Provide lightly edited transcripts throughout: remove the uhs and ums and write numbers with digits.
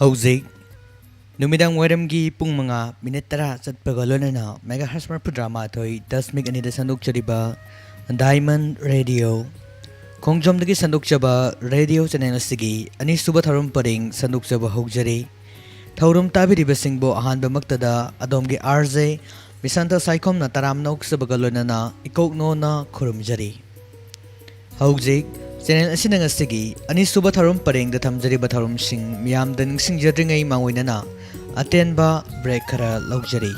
Hojik Numidang Wedamgi Pung Mga Minitara Pagolona Mega Hasmar Pudrama Toy Dasmik and Sanduk Chadiba and Diamond Radio Kongjom Dagi Sanduk Chaba Radio Channel Sigi Ani Subatharum Pudding Sanduk Chaba Hojari Taurum Tabi Basingbo Ahan Bamaktada Adomgi Arze Misanta Saikom na Taram Nok Sabagalona na Ikok no na Kurumjari Hojik Channel Asinang Sigi Ani Subatharum Pudding the Tamjari Batharum Sing Miam Daning Sing Jadring Mawinana Atenba break kara luxury.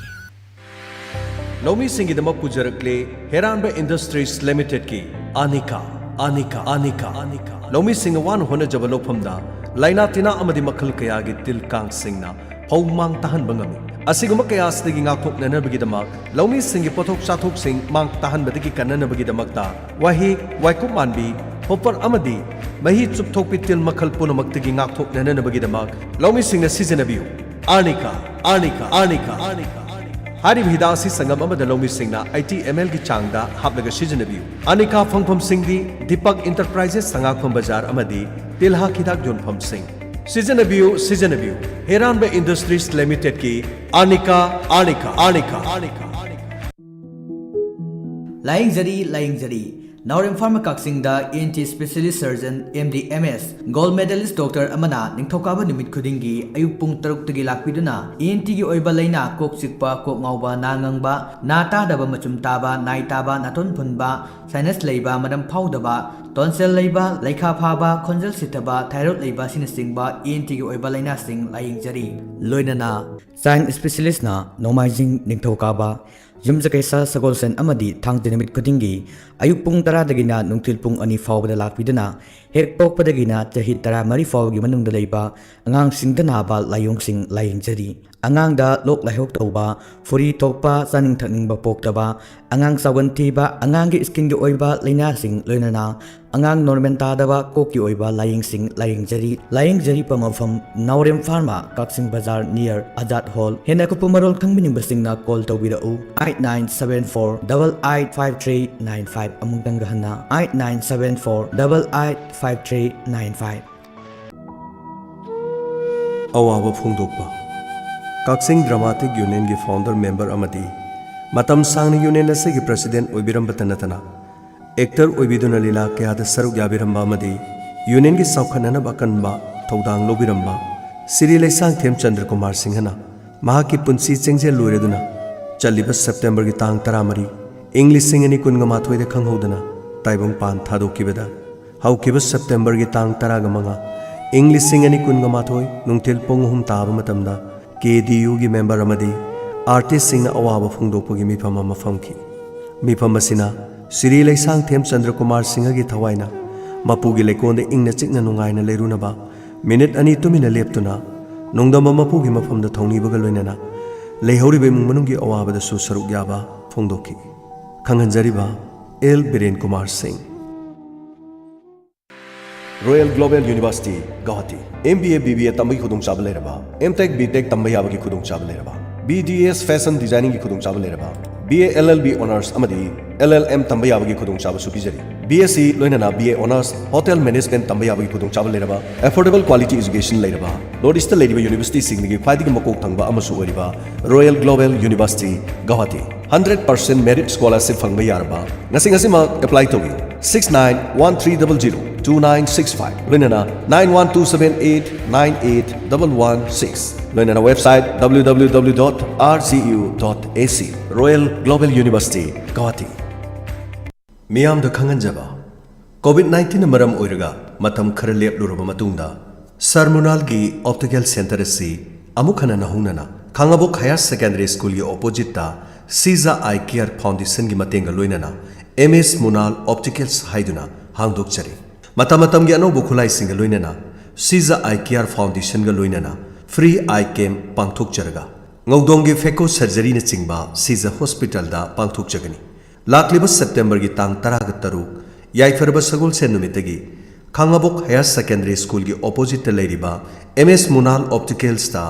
Lomi Singi the Mapujarakle, Heranba Industries Limited ki, Anika. Lomi Singa one Hona Jabalopamda, Laina Tina Amadi Makal Kayagi Til Kang Singna, Homang Tahan Bangami. Asigamakaya stiging out of Nanabidamak, Lomi Singi Potok Satok Sing, Mang Tahan Badiki Kananabidamakta, Wahi, Waikumanbi, Hopper Amadi, Mahi Tuptopi Til Makal Punamakti out of Nanabidamak, Lomi Sing a season of you. Anika Harib Hidasi Sangam Amada Lomi Singna ITML ki Changda Hablaga Shijanabiu Anika Fangpam Singdi Deepak Enterprises Sangakpam Bazar Amadi Tilha Kidak Jonpam Singh Shijanabiu Heranba Industries Limited ki Anika Lying Zari Naurim Pharma Kaksingda ENT Specialist Surgeon MD MS Gold Medalist Dr. Amana Ningthokaba Numit Khudingi Ayuk Pung Taruk Tagi Lakpiduna ENT gi Oiba Laina Kok Sikpa Kok Ngauba Nangangba Nata Daba Machum Taba Nai Taba Naton Punba Sinus Leiba Madam Powdaba Tonsil Leiba Laika Phaba Konjal Sitaba Thyroid Leiba Sinisingba ENT gi Oiba Laina Sing Lying Zari Loinana Sign Specialist na Nomizing Ningthokaba Yumzakaisa Sagolsen Amadi Tang Dinamit Kudingi Ayuk Pung Tara Dagina Nungtil Pung Ani Fawda Lakpidana Hek Pok Padagina Tahit Tara Mari Fawgi Manung Dalaiba Angang Sing Danaba Layong Sing Laying Jari Angang da Lok Lahok Tauba Furi Tokpa Saning Takning Bapok Taba Angang Sawantiba Angang Skin Gi Oiba Laina Sing Loinana Angang Normenta Daba Koki Oiba Laying Sing Laying Jari Pamafam Naurim Pharma Kaksing Bazar near Azad Hall Henakupumarol Kangbining Basingna Call Tawida U 8974-885395 among tanggahana 8974-885395 Awawa Phungdokpa Kaksing Dramatic Union ki founder member Amadi Matam Sangni Union Asigi President Oibiram Batanatana Actor Oibiduna Lila Kayada Saruk Yabiramba Amadi Union ki Saukhanana Bakanba Todang Lobiramba Siri Lesang Them Chandra Kumar Singhana Mahaki Punsi Chengje Lureduna Chaliba September ki Tang Taramari English Singani Kungamathoi de Khanghodana Taibong Pan Thado Kibeda Haukiba September ki Tang Taragamanga English Singani Kungamathoi Nungtil Ponghum Taba Matamda KDU ki member Amadi artist Singna Awaba Phungdokpagi Mifam ama famki Mifam asina Siri Lesang Them Chandra Kumar Singha gi thawaina Mapugi Lekonde Ingna Chikna Nungaina Lerunaba Minute ani tumina leptuna Nungdama Mapugi Mafamda Thongni Baga Loinana Leihoribe Mungi Awabada Su Saruk Yaba Phungdoki Kanghanjariba L. Biren Kumar Singh Royal Global University Guwahati MBA BBA Tambai Khudung Chaba Leraba MTech BTech Tambai Yabagi Khudung Chaba Leraba BDS Fashion Designing ki Khudung Chaba Leraba BA LLB Honors Amadi LLM Tambai Yabagi Khudung Chaba Supijari BSc Loinana BA Honors Hotel Management Tambai Yabagi Khudung Chaba Leraba Affordable Quality Education Leraba Northeast Leriba University Singnigi Khwaidigi Makok Thangba Amasu Oriba Royal Global University Guwahati 100% merit scholarship Fangba Yaraba Ngasing apply to 6913002965 Loinana 9127898116 Loinana website www.rcu.ac Royal Global University Guwahati Miyam da Khanganjaba COVID-19 maram oiraga matam khara lepluraba matungda Sarmunal gi Optical Center asi amukhana nahunana Khangabok Higher Secondary School gi opposite ta Siza Eye Care Foundation gi matenga loinana MS Munal Opticals haiduna hangdokchari matamatam gi anobu khulai singa loinana Siza Eye Care Foundation ga loinana free eye camp pangthokcharaga ngawdong gi pheco surgery na chingba Siza Hospital da pangthokchagani Lakliba September ki tang taruk Yaifarba Sagol Sen numitagi Khangabok Higher Secondary School ki opposite Leriba MS Munal Opticals ta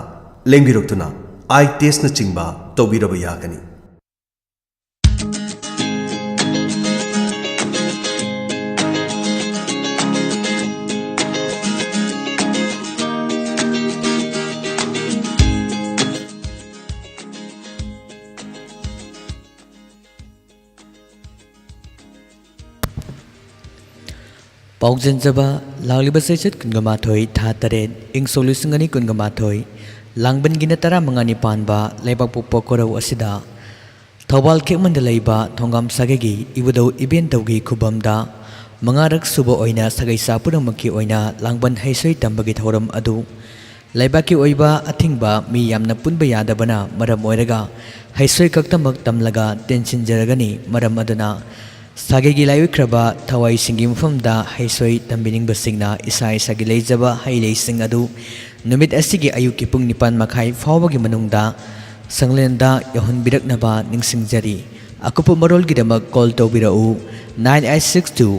Lengiroktuna eye test na chingba tobiraba yakani ꯄꯥꯎꯖꯦꯟꯖꯕ ꯂꯥꯛꯂꯤꯕ ꯆꯩꯆꯠ ꯀꯨꯟꯒ ꯃꯥꯊꯣꯏ ꯊꯥ ꯇꯔꯦꯠ ꯏꯪ ꯁꯣꯛ ꯂꯤꯁꯤꯡ ꯑꯅꯤ ꯀꯨꯟꯒ ꯃꯥꯊꯣꯏ ꯂꯥꯡꯕꯟꯒꯤꯅ 15ꯅꯤ ꯄꯥꯟꯕ ꯂꯩꯕꯥꯛꯄꯣꯛꯄ ꯀꯣꯔꯧ ꯑꯁꯤꯗ ꯊꯧꯕꯥꯜ ꯈꯦꯛꯃꯟꯗ ꯂꯩꯕ ꯊꯣꯡꯒꯥꯝ ꯁꯥꯒꯩꯒꯤ ꯏꯕꯨꯙꯧ ꯏꯕꯦꯟꯇꯧꯒꯤ ꯈꯨꯕꯝꯗ ꯃꯉꯥꯔꯛ ꯁꯨꯕ ꯑꯣꯏꯅ ꯁꯥꯒꯩꯁꯥ ꯄꯨꯝꯅꯃꯛꯀꯤ ꯑꯣꯏꯅ ꯂꯥꯡꯕꯟ ꯍꯩꯁꯣꯏ ꯇꯝꯕꯒꯤ ꯊꯧꯔꯝ ꯑꯗꯨ ꯂꯩꯕꯥꯛꯀꯤ ꯑꯣꯏꯕ ꯑꯊꯤꯡꯕ ꯃꯤ ꯌꯥꯝꯅ ꯄꯨꯟꯕ ꯌꯥꯗꯕꯅ ꯃꯔꯝ ꯑꯣꯏꯔꯒ ꯍꯩꯁꯣꯏ ꯈꯛꯇꯃꯛ ꯇꯝꯂꯒ ꯇꯦꯟꯁꯤꯟꯖꯔꯒꯅꯤ ꯃꯔꯝ ꯑꯗꯨꯅ ꯁꯥꯒꯩꯒꯤ ꯂꯥꯏꯑꯣꯏꯈ꯭ꯔꯕ ꯊꯋꯥꯏꯁꯤꯡꯒꯤ ꯃꯐꯝꯗ ꯍꯩꯁꯣꯏ ꯇꯝꯕꯤꯅꯤꯡꯕꯁꯤꯡꯅ ꯏꯁꯥ ꯏꯁꯥꯒꯤ ꯂꯩꯖꯕ ꯍꯩꯂꯩꯁꯤꯡ ꯑꯗꯨ ꯅꯨꯃꯤꯠ ꯑꯁꯤꯒꯤ ꯑꯌꯨꯛꯀꯤ ꯄꯨꯡ 9:30 ꯐꯥꯎꯕꯒꯤ ꯃꯅꯨꯡꯗ ꯁꯪꯂꯦꯟꯗ ꯌꯧꯍꯟꯕꯤꯔꯛꯅꯕ ꯅꯤꯡꯁꯤꯡꯖꯔꯤ ꯑꯀꯨꯞꯄ ꯃꯔꯣꯜꯒꯤꯗꯃꯛ ꯀꯣꯜ ꯇꯧꯕꯤꯔꯛꯎ 9862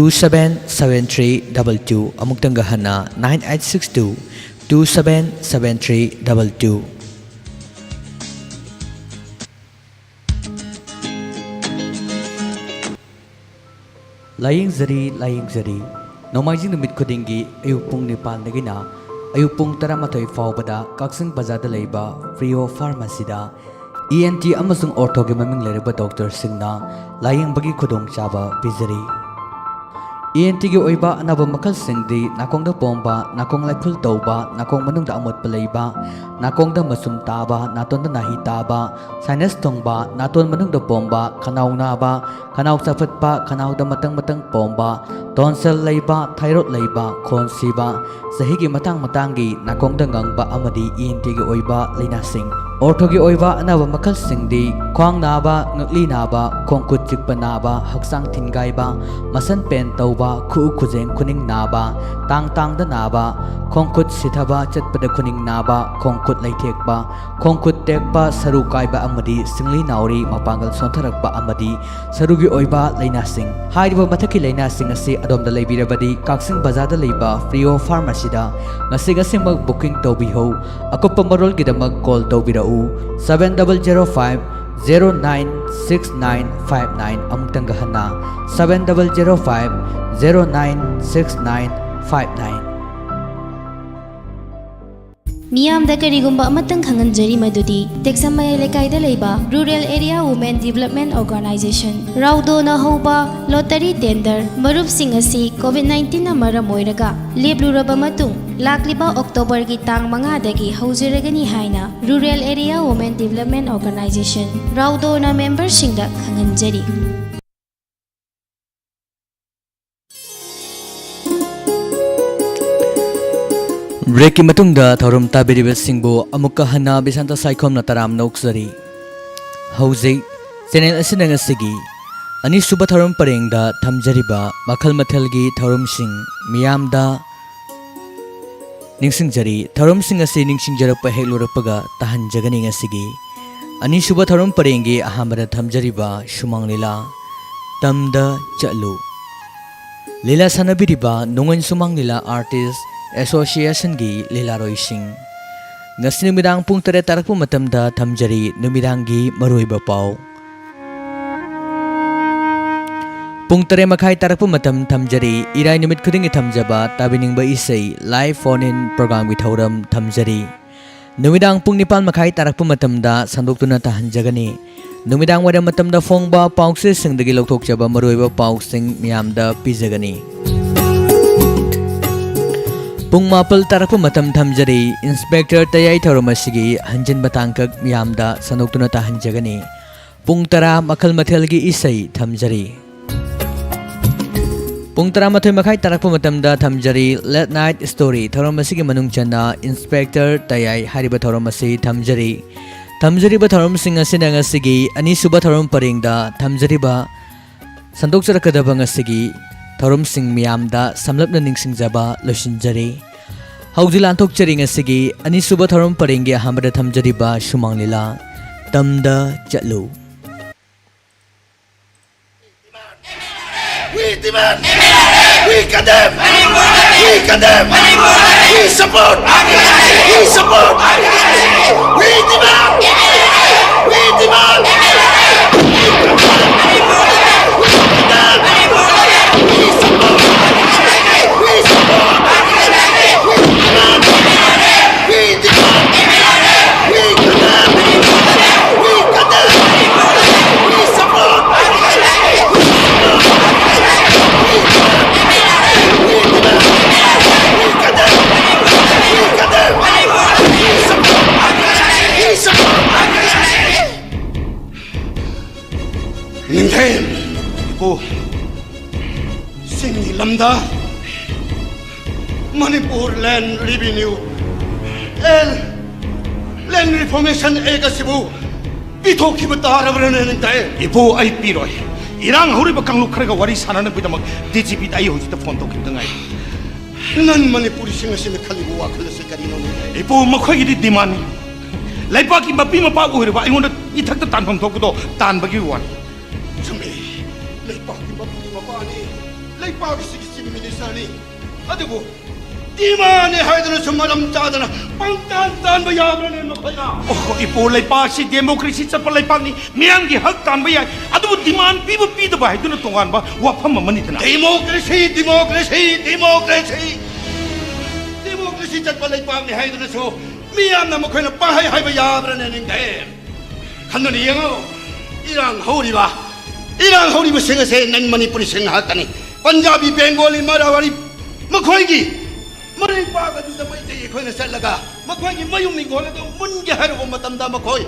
277322 ꯑꯃꯨꯛꯇꯪꯒ ꯍꯟꯅ 9862 277322 ꯂꯥꯏꯌꯦꯡꯖꯔꯤ ꯅꯣꯡꯃꯥꯏꯖꯤꯡ ꯅꯨꯃꯤꯠ ꯈꯨꯗꯤꯡꯒꯤ ꯑꯌꯨꯛ ꯄꯨꯡ 9ꯗꯒꯤꯅ ꯑꯌꯨꯛ ꯄꯨꯡ 11 ꯐꯥꯎꯕꯗ ꯀꯛꯆꯤꯡ ꯕꯖꯥꯔꯗ ꯂꯩꯕ ꯐ꯭ꯔꯤꯑꯣ ꯐꯥꯔꯃꯥꯁꯤꯗ ENT ꯑꯃꯁꯨꯡ ꯑꯣꯔꯊꯣꯒꯤ ꯃꯃꯤꯡ ꯂꯩꯔꯕ ꯗꯣꯛꯇꯔꯁꯤꯡꯅ ꯂꯥꯏꯌꯦꯡꯕꯒꯤ ꯈꯨꯗꯣꯡꯆꯥꯕ ꯄꯤꯖꯔꯤ ENTꯒꯤ ꯑꯣꯏꯕ ꯑꯅꯥꯕ ꯃꯈꯜꯁꯤꯡꯗꯤ ꯅꯥꯀꯣꯡꯗ ꯄꯣꯝꯕ ꯅꯥꯀꯣꯡ ꯂꯥꯏꯐꯨꯜ ꯇꯧꯕ ꯅꯥꯀꯣꯡ ꯃꯅꯨꯡꯗ ꯑꯃꯣꯠꯄ ꯂꯩꯕ ꯅꯥꯀꯣꯡꯗ ꯃꯆꯨꯝ ꯇꯥꯕ ꯅꯥꯇꯣꯟꯗ ꯅꯥꯍꯤ ꯇꯥꯕ ꯁꯥꯏꯅꯁ ꯊꯨꯡꯕ ꯅꯥꯇꯣꯟ ꯃꯅꯨꯡꯗ ꯄꯣꯝꯕ ꯈꯅꯥꯎ ꯅꯥꯕ ꯈꯅꯥꯎ ꯆꯥꯐꯠꯄ ꯈꯅꯥꯎꯗ ꯃꯇꯪ ꯄꯣꯝꯕ ꯇꯣꯟꯁꯤꯜ ꯂꯩꯕ ꯊꯥꯏꯔꯣꯏꯗ ꯂꯩꯕ ꯈꯣꯟ ꯁꯤꯕ ꯆꯍꯤꯒꯤ ꯃꯇꯥꯡꯒꯤ ꯅꯥꯀꯣꯡꯗ ꯉꯪꯕ ꯑꯃꯗꯤ ENTꯒꯤ ꯑꯣꯏꯕ ꯂꯩꯅꯥꯁꯤꯡ ꯑꯣꯔꯊꯣꯒꯤ ꯑꯣꯏꯕ ꯑꯅꯥꯕ ꯃꯈꯜꯁꯤꯡꯗꯤ ꯈ꯭ꯋꯥꯡ ꯅꯥꯕ ꯉꯛꯂꯤ ꯅꯥꯕ ꯈꯣꯡ ꯈꯨꯠ ꯆꯤꯛꯄ ꯅꯥꯕ ꯍꯛꯆꯥꯡ ꯊꯤꯟꯒꯥꯏꯕ ꯃꯁꯟ ꯄꯦꯟ ꯇꯧꯕ ꯈꯨꯎ ꯈꯨꯖꯦꯡ ꯈꯨꯅꯤꯡ ꯅꯥꯕ ꯇꯥꯡꯗ ꯅꯥꯕ ꯈꯣꯡ ꯈꯨꯠ ꯁꯤꯊꯕ ꯆꯠꯄꯗ ꯈꯨꯅꯤꯡ ꯅꯥꯕ ꯈꯣꯡ ꯈꯨꯠ ꯂꯩꯊꯦꯛꯄ ꯈꯣꯡ ꯈꯨꯠ ꯇꯦꯛꯄ ꯁꯔꯨ ꯀꯥꯏꯕ ꯑꯃꯗꯤ ꯁꯤꯡꯂꯤ ꯅꯥꯎꯔꯤ ꯃꯄꯥꯡꯒꯜ ꯁꯣꯟꯊꯔꯛꯄ ꯑꯃꯗꯤ ꯁꯔꯨꯒꯤ ꯑꯣꯏꯕ ꯂꯩꯅꯥꯁꯤꯡ ꯍꯥꯏꯔꯤꯕ ꯃꯊꯛꯀꯤ ꯂꯩꯅꯥꯁꯤꯡ ꯑꯁꯤ ꯑꯗꯣꯝꯗ ꯂꯩꯕꯤꯔꯕꯗꯤ ꯀꯛꯆꯤꯡ ꯕꯖꯥꯔꯗ ꯂꯩꯕ ꯐ꯭ꯔꯤꯑꯣ ꯐꯥꯔꯃꯥꯁꯤꯗ ꯉꯁꯤꯃꯛ ꯕꯨꯀꯤꯡ ꯇꯧꯕꯤꯍꯧ ꯑꯀꯨꯞꯄ ꯃꯔꯣꯜꯒꯤꯗꯃꯛ ꯀꯣꯜ ꯇꯧꯕꯤꯔꯛꯎ 7005 096959 ꯑꯃꯨꯛꯇꯪꯒ ꯍꯟꯅ 7005 096959 ꯃꯤꯌꯥꯝꯗ ꯀꯔꯤꯒꯨꯝꯕ ꯑꯃꯇꯪ ꯈꯪꯍꯟꯖꯔꯤ ꯃꯗꯨꯗꯤ ꯇꯦꯛꯁꯝꯃꯌꯥꯏ ꯂꯩꯀꯥꯏꯗ ꯂꯩꯕ rural area women development organisation ꯔꯥꯎꯗꯣꯅ ꯍꯧꯕ ꯂꯣꯇꯔꯤ ꯇꯦꯟꯗꯔ ꯃꯔꯨꯞꯁꯤꯡ ꯑꯁꯤ COVID-19ꯅ ꯃꯔꯝ ꯑꯣꯏꯔꯒ ꯂꯦꯞꯂꯨꯔꯕ ꯃꯇꯨꯡ ꯂꯥꯛꯂꯤꯕ ꯑꯣꯛꯇꯣꯕꯔꯒꯤ ꯇꯥꯡ 5ꯗꯒꯤ ꯍꯧꯖꯔꯒꯅꯤ ꯍꯥꯏꯅ rural area women development organisation ꯔꯥꯎꯗꯣꯅ ꯃꯦꯝꯕꯔꯁꯤꯡꯗ ꯈꯪꯍꯟꯖꯔꯤ ब्रेक की मतुंगदा थौरम ताबिरिबसिंगबो अमुक्का हन्ना बिसांता साइखोमना तराम नौक्सरी हौजे चैनल असिना ngasi अनिसुबा थौरम परेंगदा थमजरिबा मखल मथलगी थौरमसिंग मियामदा निंगसिंगजरी थौरमसिंग असि निंगसिंगजरपा हेक्लोरपगा तहनजगनी ngasi अनिसुबा थौरम परेंगी अहामदा थमजरिबा शुमांग लीला तमदा चलु लीला सानबिरिबा नोंगन सुमांग लीला आर्टिस्ट एसोसिएशन की लीलारोई Singh ngasi numidang pung 3 tarakpu matamda thamjari numidangi maroiba pau pung 3 makhai tarakpu matam thamjari irai numit khudingi thamjaba tabiningba isai live phone in program wi thauram thamjari numidang pung 9 makhai tarakpu matamda sandoktuna tahanjagani numidang wada matamda phongba paungse singdagi lokthokjaba maroiba pausing miyamda pijagani पुंग मापल तारकपु मतम थमजरी inspector तयाई थौरमसिगी हंजिन बतांकक मियामदा सनोक्तुना ताहंजगनी पुंग 10 मखल मथेलगी इसई थमजरी पुंग 10 मथोय मखाई तारकपु मतमदा थमजरी late night story थौरमसिगी मनुंगचना inspector तयाई हारिबा थौरमसि थमजरी थमजरीबा थौरमसिंग असिना ngasi अनिसुबा थौरम परेंगदा थमजरीबा संदोक्चरकदबा ngasi थौरमसिंग मियामदा समलपना निंगसिंगजबा लोसिंजरी हौजी लांथोकचरी ngasi अनिसुबा थौरम परेंगी अहामदा थमजरीबा Shumang लीला तमदा चलु We demand, we condemn, we condemn, we support, we support, we demand, we demand, 닌템 이보 싱이 람다 Manipur Land Revenue Land Reformation Agency Bitoki Batara Ipo ay piroy Irang huri bakang lukrega wari sana na bidamak DGP tayo hujita fondo kitangay Nan Manipuri singa sina kalibuwa kala sa karino Ipo makoy gidi dimani Laipaki mapi mapaguhiri ba ingon itak ta tanpang tokudo tan bagi wan Sami Laipaki mapi mapani Laipaki sige minisani Adibo Dimani haidana sumaram chadana pangtan bayabran makoya Oh ipo Laipaki democracy sa palaipak ni miyangi hak tan bayay Adibo diman piba pida ba haidana tungan ba wapam mamanitana Democracy sa palaipak ni haidana so Miyam na makoy na pahay hay bayabran na ningdayem. Kano niya nga, irang huli ba singa sa nan Manipuri singa hatani. Punjabi, Bengali, Marawari, makoy gi. Maray pa ka doon na may tayo koy na salaga. Makoy gi mayong linggo na daw mungiharo ko matamda makoy.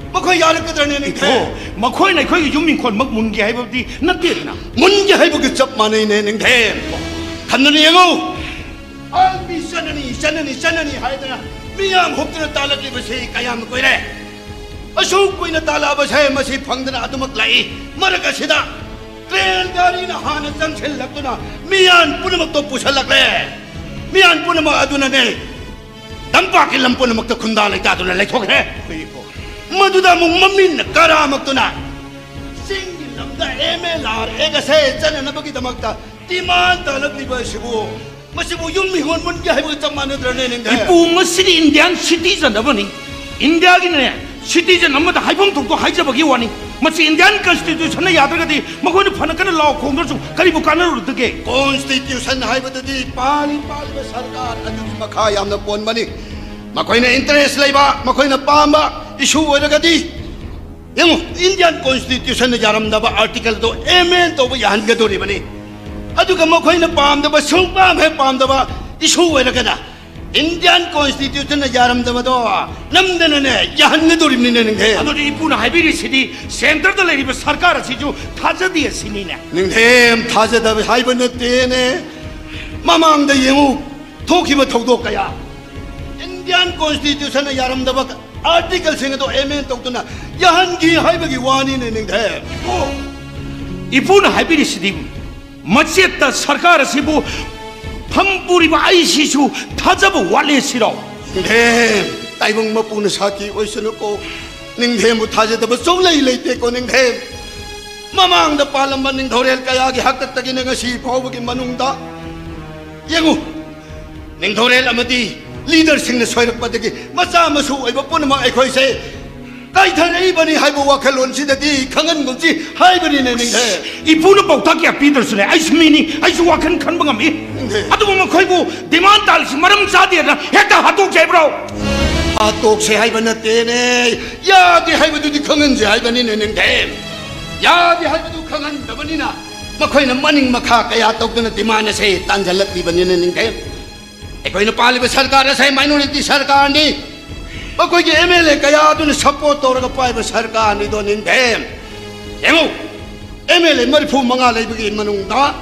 Makoy yalag ka dran na ningdayem. Makoy na koy yung mingkon magmungihay ba di natir na. Mungihay ba gitsap manay na ningdayem. Kano niya nga, albi sanani haidana. Miyam hukna talak li basi kayam koy re asuk koy na tala basi masi phangdana adumak lai maraga sida train gari na hana sang selak to na miyan punamak to pusalak le miyan punamak aduna ne dampa kilam punamak to kundalay ta to na lai thok he maduda mong mamin na karamak to na singil lamda MLR egase chana na bagi damakta timan talak li basi bu Masibu yung mihon mo niya ay magtamano drone nengda. Ipu masiri Indian citizen na ba ni? India gina citizen naman da haipong tugto haja bagi wani. Masi Indian constitution na yadra kadi magkano panakan na law Congress kali bukan na rudage. Constitution na haiba tadi pali ba sarkar adu makayam na pon mani. Makoy na interest lay ba? Makoy na pamba issue ay kadi. Yung Indian constitution na yaram na ba article to amen to ba yan gadori ba ni? Aduga makoy na pamda ba sungpam he pamda ba issue ay kada Indian constitution na yaram da ba do namdana ne yahan na dorim ni nenghe ado di puna haibiri sidi center da lari ba sarkar asi jo thaja diye sini ne nenghe thaja da haiba na te ne mamang da yengu thoki ba thogdo kaya Indian constitution na yaram da ba article singa do amen to na yahan gi haiba gi wani ne nenghe ipuna haibiri sidi Maceta sarkar sibu pampuri ba aisisu tajabu wale siro. Ninghem, taibong mapuna saki oisano ko. Ninghem mo taja daba solay late ko ninghem. Mamang da palaman ning dhorel kaya gi haktat tagi nga si pawagi manungda. Yengu, ning dhorel amati leader sing na soirak padagi masama su ay bapuna mga ekoy say. Kay thanay ba ni haibo wakalon si dati kangan kong si haibo ni nenghe ipuno pautaki a Peter sule ay sumini ay suwakan kan bangami ato mo makoy ko demand tal si maram sa diya na heta hatok siya bro hatok si haibo na tene ya di haibo di kangan si haibo ni nenghe ya di haibo di kangan daba ni na makoy na maning makakaya tawag na demand na siya tanjalat di ba ni nenghe ekoy na pali ba sarkar na siya minority sarkar ni Makoy ki MLA kaya doon support orang kapay ba sarkar ni doon ningdem. Emo, MLA marifu mga laibagin manungda.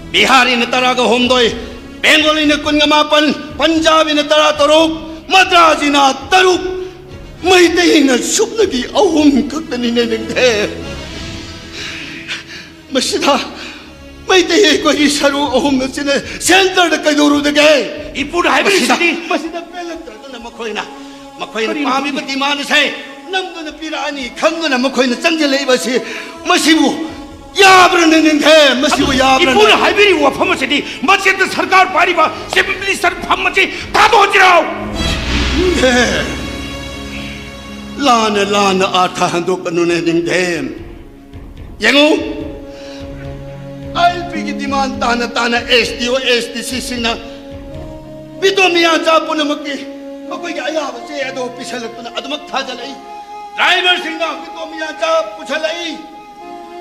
Bihari na taraga homdoy, Bengali na kun nga mapan, Punjabi na tara tarok, Madrasi na tarok. May tayo na sup nagi awong kagtanin na ningdem. Masida, may tayo ko isaro awong na sila, center na kayo na gay. Ipuna hai masida, masida pelang makoy na pami ba timana say namdo na pirani kangdo na makoy na changjale ba si masibu yabra na ninghe masibu yabra ipuna haibiri wa phamasidi machet sarkar pari ba simply sar phamachi tado jirao lana atha hando kanune ninghe yengu I'll be demand tana SDO SDC sina bidomiya japo na maki Makoy ka ayaba siya ado pisalak to na ado magtajalay. Driver singa kito miyansa pusalay.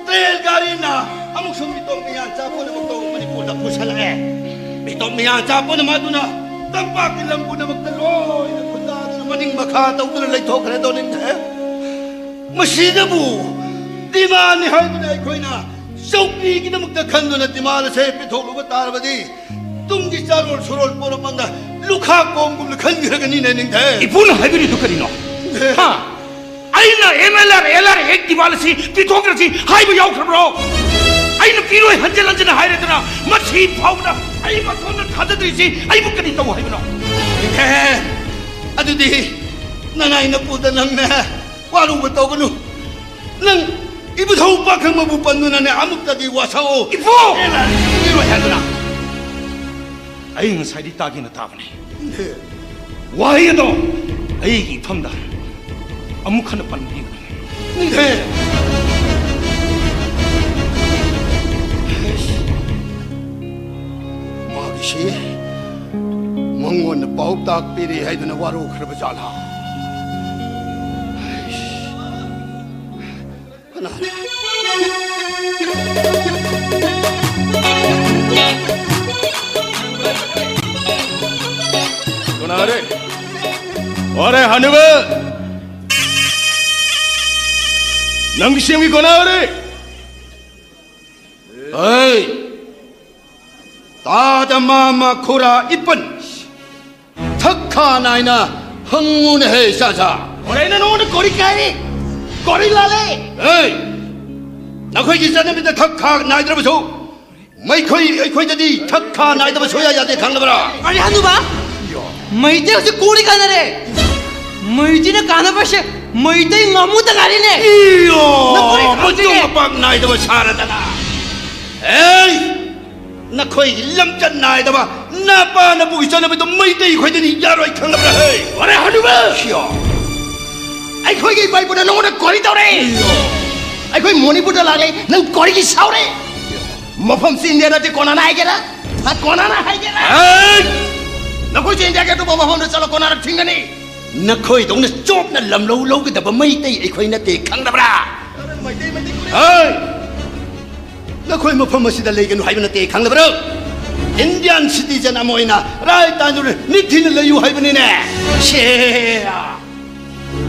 Trail gari na amok sumitong miyansa po na magtong manipula pusalay. Bitong miyansa po na maduna. Tampakin lang po na magtaloy. Nagpunta na maning makataw to na layto ka na doon. Masina mo. 디마니 하이드나 이코이나 쇼피기나묵다 칸도나 디마를 세 피토루가 따라바디 뚱기 짜롤 수롤 뽀로만다 루카 꽁굴 칸기라가니 내는데 이분 하이브리 두카리노 하 아이나 LR 핵 디발시 피토그라시 하이브 야우크브로 아이는 비로에 한젤한젤나 하이레드나 마치 파우나 아이바 손을 가져들이지 아이부까지 있다고 하이브노 네 아두디 나나이나 보다 낭네 와루가 떠가누 낭 이부 더우빠 강마 못받 누나네 아무따디 와사오 이부 비로에 하드나 아이는 사이리 따기는 따보네 와이에도 아이기 탐다 아무카나 반비가 네 마기시 멍원 바우딱 비리 하이드나 와루 그러바잘라 하나 그나래 어래 하누버 낭시영이 그나래 어이 따다마마 코라 이쁜 턱하나이나 흥운해 사사 어래는 오늘 꼬리까지 꼬리라래 에이 나코이 기사님인데 턱하 나이들어 보소 마이코이 턱하 나이들어 보소야 야대 강나봐라 अरे हनुबा मैते उसे कोड़ी का नरे मैते ने काना पर से मैते ngomong tengah ini 이요 나코이 강진해. 멋종아빵 나이들어 사라다나 에이 나코이 람짠 나이들어 나빠 나 보기 전에 도 마이대 이코이더니 야로이 강나봐라 헤이 어래 하누버 쉬어 아이코이 바이보다 너는 꼬리다래 아이코이 모니부다 라래 넌 꼬리기 사오래 머펌 신데라데 꼬나나 하이게라 아 꼬나나 하이게라 에이 너고 진짜게도 뭐 머펌도 잘라 꼬나나 튕가니 나코이 동네 좁나 람로우 그다바 마이대 이코이 나대 강나봐라 에이 나코이 머펌머시다 레이겐 하이브나대 강나봐라 인디안 시티즌 아모이나 라이타누를 니티는 레유 하이브니네 셰야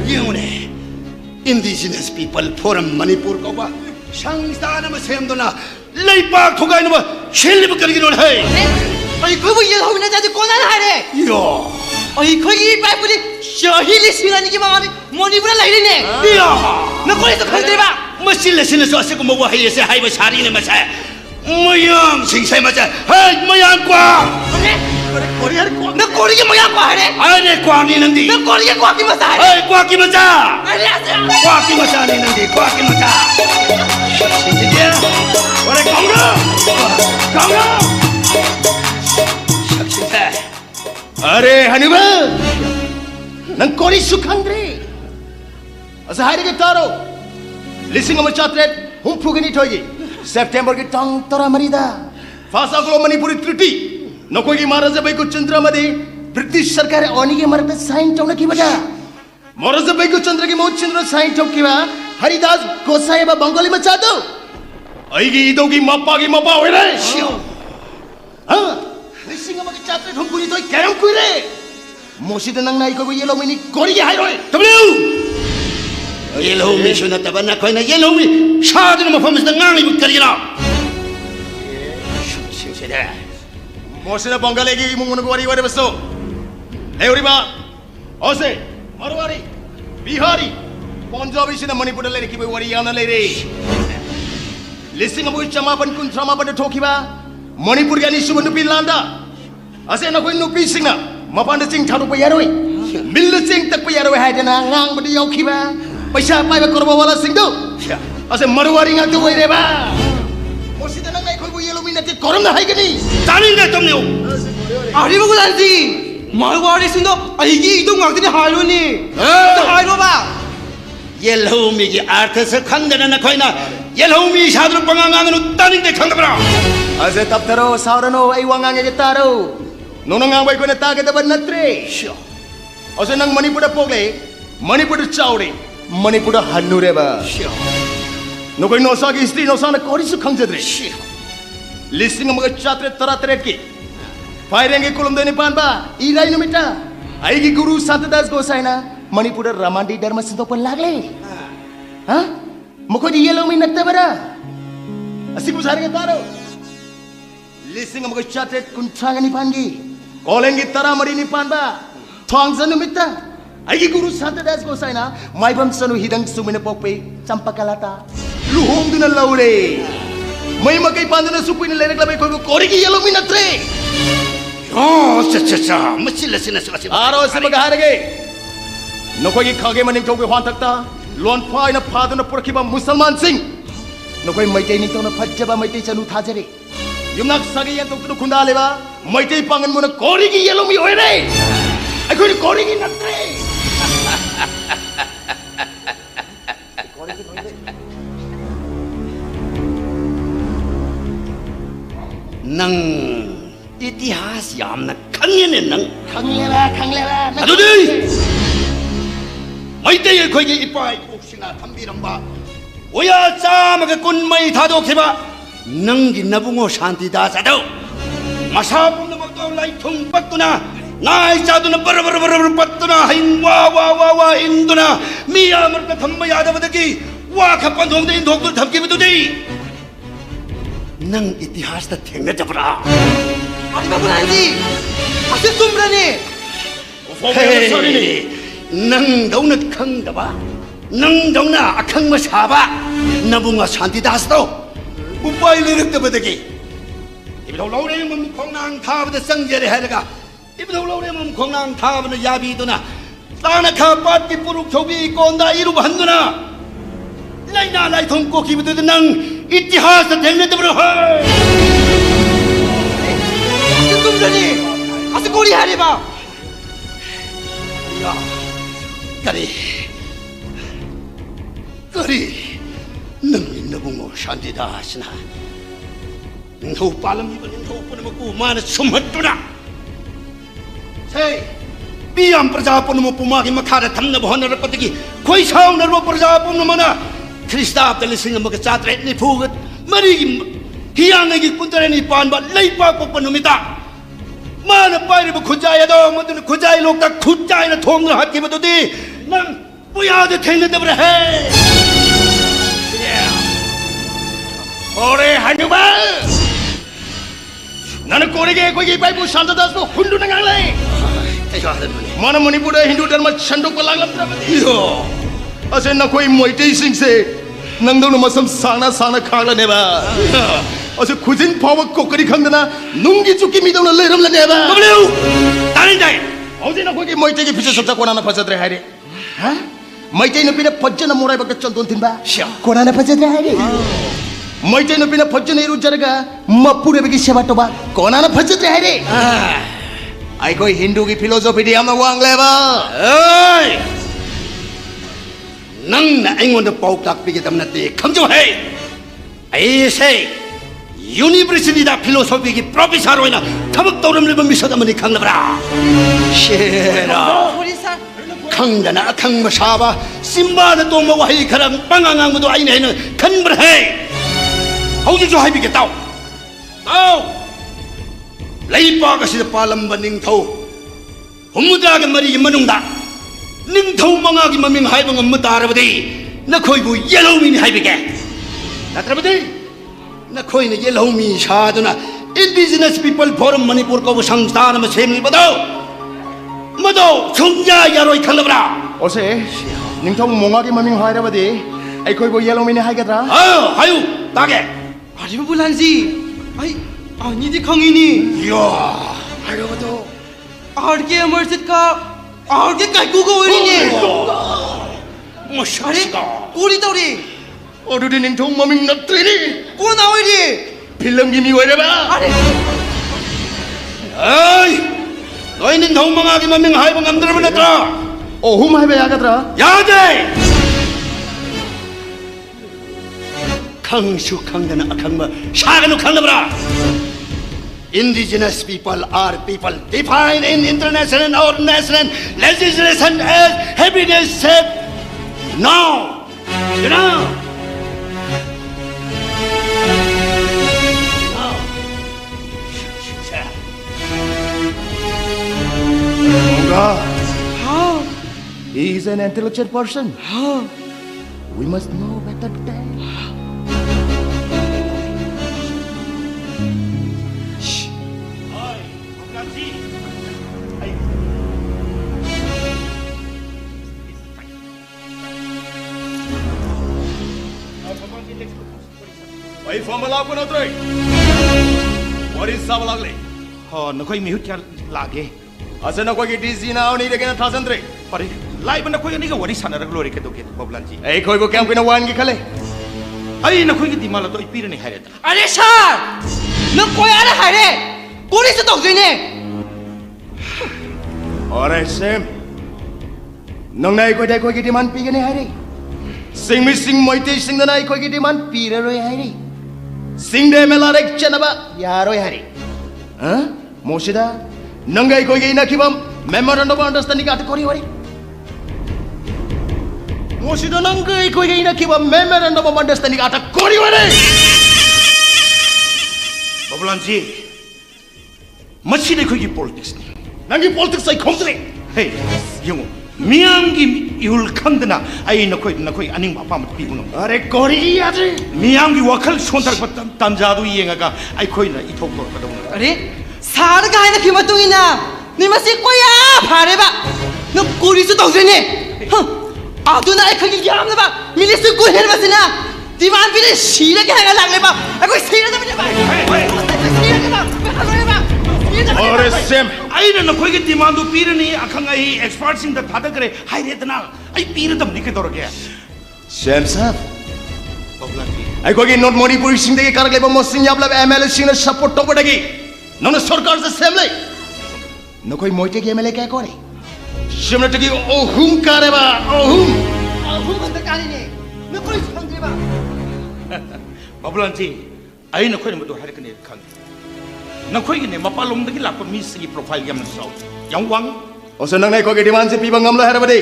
이용네 indigenous people forum manipur ko ba 상스타나 뭐 세엄도나 레이박 토가이는 뭐 셸리브 거리기는 해 अरे कोई वो ये हो ना जाते कौन आ रहा है 이야 अरे कोई ये पाइप पुरी शहीली सिरानी की मांगाने मोनी पुरा लाइने ने 이야 मैं कोई तो खरीदे बा 뭐 실내신을 쏘았고 뭐 하이에서 하이버 사리는 마사 뭐양 생사에 맞아 헤이 뭐양 꽝 अरे मैं कोड़ी के मया को है 아네 꽝이는디 मैं कोड़ी के को की मसा है 헤이 꽝기 맞아 अरे ऐसे 꽝기 맞아니는디 꽝기 맞아 신기해 오래 강로 샥신세 अरे हनुब नंग कोरी सुखंद्री अस हाइरे तारो लिसिंग अमर चात्रेट हम फुगनी ठोगी सेप्टेम्बर की टंग तरा मरीदा फासा को मणिपुरी त्रुटि नकोई की महाराजा भाई को चंद्रमदि ब्रिटिश सरकार ओनी के मरते साइन टोन की वजह महाराजा भाई को चंद्र की मौत चंद्र साइन टोक की वजह हरिदास गोसाई बा बंगाली में चाहतो आईगी ईदो की मप्पा हो रहे हाँ लिसिंग अमर की चात्रेट हम कुनी तो कैरम कुई रे मोशी तो नंग नाई को ये लो मिनी कोरी के हाई रोए W Yellow mission at the Banakona Yellow shot in the performance the Nani would carry it out. मोसे बंगाली की मुंगन को वारी वारे बसो लेवरीबा ओसे मरवारी बिहारी पंजाबी से मणिपुर ले की वारी याना ले रे लिसिंग अबु चमापन कुन चमापन ठोकीबा मणिपुर यानी सुबन नुपी लांदा असे न कोई नुपी सिंगना मपान सिंग थारु पे यारोय मिल सिंग तक पे यारोय हायदना ngang बडी यौखीबा पैसा पाइबा करबो वाला सिंग दो असे मरवारी ngak तो रे बा मोसी तना नाइ खोइ येलो मिनते करम ना हाइगनी Tanin that Tomio. अरे वो गुलांती मारवाड़ी सुनो अईगी इतो ngakti ni hailo ni तो hailo बा Yellow me artist a Kandana Nakoina. Yellow me Shadru Pangangan Tanin the Kandabra. असे तब तरो सावरनो आई वांगांगे के तारो नोनंगा बाई कोने ताके तब नत्रे असे नंग मणिपुर पोगले मणिपुर चावड़े मणिपुर हन्नुरे बा नो कोई नोसा की हिस्ट्री नोसा ने कोरी सु खंगजद्रे लिस्टिंग मग चात्रे तरा तरेट की फायरेंगे कुलम देने पान बा इराई नुमिटा आईगी गुरु संतदास गोसाईना मणिपुर रमांडी धर्म सिद्धो पर लागले हाँ ꯃꯈꯣꯏꯗꯤ ꯌꯦꯜꯂꯣꯃꯤ ꯅꯠꯇꯕꯔꯥ ꯑꯁꯤꯕꯨ ꯁꯥꯔꯒ ꯇꯥꯔꯣ ꯂꯤꯁꯤꯡ ꯑꯃꯒ ꯆꯥꯇ꯭ꯔꯦꯠ ꯀꯨꯟꯊ꯭ꯔꯥꯒ ꯅꯤꯄꯥꯟꯒꯤ ꯀꯣꯂꯦꯟꯒꯤ ꯇꯔꯥꯃꯔꯤ ꯅꯤꯄꯥꯟꯕ ꯊꯥꯡꯖ ꯅꯨꯃꯤꯠꯇ ꯑꯩꯒꯤ ꯒꯨꯔꯨ ꯁꯥꯟꯇꯗꯥꯁ ꯒꯣꯁꯥꯏꯅ ꯃꯥꯏꯕꯝ ꯆꯅꯨ ꯍꯤꯗꯪ ꯁꯨꯃꯤꯅ ꯄꯣꯛꯄꯤ ꯆꯝꯄꯀꯂꯥꯇ ꯂꯨꯍꯣꯡꯗꯨꯅ ꯂꯧꯔꯦ ꯃꯩ ꯃꯀꯩ ꯄꯥꯟꯗꯨꯅ ꯁꯨꯀꯨꯏꯅ ꯂꯩꯔꯛꯂꯕ ꯑꯩꯈꯣꯏꯕꯨ ꯀꯣꯔꯤꯒꯤ ꯌꯦꯜꯂꯣꯃꯤ ꯅꯠꯇ꯭ꯔꯦ ꯆꯥ ꯃꯁꯤꯜꯂꯁꯤꯅꯁꯨ ꯑꯁꯤ ꯑꯥꯔꯣ ꯑꯁꯤꯃꯒ ꯍꯥꯏꯔꯒꯦ ꯅꯈꯣꯏꯒꯤ ꯈꯥꯒꯦ ꯃꯅꯤꯡꯊꯧꯒꯤ ꯋꯥꯟꯊꯛꯇ ꯂꯣꯟ ꯐꯥꯏꯅ ꯐꯥꯗꯨꯅ ꯄꯨꯔꯛꯈꯤꯕ ꯃꯨꯁꯜꯃꯥꯟꯁꯤꯡ ꯅꯈꯣꯏ ꯃꯩꯇꯩ ꯅꯤꯡꯊꯧꯅ ꯐꯖꯕ ꯃꯩꯇꯩ ꯆꯅꯨ ꯊꯥꯖꯔꯦ ꯌꯨꯝꯅꯥꯛ ꯁꯥꯒꯩ ꯌꯦꯟꯊꯣꯛꯇꯨꯅ ꯈꯨꯟꯗꯥꯜꯂꯤꯕ ꯃꯩꯇꯩ ꯄꯥꯡꯒꯟꯕꯨꯅ ꯀꯣꯔꯤꯒꯤ ꯌꯦꯜꯂꯣꯃꯤ ꯑꯣꯏꯔꯦ ꯑꯩꯈꯣꯏꯅ ꯀꯣꯔꯤꯒꯤ ꯅꯠꯇ꯭ꯔꯦ ꯅꯪ 이ತಿ하스 얌나 강연에 능 ꯈꯪꯂꯦꯕ 아두디 마이때의 거기 이빠이 옥시나 탐비람바 오야 짜마가 꾼마이 다독해봐 능기 나붕어 샨티다 자도 마사분도 먹도 라이통 빡두나 나이 짜두나 버러버러버러 빡두나 하인 와와와와 인두나 미야물까 탐마야다바다기 와 갑반 동대인 독들 탐기부두디 능 이티하스다 탱내잡으라 Adi Babulanji, asyik sumbra ni. Hey, nang daw na kang daba, nang daw na akang masaba, nabunga shanti das daw. Upay lirik da badagi. Ibadaw laure mum kong nang thab da sangjere halaga. Ibadaw laure mum kong nang thab na yabi do na. Tana ka pat ki puruk chobi konda iru banduna. Laina lai thong ko ki budu nang itihas da tengna da bro. Asyik sumbra ni. Asyik kori hari ba. 야, 그리 능이 너붕어 샨디다 하시나 능도 빨람 입은 능도 뿌는 먹고 마는 숨헛두나 세 비암 프라자 뿌는 먹고 마기 마카라 탐나 보하나를 빠뜨기 거의 사우나로 프라자 뿌는 마나 크리스타 앞달리 생각 먹고 짜트레니 부긋 머리기 희양에게 꾼다라니 반바 레이파 뽑은 놈이다 마나 빠이리부 구자야도 뭐든 구자이 lok다 구자이나 통을 하기보다디 난 뿌야도 되는데 그래 해 오래 하누바 나는 꼬리게 거기 바이브 산다다스도 훈두는 갈래 mana Manipura Hindu Dharma chandok palangan iyo ase na koi moitei sing se nang dong masam sana sana khagla neba ase khujin pawa kokari khangdana nungi chuki mi dong la leram la neba bableu tani dai ause na koi ki moitei ki piche sabja kona na phajadre haire ha moitei na pina phajjana morai bakta chandon tinba kona na phajadre haire moitei na pina phajjana iru jaraga mapure begi seba toba kona na phajadre haire ai koi Hindu ki philosophy di amna wang leba oi nang na aingon pau tak pi ki tamna te khamjo hai ai se university da philosophy ki professor hoina thabak tawram leba misada mani khanglabra shera Kori sa. khangdana akhang ma saba simba na tong ma wahi kharang pangangang mu do ai ne khanbra hai hauji jo hai bi ke taw leipa sida palamba ningthau humudaga mari manungda ningthau mangagi maming haiba ngam tarabadi nakhoibu yellow-mi haibige natrabadi nakhoina yellow-mi shaduna indigenous people forum manipur ko samsthan ma semli bado mado chungja yaroi khalabra ose ningthong mongagi maming hairabadi aikoi bo yellow-mi ne haigadra hayu tage Adi Babulanji, ay, ani di khangi ni. yo hayu bado RK Amarsit ka, RK kaiku ko ori ni. Are, moshashika kori tawri. odudi ningthong maming natrini Ko na ori. film gi mi oireba Are, ai noi ningthau mangagi maming haiba ngam darba natra ohum haiba yagadra 야대! 강수 강가나 강마 샤가노 강나브라 Indigenous people are people defined in international or national legislation as happiness said now you know Monga how? he is an intelligent person How? we must know better Wait for my love for no three. What is Savalagli? Oh, no, koi mihut kya lage. Asa na koi DC na oni again 1003. Pare, lai bana koi ni ka wari sana glory ke doke Bablanji. Hey, koi ko kya koi na wan gi khale. Ai na koi ki dimala to ipire ni haire ta. अरे sir नंग कोई आ रहा है रे कोरी से तो जिने Alright, Sam. Nang nai koi dai koi gi demand pi gane hai. Sing mi sing moite sing da nai koi gi demand pi re roi hai. Sing de mela rek chanaba yaroi hai. Huh? Moshida nangai koi gi na kibam memorandum of understanding at kori wari. Moshida nangai koi gi na kibam memorandum of understanding at kori wari. Bablanji, machi ne koi ki politics ni. Nangi politics ay khomtre. Hey, yung miyam ki ihul khandna ai na koi aning ba pam pi bunam. Are kori ya je. Miyam ki wakal sontar tamjadu yenga ka ai koi na ithok tor ka dong. अरे सार का है ना कि मतुंगी ना निमसी कोई आ फारे बा न कोरी से तो जिने आदु ना एक खगी जाम ना बा मिले से कोई है बस ना दीवान भी ने शीरे के है लागले बा कोई शीरे तो मुझे बा शीरे के बा शीरे बा Alright, Sam. Ai na koi ki demand du pire ni akhang ai expert sing da thada kare hai re dana ai pire dam ni ke dor gaya. Sam sir. Bablanji. Ay koi not mori puri sing de karak leba mo sing yap leba MLA sing na support to padagi. No na sarkar se Sam lai. No koi moite ki MLA kya kore. Shimla tagi oh hum kare ba oh hum. हूं बंद काली ने न कोई समझे बा Bablanji, ai na koi na madu har kane khang. Na koi ne mapalom da ki lakpa mi si profile yam na saw. Yang wang Osa nang nai koi ki demand se piba ngam lo har bade.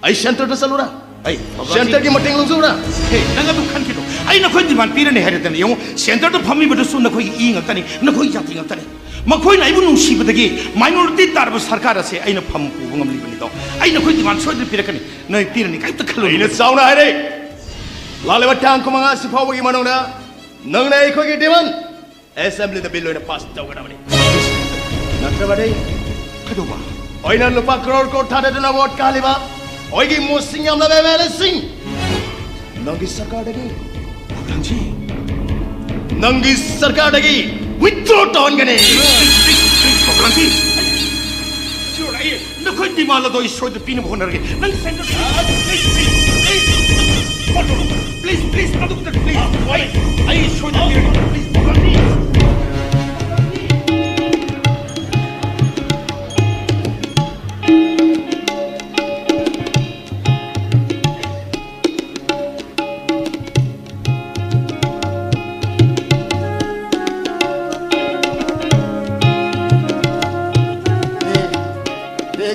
Ay center to salura. ai Center ki mating lung sura. Hey, nanga du khan kilo. Ai na koi demand pire ne har dana yung center to phami badu su na koi i ngak tani na koi jati ngak tani. Ma koi na ibu nung si badagi minority tarba sarkar ase ai na pham pu ngam li bani to. Ai na koi demand soi de pire kani. Na pire ni kai ta khalo. Ina sauna hai re. Lale wa tang kumanga si phaw gi manong na. Nang nai koi ki demand. Assembly the bill in pass tau ga bade. Natra bade. Kado ba. Oi na lupa crore ko thada dana vote ka liba. Oi gi mo sing yam la be mele sing. Nangi sarkar dagi. Bablanji. Nangi sarkar dagi. Withdraw ton gane. Bablanji. Sure ai na koi demand la do soi de pin mo honar ge. Nang center. Please, Adukta, please. I show the beard. Please, Bablanji.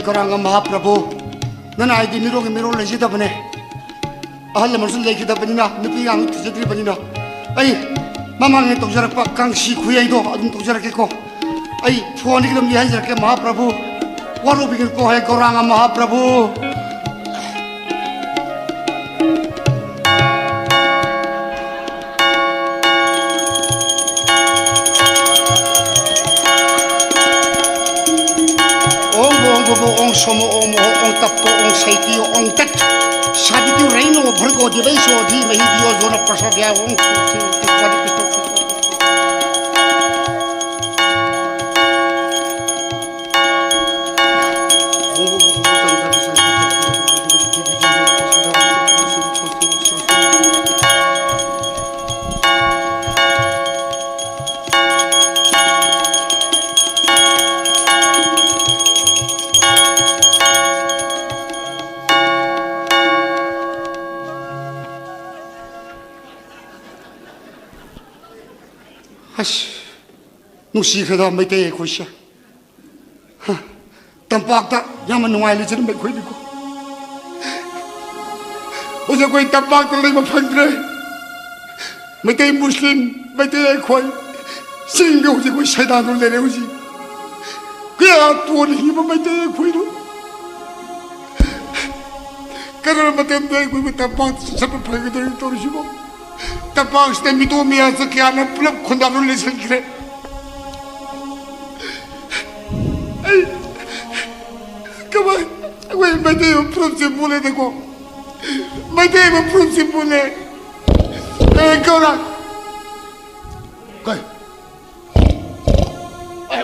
Koranga Mahaprabhu, nana ay di mirong lagi dah bane. Ahal lemar lagi dah bane na, nupi ang terjadi bane na. Ay, mama ni tok jarak pak kang si kuya itu, adun tok jarak ko. Ay, phone ni kita melihat jarak Mahaprabhu. Waru bikin ko hai Koranga Mahaprabhu. Ong somo ong ong tapo ong saiti ong tat sabi tu reino bhargo di beso di mehi dio zona prasadya ong tikwadi pito nusi kada mai te ko sha tampak ta yang manuai le chen mai khoi ni ko o ja koi tampak ta le ma phang re mai te muslim mai te khoi sing go ji ko shaitan do le le ji kya to ni ba mai te khoi do 그런 것 때문에 그 땀방 잡아 팔거든 떨어지고 땀방 시대 미도미야서 그 안에 불럽 콘담을 내서 그래. 그만 왜 매대요 프롬스 보내되고 매대요 프롬스 보내. 그거랑 그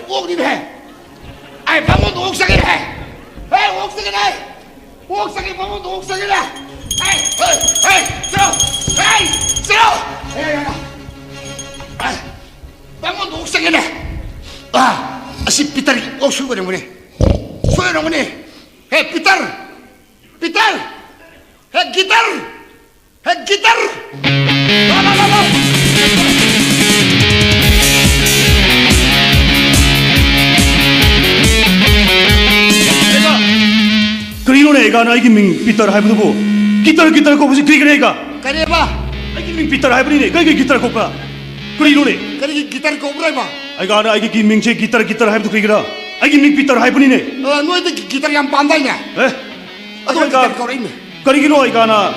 옥님 해. 아이 방문도 옥상이래. 에이 옥상이래. 옥상에 방문도 옥상이래. 에이 들어. 방문도 옥상이네. 아씨 삐딸이 옥수거려 뭐니. 소연아 뭐니. 해 삐딸. 해 기타르. 그리노네 애가 나 이게 민 삐따라 하이브도 기타를 꼽으시 그리그네 애가 그래봐. 이게 민 삐따라 하이브리네 그게 기타를 꼽아 그리노네 그래 기타를 꼽으라봐. 애가 나 이게 김민재 기타를 하이브도 그리그라 이게 민 삐따라 하이브리네 너희들 기타를 안 반다이냐? 에? 너희 기타를 꼽으라이네. 그리기노 애가 나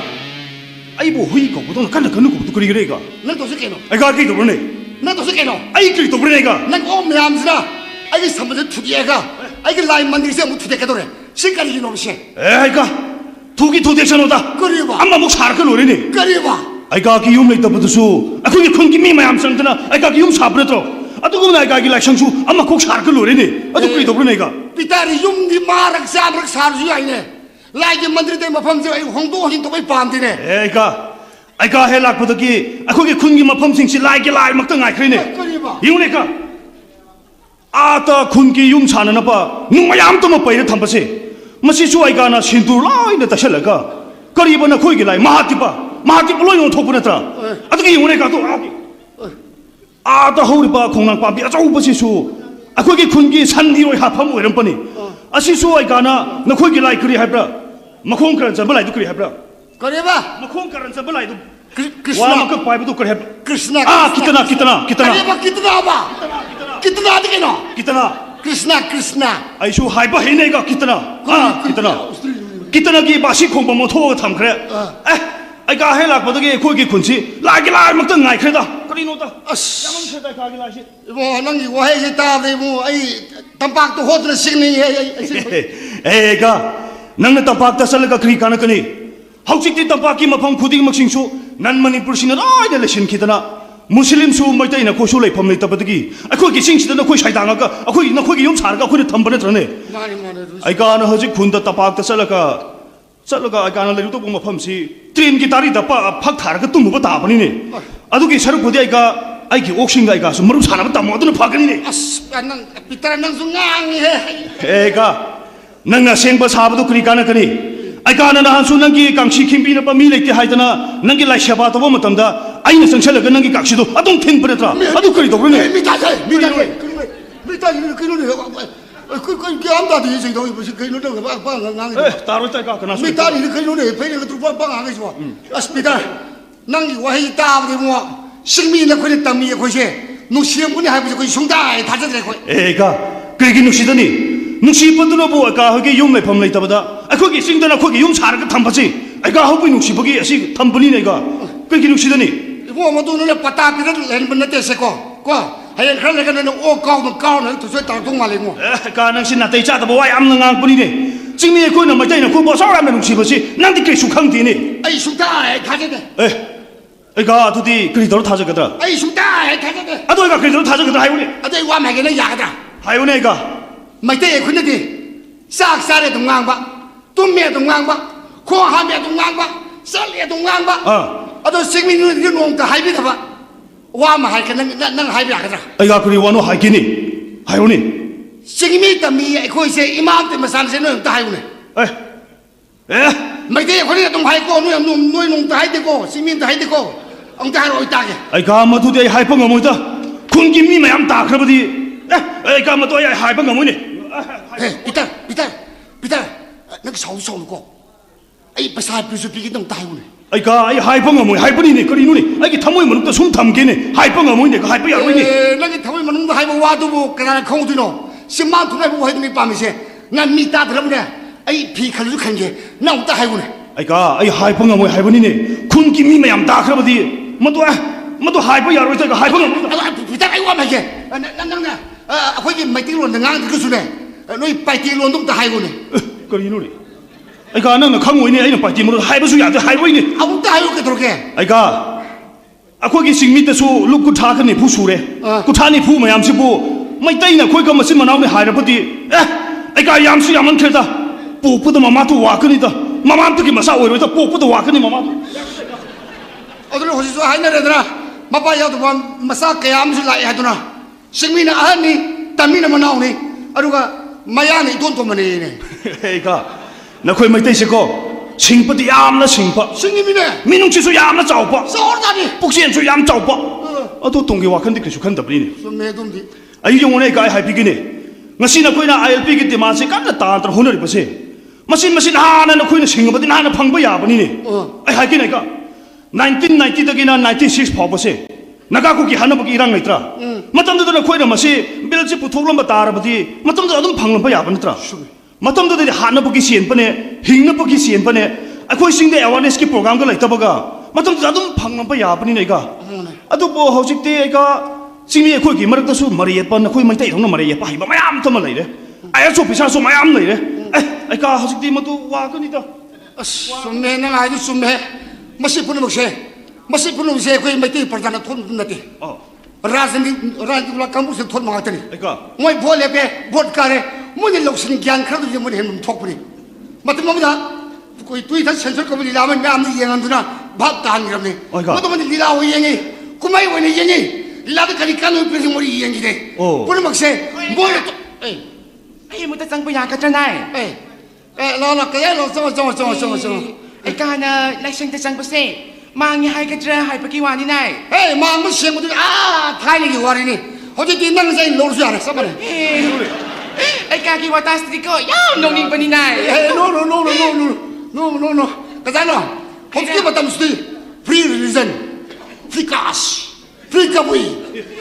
아이 뭐 허이 꼽고도 간다 그는 꼽도 그리그래 애가 넌 도서 깨노. 애가 그게 도브네 넌 도서 깨노. 아이 그리 도브네 애가 난 오메암스나. 아이 삼번째 투디애가. 아이 라인 만들기세 뭐 투디애가도래. 신까지 이놈시. 애가 두기 도대천오다 그리봐. 엄마 목 사르크 노래네 그리봐. 아이가 기 용래 있다부터수 그게 큰 김이 마음 상드나 아이가 기 용 사브르더라 아두고 아이가 기 라이상수 엄마 꼭 사르크 노래네 아두 그리 도브네 애가 삐따리 용기 마락 사브락 사르수 아니네. 라이게 만들 때 마펌서 홍도hin 또 밤디네. 애가 아이가 헬락부터기 거기 큰 김 마펌싱시 라이게 라이 막던 아이 그러네 그리봐. 이혼애가 아따 군기 용 사는 아빠 누마야 또 못봐 이래 탐바세 마시수 아이가 나 신두라 이래 다실래가 거리번나 거기 라이 마하티바 로용 토부네더라 아두기 이혼애가 또 아따 허우리바 공랑바비 아저우버시수 거기 군기 산디로이 하파무 이런 뻔이 아시수 아이가 나 거기 라이 그리 하브라 마콩 그런 잡을 라이도 그리 하브라 그리봐. 마콩 그런 잡을 라이도 크리스나. 와 마크 바이브도 그리 하브라 크리스나. 아 기타나 그리봐 기타나 봐. 기타나 어디 깨노. 기타나 크리스나. 아이쇼 하이버 헤네가 기타나 아 기타나기 마시 공범 토 탐그래 에 아이가 헬락보다게 거기 군치 라기 라 먹던 아이 그래다 그리노다 아씨. 야만 세다 가기 라시 뭐 낭이 와해 따데 뭐 아이 땀박도 호드는 시그니 에가 낭나 땀박다 살라가 그리 가나 거니 혹직디 땀박기 마펑 구딩 먹싱수 난 머니푸르 시는 아이들 레신 기타나 무슬림 수 멀때이나 고쇼레 범레 따바드기 거기 싱시드나 거기 샤이당아가 거기 나 거기 용 사르가 거기 덤번에 들어네 나니 뭐래도 아이가 나 허직 군다 따박다 살라가 아이가 나 레루도 보면 펌시 트림 기타리 따빠 팍 타르가 또 뭐가 다 버리네 아두기 샤르 보디 아이기 옥신가 아이가 좀 머름 사나면 따 뭐든 파거니네 아씨 난 삐따라 난 숭앙해. 애가 낭나 생버 사부도 그리 가나 거니 아이가 나 한수 낭기 강시 킴비나 빠 미레티 하이드나 낭기 라이샤바도 보면 땀다 아이나 성찰라가 낭기 각시도 아동 텐브레트라 아두 그리도 그러네 미타세 그놈이 그 암다도 이제 너 무슨 그 놈이 빵빵 따로 딸까 그나 미타리 그 놈이 배는 그 빵빵 안 해서 아씨 미타 낭이 와해 따버리 뭐 식민의 그랬 담미의 곳에 누시영군이 하면서 그 흉다에 다져들 거 애가 그러기 누시더니 누시 뻗들어 보아까 거기 용내 범레 있다보다 거기 싱더나 거기 용 사르가 탐바지 아이가 허브이 누시 보기 아시 탐벌리네 가 그러기 누시더니 뭐 아무도 눈에 빠따비를 렌번에 떼세고 거 하얀 그러니까 너는 오 까우는 두세 달 동안 말이고 가능신 나때 짜다 보아 얌는 앙뿐이네 증미의 코는 말때는 코보 사람의 누시 보지 난디 그리 숙항디네 아이 흉다에 가져대 애가 두디 그리도록 타져가더라 아이 흉다에 가져대 아도 애가 그리도록 타져가더라 하이오네 아들 와 매개는 야가다 하이오네 애가 마이때 군네디 싹살에 동강바 뚱매 동강바 코하매 동강바 썰에 동강바 아도 생민은 그 농다 하이비다 봐 와마 할게 난 하이비 야가다 애가 그리 원호 하이기니 하이오네 생미 담미 거기서 이마한테 마산세는 다 하이오네 에 마이때 군네 동 하이고 노이 농다 하이되고 생민도 하이되고 엉다 하러 있다게 애가 아마 두디 하이펑 어머니다 군김니 마ям 다 그러버디 애가 아마 또 하이펑 어머니 비타 너 서울고 아이 바사 비수 비기 동 다 하이오네 아이가 아이 하이펑 어머니 하이펑이네 그리 누니 아이게 탐모이 먹다 숨 탐게네 하이펑 어머니네 그 하이펑 야로이네 나게 타고 있는 하이보 와도 뭐 그날 공두노 10만 돈에 보고 해도 미 밤이세 난 미따 들었네 아이 비 칼로 간게 나 없다 하이고네 ไอ้กาไอ้หายพงงวยหายวันนี้เนี่ยคุณกิมมี่ไม่ยอมตาครับดีมันตัวหายไปอย่ารวยใจก็หายพงง พี่ตาไอ้ว่าไม่ใช่นั่นนะคุยกันไม่ตีล้วนแต่งานก็สุดเลยนุ้ยไปตีล้วนต้องตายกูเนี่ย ก็รีนู่นไอ้กานั่งข้างงวยเนี่ยไอ้หนุ่มไปจีมันหายไปสุดอยากจะหายไว้เนี่ย เอาตายลูกกันตัวแก ไอ้กาคุยกันสิ่งมิตรสู้ลูกกุฏากันเนี่ยผู้สู้เลยกุฏานี่ผู้ไม่ยอมสิบูไม่ได้นะคุยกันมาสิมันเอาเนี่ยหายแล้วพอดีไอ้กายามสิยามมันเถิดตาปู่พุทธมามาตัววากันนี่ตามามาตัวกี่มาสาวไว้ด้วยตาปู่พุทธวากันนี่มามาเอาตัวหัวสิหายนั่นเลยนะมาไปเอาตัวมาสักแกยามสิไล่ให้ตัวนะสิ่งมีนะอันนี้แต่มีนะมันเอานี่อะดูก็มายานี่ต้นตัวมันนี่เนี่ย ไอ้กานะคุยไม่ได้สิก็ชิงปฏิยามนะชิงปะ สิ่งนี้มีเนี่ย มีนุ่งชิสุยามนะเจ้าปะ สอนกันนี่ 不见出扬照吧，都东给我肯定可是肯得不哩呢。 ส่วนเมย์ตุ้มดี 哎，用我那个还比给呢，我现在可以拿 ILP 给的嘛是干了打的，后头的不是，我现哈那可以那请个不的那那碰不呀不哩呢？哎，还给那个1990的给那96跑不是，那个估计还那不给让来着，我当时都那可以那么是，别人是不偷了不打了不的，我当时都碰了不呀不呢着，我当时都喊那不给钱不呢，行那不给钱不呢，哎，可以现在 awareness 嘅 program 个来得不个，我当时都碰了不呀不呢那个，啊都不好识的那个。สิ่งนี้คุยกี่มารักตัวสู้มาเรียบนะคุยไม่ได้ทั้งนั้นมาเรียบไปบ้าไม่ยามทำอะไรเลยไอ้สู้พิชาสู้ไม่ยามเลยไอ้ก้าเขาสิดีมาตัวว่ากันนี่ตัว ส่วนเมย์นั่งไงดูส่วนเมย์มาสิพูดมุกเซ่มาสิพูดมุกเซ่คุยไม่ตีประธานทุนนั่นทีราชนิรากัมพูชาทุนมาตัวนี้ ไอ้ก้า ไม่พอเลยเป้บดการเลยมันยังหลอกสิ่งแกงครั้งที่มันเห็นมันทอกไปมาถึงมันนะคุยตุยทั้งเซนส์ก็ไม่ได้มันไม่เอาไม่ยังอันนั้นนะบ้าตานกันเลยมันต้องมันลีลาวิ่งยังไงกูไม่วันนี้ยังไงลาดกันกันเป็นสิ่งที่ยังไงพูดมุกเซ่บ่อยไอ้มุตตังปยากระจายเราหนักแค่เราส่งไอ้การน่ะไล่เชิงแต่จังปะเซ่มาไงให้กระจายให้ปะกี่วันนี่นาย เฮ้ยมาไม่เสียงมันไทยนี่อยู่วันนี้เขาจะตีนั่งใส่โลดเสียอะไรสักวันไอ้การกี่วันตาสติกก็ยาวนงนิ่งปะนี่นายเฮ้ย noกระจายเนาะเขาคิดว่าทำสติ free religion free cash free kabuy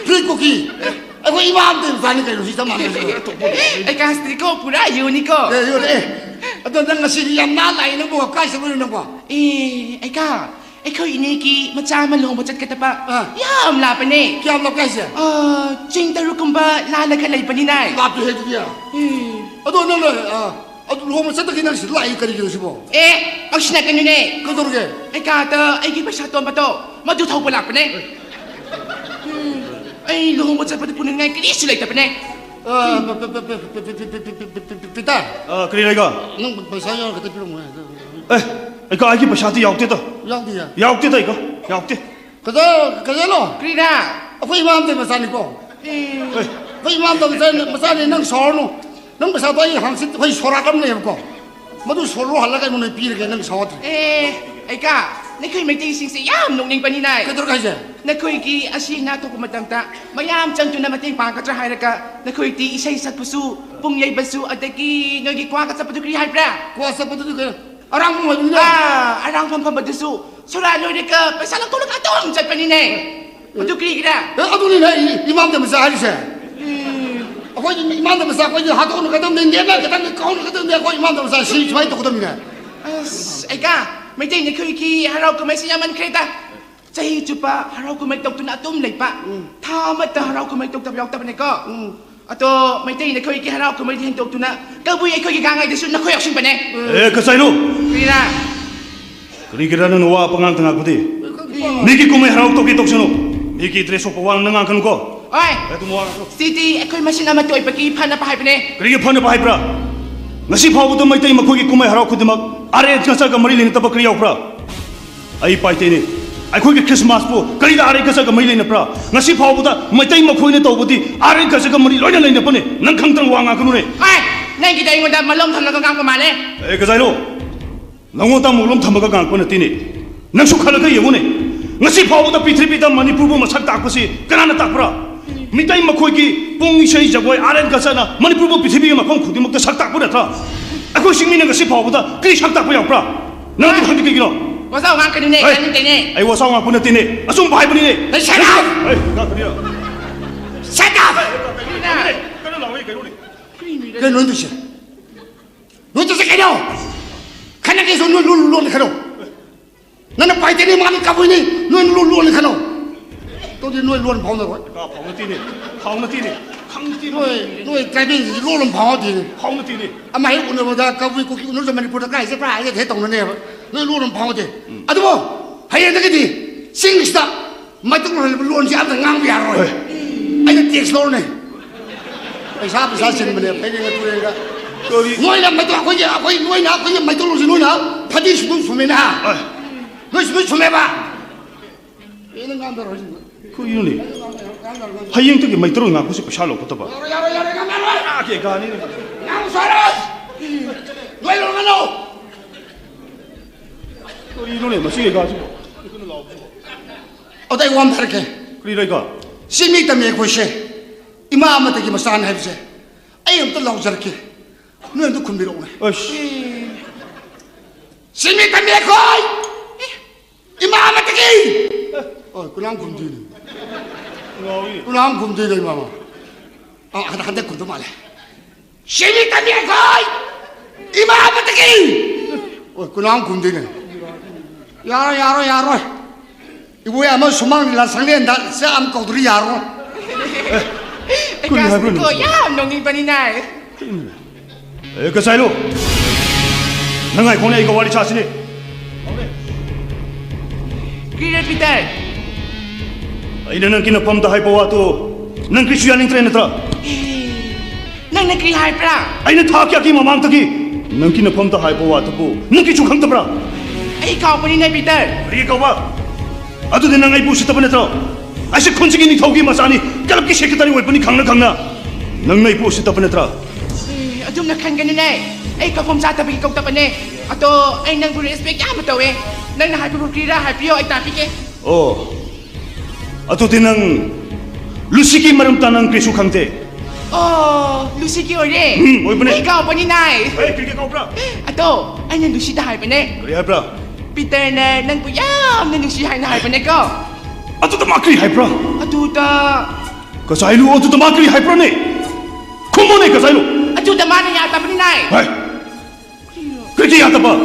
free cookie ไอ้พวกอิหม่ามตื่นฝันกันรู้สิทำไมไอ้การสติกก็พูดได้อยู่นี่ก็อยู่เลยตอนนั้นก็สิ่งยามน่าไหลนึกว่าใกล้สมุนนึกว่าไอ้ก้าไอ้เขาอินี่กี่มาจ้ามาลงมาจัดกันตะปะยามลาปะเนี่ยยามลาใกล้เสียจริงแต่รู้กุมบะลาละกันเลยปะนี่นายลาไปเฮ็ดเนี่ยตอนนั้นเลยรู้ว่าสัตว์กินนั่งสิไล่กันอยู่สิบ่เอาชนะกันอยู่เนี่ยก็ตัวแกไอ้ก้าเตอไอ้กี่ประชาชนปะโตมาดูเท่าปลักปะเนี่ยไอ้ลงมาจัดปะปุ่นยังไงกันนี่สิเลยแต่ปะเนี่ยปีเตอร์กรีอะไรก็นั่งไปใช้ยอดกระติบลงมาไอ้ก็ไอ้กี่ประชาธิยาวเตะยาวดีอ่ะยาวเตะไอ้ก็ยาวเตะก็เจ้าเนาะกรีน่าพอิหม่ามเตะมาสานนี่ก็พอิหม่ามเตะมาสานนี่นั่งสอนนู่นั่งภาษาไทยหันสิพสระกันเนี่ยก็มาดูสอนรู้หันแล้วกันมันปีเลยนั่งสอนไอ้ก้านี่คือไม่ตีสิ่งสยามนงนิ่งปะนี่นายก็ตัวกันเสียนี่คือกี่อาชีพน่าทุกข์มาตั้งแต่มายามจังจุนมาตีปางก็จะหายแล้วก็นี่คือตีอิชัยสัตว์ผู้สู้ปุ่งใหญ่ผู้สู้อันตะกี้น้อยกี่กว่าก็จะปฏิกิริยาให้ปะกว่าจะปฏิกิริยาอรังมันอยู่นะอรังพันบัดสู้สุราน้อยนี่ก็ไปสารตัวละต้นจัดปะนี่นายปฏิกิริยาเอาตัวนี้นะอิหม่ามเตะมาสานนี่เสียเอาคนอิหม่ามเตะมาสานคนหาตัวนึงก็ต้องเดินแม่ก็ต้องเขาก็ต้องเดินคนอิหม่ามเตะมาสานชีวิตไม่ตกตัวนี้นะไอ้ก้าไม่ใช่นี่คือกี่ฮาเราก็ไม่ใช่ยามันเครตาใจจุปะฮาเราก็ไม่ตกตุนอาตุ้มเลยปะถ้าไม่แต่ฮาเราก็ไม่ตกตับยอกตับนี่ก็อ่ะตัวไม่ใช่นี่คือกี่ฮาเราก็ไม่เห็นตกตุนนะก็บุยไอ้คือกี่กางไงที่สุดนักคุยออกชิงปะเนี่ยก็ใส่ลูกนี่นะกรีกระนั้นว่าปังงันตั้งกูดีนี่กี่กูไม่ฮาเราตกกี่ตกชนุนี่กี่เทรสโอปวันนั่งงันกันกูโอ้ยสิทีไอ้คือมาชินามาตัวไอ้ปะกี้พันนะไปปะเนี่ยกรีกพันนะไปปะngasi phau tu mai tai ma khoi ki kumai harau khudimak are kasa ka mari lin ta bakri yaw pra ai pai te ni ai khoi ki christmas po kari da are kasa ka mai lin pra ngasi phau bu ta mai tai ma khoi ne to budi are kasa ka mari loina lin pa ne nang khang tang wa nga kunu ne ai nai ki dai ngonda malom tham la ka gang pa ma le ai ka zai lo nango ta molom tham ka gang pa ne ti ni nang su khala ka yewu ne ngasi phau bu ta prithvi ta manipur bu ma sak tak pa si kana na tak pra मिताई मखोई की पुंग इशई जगोय आरेन गसना मणिपुर पृथ्वी मा फम खुदिमुक्त सक्ताक पुरा था अखो सिंगमिन गसि फावबदा क्रि सक्ताक प यावप्रा नंग दि खंदि किनो वसाव गा कनि ने कनि तेने आई वसाव गा पुने तिने असुम भाइ पनि ने शट अप ए गा करिया शट अप कनो लावै कनो नि के नोन दुसे नोन दुसे कनो खन Nana ke so no lu khano. Nana pai te ni mami ka boi ni no lu khano. To di no lu phang na ko. Ka phang na ti ni. Phang na ti ni. Khang na ti No kai bi lu phang di. Phang na ti ni. Ama hi un da ka boi ko ki no zaman pu da kai se pra ye the tong na ne. No lu phang di. Adu bo. Hai da ke di. Sing sta. Mai tu lu ja da ngang bi ya rồi. Ai da tek so ne. Ai sa sin me ne. Pai ni tu re ga. Noi là mày tao có gì à? Có noi nào? Có gì mày tao làm gì noi nào? Phải đi xuống xuống mày na. Noi xuống mày ba. Ini nggak ada orang. Ku ini. Hayang tu ke mai terus ngaku si pasal apa tu ba? Ya, nggak ada. Ke ka ni. Nggak usah. Noi lo nggak lo. Ku ini ni masih ke ka si. Ở đây quan thar ke. Ku ini ka. Simi tam ye khoi she. Imam ta ki masan hai se. Ai am ta lau jar ke. Noi tu khun bi ro ne. Ash. Simi tam ye khoi. Imam ta ki. Oh, kunang khun di. Ngawi. Kunang khun di dai mama. Ah, ada khun tu male. Simi tam ye khoi. Imam ta ki. Oh, kunang khun di ne. Ya rồi. Ibu ya mau sumang la sanglen da sa am ko duri ya ro. Eka ko ya nongin pa ni nai. Ka sai lo. Nangai ko ne ko wali cha si ni. Kira Peter. Ai nang kina pam da hai pa wa tu. Nang krisu yan train tra. Nang nakri hai pra. Ai na tha kya ki mamang ta ki. Nang kina pam da hai pa wa tu ko. Nang ki chu khang ta bra. Ai kau pa ni nai Peter. Ri ka ba. Atu de nang ai bu si ta ba ne tra. Ai se khun si ki ni thau ki ma sa ni. Kalap ki sekretary wai pa ni khang na. Nang nai bu si ta ba ne tra. Adum na kan ganun eh. Ay ka pom sa tabi ikaw tapan eh. Ato ay nang respect ya mataw eh. Nang na happy kira happy ay tapi ke. Oh. Atu de nang Lucy ki maram ta nang krisu khang te. Oh, Lucy ki ore. Oi pa ne. Ay ikaw pa ni nai. Ai ki ka bra. Ato ay nang Lucy da hai pa ne. Kri hai bra. Peter na nang puyam nang Lucy hai na hai pa ne ko. Atu ta makri hai bra. Ato ta. Ka sai lu atu ta makri hai bra ne. Kumo ne ka sai lu. Ato ta mana ya tapan ni nai. Hai. Kri ya ta ba.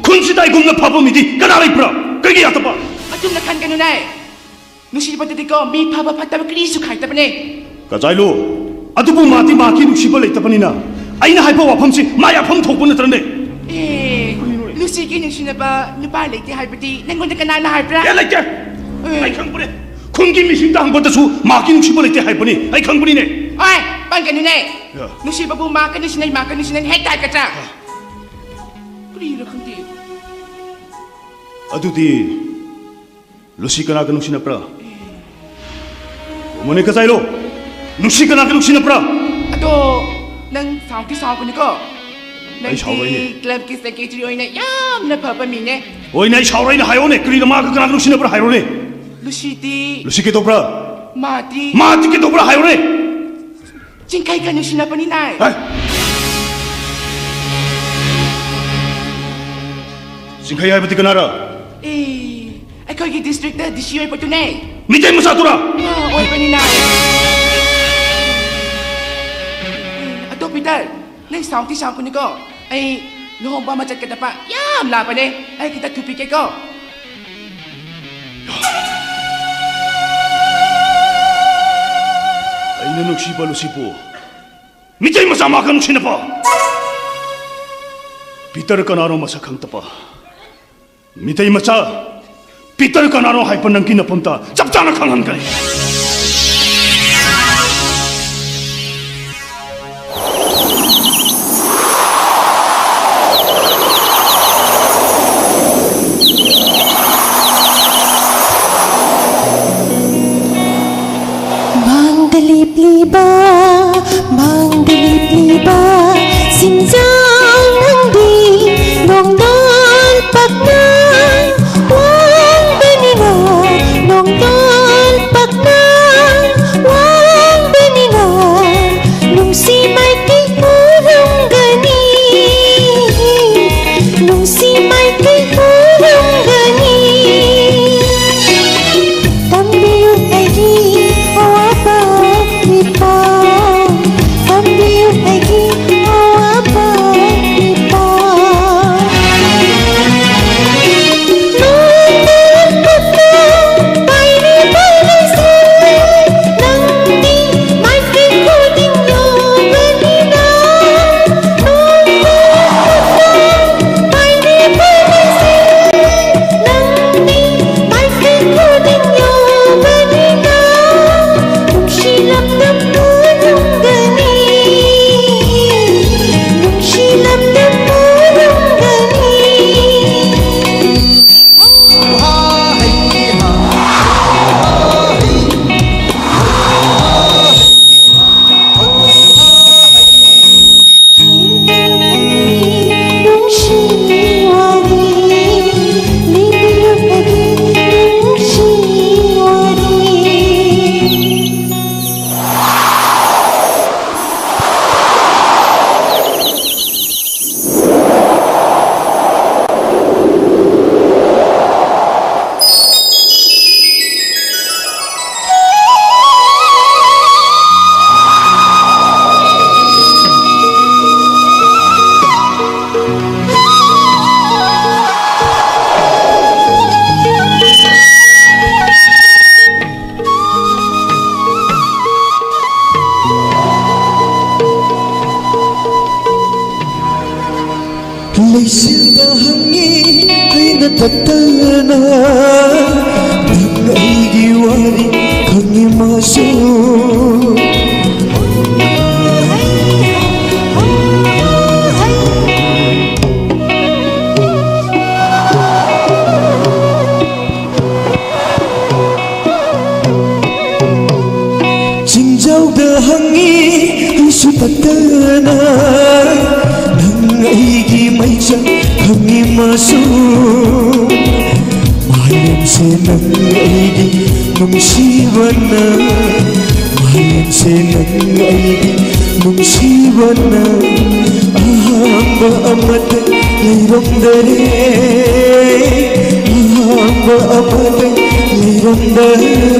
Kun si dai gung na papa mi di. Ka na rai bra. Kri ya ta ba. Ato na kan ganun eh. Lucy pa tadi ko mi papa patap kri su khai tapan eh. Ka sai lu. Atu bu mati ma ki lu si ba le ta pa ni na. Ai na hai pa wa pham si ma ya pham thok bu na tra ne. Eh, Lucy ki nang sinaba nupa late hai pati nangon na kanana hai pra. Ya lai ke. Ai khang bu ne. Kun ki mi sing ta hang ba ta su ma ki lu si ba le te hai pa ni. Ai khang bu ni ne. Oi, pan ganun eh. Ya. Lucy pa bu makan ni sinay head tai ka tra. Puri ra kanti. Atu di Lucy ka na ka nu si na pra. Mo ne ka sai lu. Lucy ka na ka nu si na pra. Ato nang saw ko ni ko. Ay, saw rin eh. Club ki secretary oy na yam na papa mi ne. Oi nai chau rai na hayo ne. Kri na ma ka na ka nu si na pra hayo ne. Lucy ti Lucy ke to pra. mati. Ma ti ke to pra hayo ne. Jingkai ka ni sinapa ni nai. Hai. Singkai ai pati ka na ra. Eh, ako ki district da DCI pa to ne. Mi tai mo sa tu ra. Oy pa ni nai. Ato Peter, nang saw ko ni ko. Ay, lohong ba machat ka pa? Yam la pa ne. Ay kita tupi ke ko. Ai na nuk si pa Lucy po. Mi tai mo sa ma ka nu si na pa. Peter ka na ro ma sa khang ta pa. Mi tai ma cha. Peter ka na ro hai pa nang ki na pam ta. Chap cha na khang han kai. Mang dilip liba, sinjang nang di, nong dan pak na, wang benina, nong dan pak na, wang benina, nung si mai ti urang gani, nung si mai ti urang gani, tambiyut ay di, apa lipa, tambiyut ay di, apa lipa. Laisilda hangi ay natatana Nang ay diwari kang imaso Jingjawda hangi ay sutatana Aigi maija kangi masu Malam se nang aigi nungsiwana Malam se nang aigi nungsiwana Ahamba amate lairondare Ahamba amate lairondare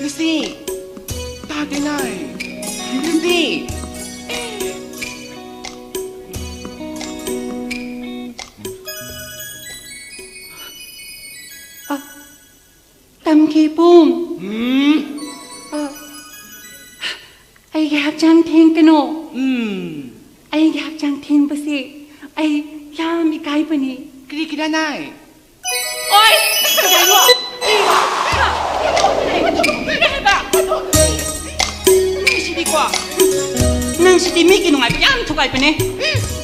Lucy, tawagin na eh. Lucy! Tâm kỳ bùm Ai gặp chẳng thiên cái nộ Ai gặp chẳng thiên bà sĩ Ai gặp mi cái bà nì Kira-kira na eh. Ôi! Cái đó Nang si Timmy kinungai pa yan tukay pa ni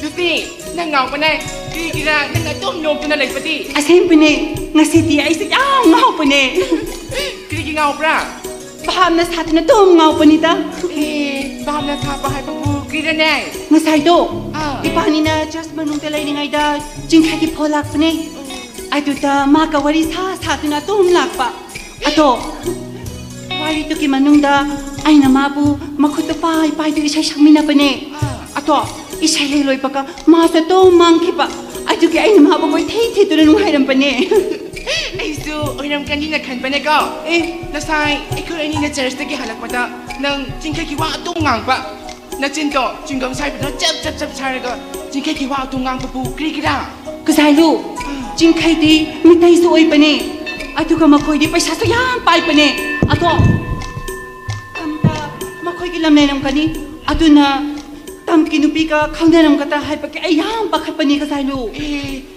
Lucy, nangaw pa na eh. Kira-kira, nangatom-nom pa na lang pati. Asin pa ni Nga si Tia ay sa yang ngaw pa ni Kira-kira ngaw pra. Baham na sa atin na tum ngaw pa ni ta Baham na sa bahay pa po. Kirane. Ngasay do. Ipani na just manung talay ni ngay da jingkay ki polak pa ni. Ay do da makawari sa ato na tum lakpa. Ato. Wari to ki manung da ay na mabu makuto pa ipay do isay siyang pa ni. Ato. Isay layloy pa ka masa to mangki pa. Ay do ki ay na mabu boy tay to na nung hayram pa ni. Ay so, oiram kanina kan pa na ko. Nasay, ikaw ay ni na church na kihalak pa ta ng jingkay kiwa atong ngang pa. Na chinto, jingkang say pa chap say ko. Jingkay kiwa atong ngang pa po, kri-kira. Kasaylo, jingkay di mitay suoy pa ni. Ato ka makoy di pa siya sayang pay pa ni. Ato, kamta makoy kilam na nam ka ni. Ato na tam kinupi ka kang na nam ka ta hay pa kaya ayang pakat pa ni kasaylo.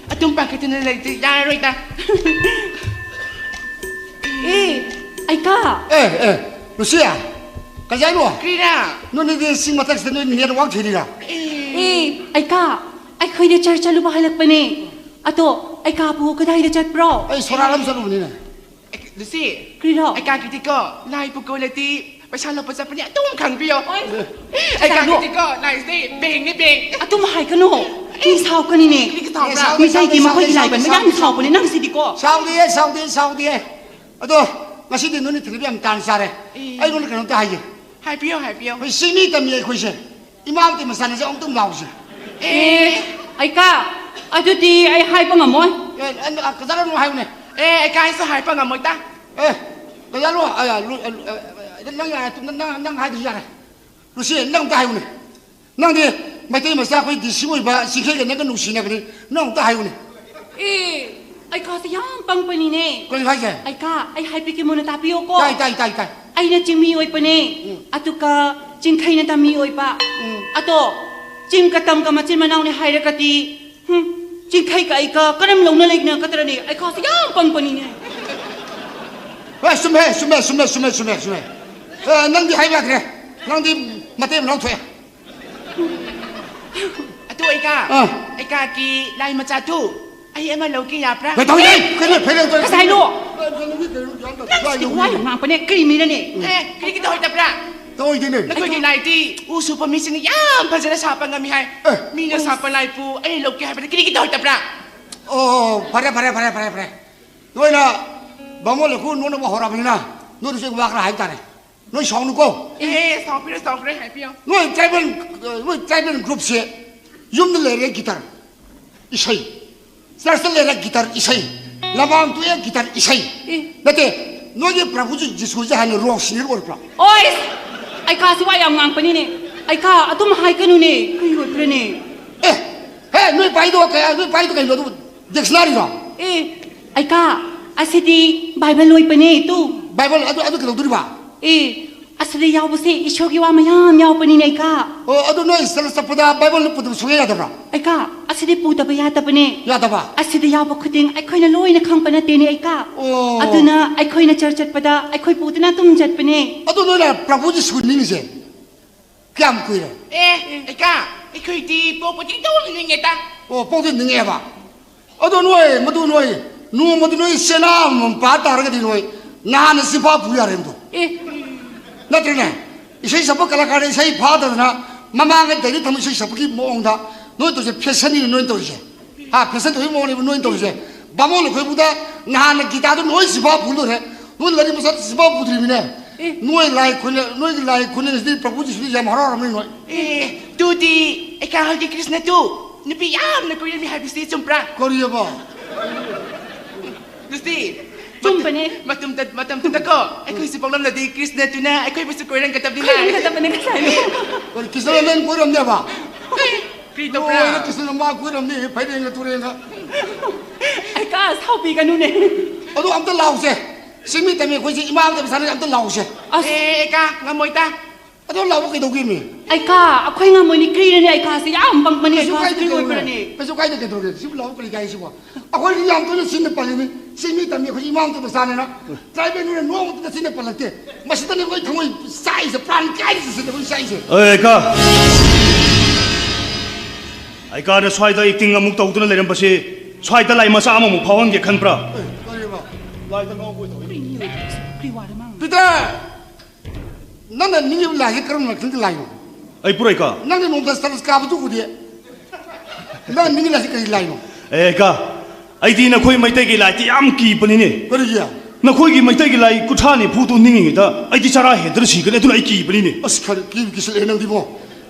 Atong bakit na nalagti, yaroy ta. Ay ka. Lucia, kaya ano? Krira. Noon hindi sing matak sa noon niya wag chili na. Ay ka. Ay koy di charcha lupa halak pa ni. Ato, ay ka po kaday di chat bro. Ay soraram sa noon nila. Lucy. Krira. Ay kakiti ko, nai po ko lati, pasalo pa sa panya, atong kang biyo. Ay kakiti ko, nai stay, bing ni bing. Ato mahay ka no. Kinsaw ka ni ni. Misay di makoy ilaiban, mayang saw pa ni nang sidi ko. Saudi. Ato, masih di noon itilibi ang tansare. Ay noon kanong tahayi. Hai biyo. Ay sini kami ay kuise. Imam ti masana sa ong tumlaw siya. Ay ka. Ato di ay hay pa nga mo. Kasara mo hayo ne. Ay kaya sa hai pa nga mo ta. Kaya lo nang hayo siya. Lucy, nang tahayo ne. Nang di may tayo masa ko di siwoy ba sikhe ka naga nusi na kani. Nang tahayo ne. Ay ka sayang pang panine. Kung hayo. Ay ka, ay hay piki mo na tapiyo ko. Tai. Ay na chimiyoy pa ni. Ato ka jingkay na tamiyoy pa. Ato, jim katam ka machin manaw ni hayra kati. Jingkay ka ay ka karam long na leg na katara ni. Ay ka sayang pang panine. Sume. Nang di hayo kre. Nang di matay mo nang tuya. Ato ay ka ki lai macatu. Ay ema loki ya pra. Betul ni. Kena. Kasay lo. Wala nga pa ni krimi na ni. Kaya kita hoy ta pra. Tahu ini. Nakoy ki lai ti, uso pa misin ni yam pa sa sapa nga mi hay. Mi na sapa lai po, ay loki hay pa. Kaya kita hoy ta pra. Oh, pare. Noi na bango le ku no mo hora bina. No se wa kra hai ta ne. Noi song nu ko. Sopre hay piyo. Noi tribal group se yum le re gitar. Isai. Sarsa le re gitar isai. Lamam tu ye gitar isai. Nate, noi ye prabhu ji jisu ja han rock sinir or pra. Oy! Ay ka si wayang ngang pa ni ni. Ay ka ato mahay ka nun ni. Kayo pre ni. Noi pai do kaya lo do dictionary ro. Ay ka, asidi Bible loy pa ni tu. Bible adu ke do ba. Asidi yaw ba si isyogi wa mayam yaw pa ni ni ay ka. Oh, adu noi sal sa pada Bible lu putu suya da ba. Ay ka, asidi puta ba yata pa ni. Ya da ba. Asidi yaw ba kuting ay koy na loy na kang panati ni ay ka. Oh. Ato na ay koy na churchat pa da, ay koy puta na tumjat pa ni. Adu noi na prabhu ji su ni se. Kyam kui re. Ay ka, ikaw di po po di tawag ni ngeta. Oh, pong din nge ba. Adu noi, madu noi sena pa tar ga di noi. Na na sipa pu ya rem to. Na trene. Isai sapa kalakar isai pha da na mama ga dei tham isai sapa ki mong da. Noi to je fashion ni noi to je. Ha fashion to mo ni noi to je. Bamo lo khoi bu da na na gita do noi sipa pu lo re. Noi la ni mo sa sipa pu tri mi ne. Noi lai khone ni prabhu ji sri jam hara ram ni noi. Tu di, ikaw di Krishna tu. Nipiyam na kuya mi hay bisi chumpra. Koriya ba. Gusti. Chum pa ni. Matam ko. Ikaw si panglam na di Krishna tu na. Ikaw bisi kuya ng katab nila. Koy ka pa ni kasay. Kor kisana len ko ram ne ba. Krito Oh, pra. na kisana ma ko ram ni phai de nga tu re nga. Ay ka, saw pi ka nun eh. Adu am ta law se. Simi ta me ko si imam ta sana am ta law se. Ka, ngamoy ta. Adu law ko do gi mi. Ay ka, ako'y nga mo ni Krina ni ay ka siya ang bang mani ay ka si Kriwoy pa ni. Peso kay de ke do ge. Sim law ko li kai si wa. Ako ni yam to ni sin pa ni. Simi ta me ko imam ta sana na. Trai be ni no mo ta sin pa la te. Mas ta ni ko thongoi size plan kai si de ko size. Aika. Aika na swai da acting amuk tawduna leram basi. Swai da lai masa amuk phawang ge khanpra. Lai ta ngau ko to. Peter. Nana ni la he karam na tin lai. ai purai ka nang nong das tas ka bu ku de nang ningi la kai lai no e ka ai di na khoi mai tai gi lai ti am ki pani ne ko ri ya na khoi gi mai tai gi lai ku tha ni phu tu ningi da ai di chara he dra si ga ne tu ai ki pani ne as khar ki ki sele nang di bo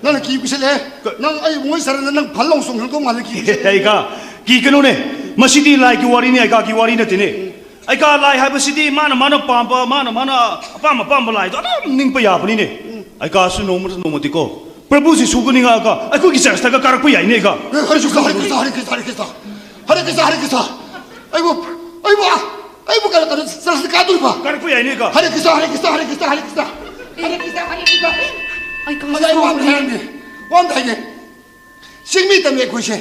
nang ki sele nang ai ngoi sar nang phal long song ko mal ki ai ka ki kanu ne masidi lai ki wari ne ai ka ki wari ne ti ne ai ka lai ha ba sidi mana pam pa mana pam lai da ning pa ya pani ne ai ka su no mo ti ko प्रभु जी सुगुनी का अखु की चर्चा का कारक याई ने का हरे कृष्ण हरे कृष्ण हरे कृष्ण हरे कृष्ण हरे कृष्ण हरे कृष्ण आई वो कर सरस का दुर पा कारक याई ने का हरे कृष्ण हरे कृष्ण हरे कृष्ण हरे कृष्ण हरे कृष्ण हरे कृष्ण आई का मजाई वाम थाइने सिंगमी तमे खुशे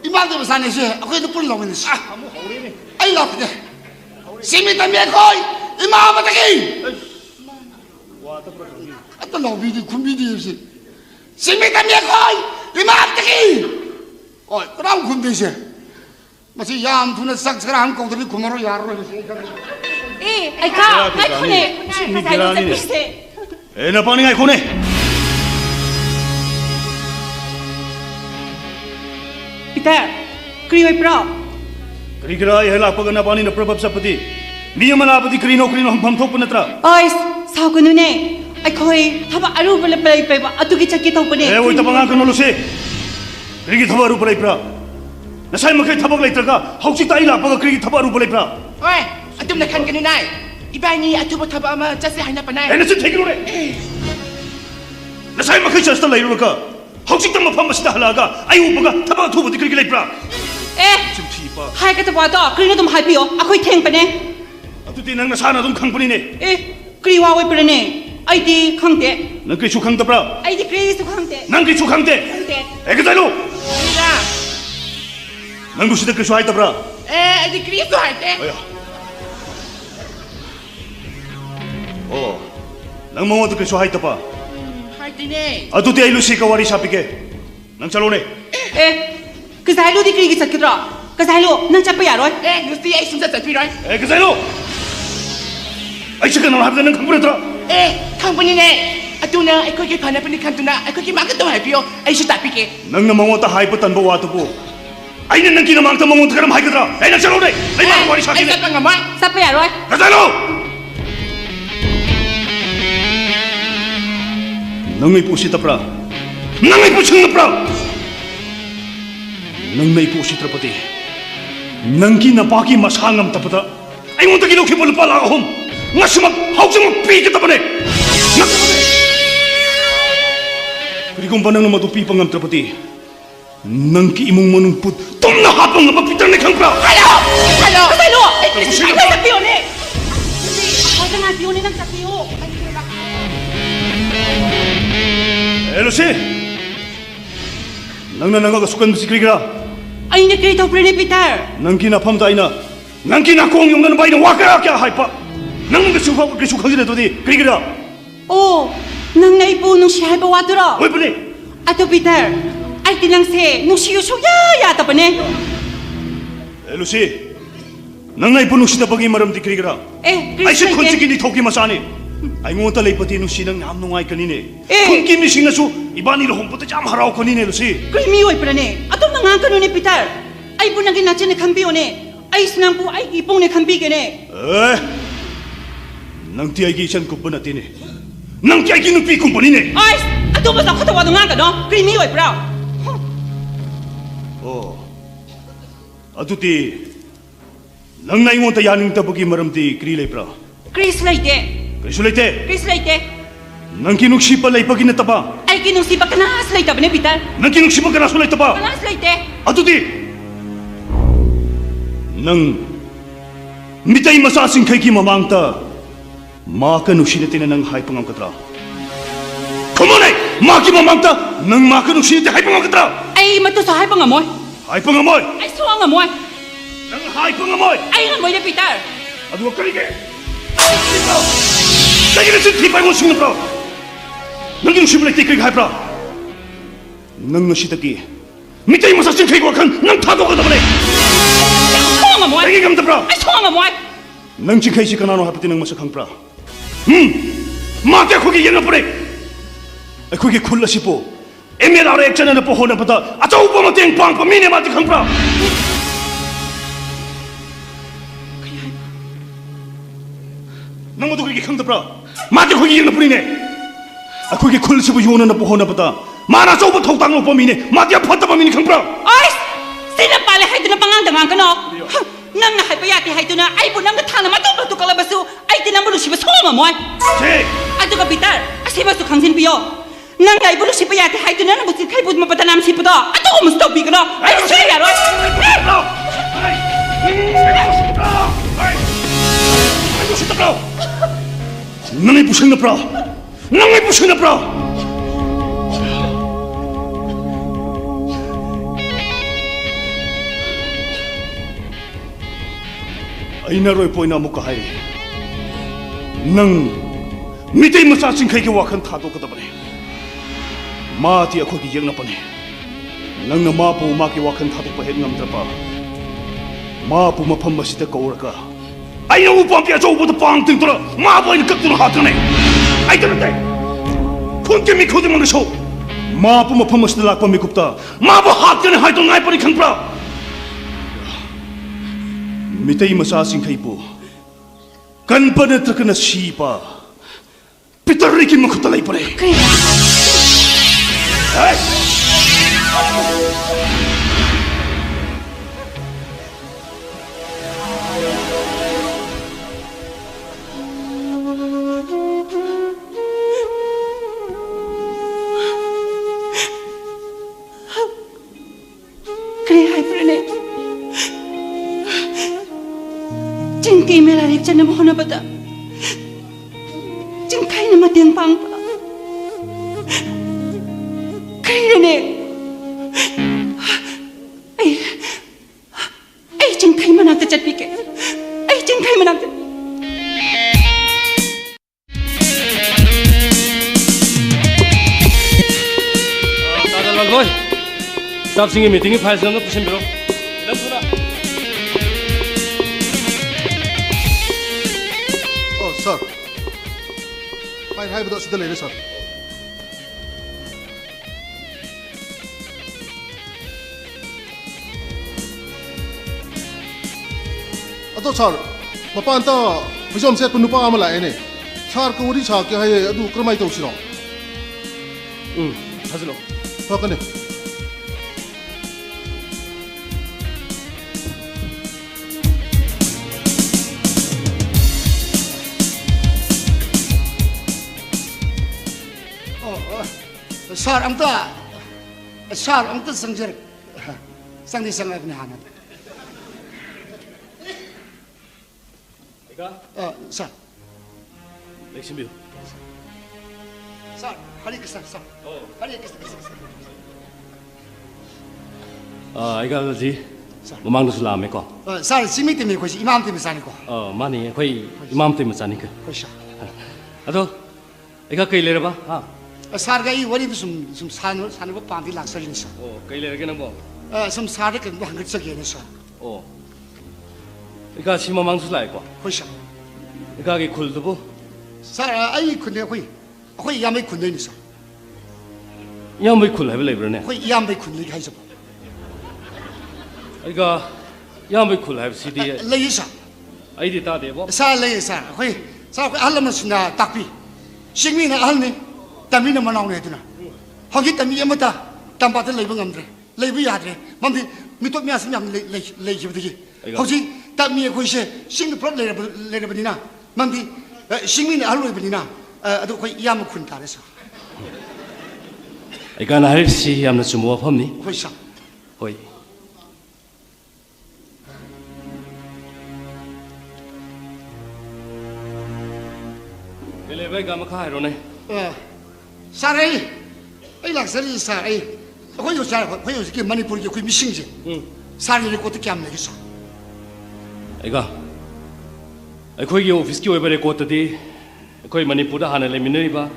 इमान दे बसाने से अखै तो पुल लौने से आई लाप दे सिंगमी तमे खोई इमा बतकी अत लौबी दी खुंबी दी से सिंगमी तमे खोई इमा बतकी ओय कराम खुंबी से मसी याम थुना सक सक हम कौदरी खुमरो यार रो से ए आई का आई खुने ए ना पानी आई खुने Peter, kri oi pro. Kri kira ai hela pagana pani na prabhap sapati. Mi mala pati kri no hum pham thok panatra. Oi, sao kanu ne? Ai khoi thaba aru bale play pe ba atu ki chaki thok pane. E oi tabanga kanu lo se. Kri ki thaba aru play pra. Na sai makai thabak lai traka. Hausi tai la paga kri ki thaba aru play pra. Oi, atum na khan kanu nai. Ibai ni atu ba thaba ama jase haina panai. E na se thek lo re. Na sai makai chasta lai ro ka. Hausi tam pham masida halaga. Ai upaga thaba thu budi kri ki lai pra. Eh, hai ka thaba to kri na tum hai pio. Akhoi theng pane. Atu ti nang na sana dum khang pani ne. Eh, kri wa oi pane. Ai di khang de. Nang kri chu khang ta pra. Ai di kri su khang de. Nang kri chu khang de. E ka dai lo. Ira. Nang du sida kri chu hai ta pra. Eh, di kri su hai de. Oh. Nang mo tu kri chu hai ta pa. Hai di ne. Atu ti ai lu si ka wari sapi ke. Nang chalo ne. Eh, ka sai lu di kri ki sakit ra. Ka sai lu nang chap pa ya roi. Eh, nu si ai sim sa pi roi. Eh, ka sai lo. Ai chika na hab nang khang pura tra. Eh, khang pani ne. Atu na ai ko ki phana pani khan tu na ai ko ki ma ka to hai pio. Ai su ta pi ke. Nang na mo ta hai pa tan ba wa tu po. Ai na nang ki na mang ta mo ta karam hai ka tra. Ai na chalo ne. Ai ma wari sapi ne. Ai sa pa ngamai. Sa pa ya roi. Ka sai lo. Nang mai pu si ta pra. Nang mai pu chung na pra. Nang mai pu si trapati. Nang ki na pa ki masangam ta pata. Ai mo ta ki lo ki bol pa la hom. Ngasma hau jam pi ka ta bane. Kri kum panang ma tu pi pangam trapati. Nang ki imong manung put tom na hapang na pitar ne khang pra. Hello. Hello. Ka sai lu. Ai sa pio ne. Ai ka na pio ne nang sa pio. Hello si. Nang na nang sukan si kri gra. Ai na kri to pre ne Peter. Nang ki na pham ta ina. Nang ki na kong yung nan bai na wa ka kya hai pa. Nang na su fa kri su khang ne to di kri gra. Oh, nang na ipu nung si hai ba wa dro. Oi pa ne. Ato Peter. Ai tinang se nung si su ya ta pa ne. Hello si. Nang na ipu nung si ta pagi maram di kri gra. Eh, Ai si khon si ki ni thoki masani. Ai ngon ta lei pati nung si nang nam nungai ka ni ne. Khon ki mi sing na su ibani lo hom pata jam harau ka ni ne lo si. Kri mi oi pra ne. Ato nang ka ne Peter. Ai bu nang na chen ne khampi ne. Ai snang pu ai ipong ne khampi ke ne. Eh. Nang ti ai gi chan ku pa na ti ne. Nang ti ai gi nung pi kum pa ni ne. Ai, ato ba sa khata wa nang ka no. Kri mi oi pra. Oh. Atu ti nang nai ngon ta yaning ta pagi maram ti kri lei pra. Chris laite. Kri su lei te. Chris laite. Nang ki nung si pa lei pagi na ta pa. Ai ki nung si ba kana laite ba ne Peter. Nang ki nung si pa kana su lei ta pa. Kana laite. Atu ti nang mitai masa sing khai ki mamang ta ma ka nu si na nang hai pangam katra. Come on, ma ki mamang ta nang ma ka nu si na hai pangam katra. Ai matu sa hai pa ngamoy. Hai pangamoy. Ai so ngamoy. Nang hai pangamoy. Ai ngamoy ne Peter. Adu ka ri ke. Lagi na sin tipay mo sing na pra. Nang yung simulay tikay hai pra. Nang na si taki. Mitay masa sing khai ko kan nang thado ka ta bale. So ngamoy. Lagi kam ta pra. Ai so ngamoy. Nang ching khai si kanano hapati nang masakang pra. Ma te ko gi yang na pre. ꯑꯩꯈꯣꯏꯒꯤ ꯈꯨꯜ ꯑꯁꯤꯕꯨ MLR ꯑꯦꯛꯁꯟꯅ ꯍꯣꯠꯅꯕꯗ ꯑꯆꯧꯕ ꯃꯇꯦꯡ ꯄꯥꯡꯕ ꯃꯤꯅꯦ ꯃꯥꯗꯤ ꯈꯪꯕ꯭ꯔꯥ? ꯅꯪ ꯃꯗꯨ ꯀꯔꯤꯒꯤ ꯈꯪꯗꯕ꯭ꯔꯥ? ꯃꯥꯗꯤ ꯑꯩꯈꯣꯏꯒꯤ ꯌꯦꯡꯅꯄꯨꯔꯤꯅꯦ. ꯑꯩꯈꯣꯏꯒꯤ ꯈꯨꯜꯁꯤꯕꯨ ꯌꯣꯟꯅꯅꯕ ꯍꯣꯠꯅꯕꯗ ꯃꯥꯅ ꯑꯆꯧꯕ ꯊꯧꯗꯥꯡ ꯂꯧꯕ ꯃꯤꯅꯦ. ꯃꯥꯗꯤ ꯌꯥꯝ ꯐꯠꯇꯕ ꯃꯤꯅꯤ ꯈꯪꯕ꯭ꯔꯥ? ꯑꯩꯁ ꯁꯤꯅ ꯄꯥꯜꯂꯦ ꯍꯥꯏꯗꯨꯅ ꯄꯉꯥꯡꯗ ꯉꯥꯡꯒꯅꯣ. ꯅꯪꯅ ꯍꯥꯏꯕ ꯌꯥꯗꯦ ꯍꯥꯏꯗꯨꯅ ꯑꯩꯕꯨ ꯅꯪꯅ ꯊꯥꯡꯅ ꯃꯇꯧ ꯇꯨꯀꯠꯂꯕꯁꯨ ꯑꯩꯗꯤ ꯅꯪꯕꯨ ꯅꯨꯡꯁꯤꯕ ꯁꯣꯛꯉꯝꯃꯣꯏ. ꯑꯗꯨꯒ ꯄꯤꯇꯔ ꯑꯁꯤꯃꯁꯨ ꯈꯪꯖꯤꯟꯕꯤꯌꯣ. ꯅꯪꯅ ꯑꯩꯕꯨ ꯅꯨꯡꯁꯤꯕ ꯌꯥꯗꯦ ꯍꯥꯏꯗꯨꯅ ꯅꯪꯕꯨ ꯆꯤꯟꯈꯩꯕꯨ ꯕꯗꯅꯥꯝ ꯁꯤꯠꯄꯗꯣ ꯑꯗꯨꯒꯨꯝꯕꯁꯨ ꯇꯧꯕꯤꯒꯅꯣ. ꯑꯩ ꯁꯨꯡꯌꯥ ꯌꯥꯔꯣꯏ. ꯅꯪ ꯑꯩꯕꯨ ꯁꯤꯡꯅꯕ꯭ꯔꯥ? ꯅꯪ ꯑꯩꯕꯨ ꯁꯤꯡꯅꯕ꯭ꯔꯥ? ꯑꯩꯅ ꯔꯣꯏꯄꯣꯏꯅ ꯑꯃꯨꯛꯀ ꯍꯥꯏꯔꯤ. ꯅꯪ ꯃꯤꯇꯩ ꯃꯆꯥ ꯆꯤꯡꯈꯩꯒꯤ ꯋꯥꯈꯜ ꯊꯥꯗꯣꯛꯀꯗꯕꯅꯤ. ꯃꯥꯗꯤ ꯑꯩꯈꯣꯏꯒꯤ ꯌꯦꯛꯅꯄꯅꯤ. ꯅꯪꯅ ꯃꯥꯕꯨ ꯃꯥꯒꯤ ꯋꯥꯈꯜ ꯊꯥꯗꯣꯛꯄ ꯍꯦꯛ ꯉꯝꯗ꯭ꯔꯕ ꯃꯥꯕꯨ ꯃꯐꯝ ꯑꯁꯤꯗ ꯀꯧꯔꯒ ꯑꯩꯅ ꯎꯄꯥꯝꯕꯤ ꯑꯆꯧꯕꯗ ꯄꯥꯡ ꯇꯤꯡꯗꯨꯅ ꯃꯥꯕꯨ ꯑꯩꯅ ꯀꯛꯇꯨꯅ ꯍꯥꯠꯇ꯭ꯔꯅꯦ. ꯑꯩꯗ ꯅꯠꯇꯦ. ꯈꯨꯟꯒꯤ ꯃꯤ ꯈꯨꯗꯤꯡꯃꯛꯅꯁꯨ ꯃꯥꯕꯨ ꯃꯐꯝ ꯑꯁꯤꯗ ꯂꯥꯛꯄ ꯃꯤꯀꯨꯞꯇ ꯃꯥꯕꯨ ꯍꯥꯠꯀꯅꯤ ꯍꯥꯏꯗꯨꯅ ꯉꯥꯏꯄꯅꯤ ꯈꯪꯕ꯭ꯔꯥ? ꯃꯤꯇꯩ ꯃꯆꯥ ꯆꯤꯡꯈꯩꯕꯨ ꯀꯟꯕ ꯅꯠꯇ꯭ꯔꯒꯅ ꯁꯤꯕ ꯄꯤꯇꯔꯒꯤ ꯃꯈꯨꯠꯇ ꯂꯩꯕꯅꯦ. 그래 하이브레네 징케이 메라릭 짠나 호나바다 징카이나 마땡 방바 그래네 에이 징카이 만학다 잣비게 에이 징카이 만학다 Lagoi, staff singing meeting files na pusin bro. Lang pura. Oh, sir. May hay ba sida lele, sir? Ato sir, mapanta misam set penupa amala ene. Sir ko wari sa ke hay adu kramai tau siro. Hazlo. Fakane. Sar amta sangjar sangdi sangat ni hanat. Ika? Sar. Leksin biu. Sar, hari ke sar. Oh, hari ke sar. Ika ji. Mamang nusu lame ko. Sar, simi temi ko, imam temi sani ko. Mani, koi imam temi sani ko. Koisha. Ado, ika kay lera ba? Ha. Sar ga I wari sum san ba pandi lak sa rin sa. Oh, kay lera ke nang bo. Sum sar ka ba hangat sa gene sa. Oh. Ika si mamang nusu lai ko. Koisha. Ika ki khul do bo. Sar ai khunde khoi yam ai khunde ni sa. Yam bai khul hai ba lai bro ne. Khoi yam bai khunde khai sa. Ika yam bai khul hai si di. Lai sa. Ai di ta de bo. Sa lai sa. Khoi alam suna takpi. Singmi na ahal ni. Tami na manaw na ito na. Hagit tami yamata tampatan laibang amdre. Laibu yadre. Mamdi mitot miya sinyam laibagi. Hagit tami ako siya sing plot laibagi na. Mamdi singmi na ahal laibagi na. Ado ko iyam kunta na sa. Ika na harif si yam na sumuwa pam ni. Hoy sa. Hoy. Kailan ba gama ka haro na? Sarai, ay laksari sarai. Ako yung sarai, ako yung sige Manipur yung kuy missing je. Sarai ni ko to kyam lagi sa. Ika. Ako'y yung office ki oy bare ko tadi. Ako'y Manipur da hana le minay ba?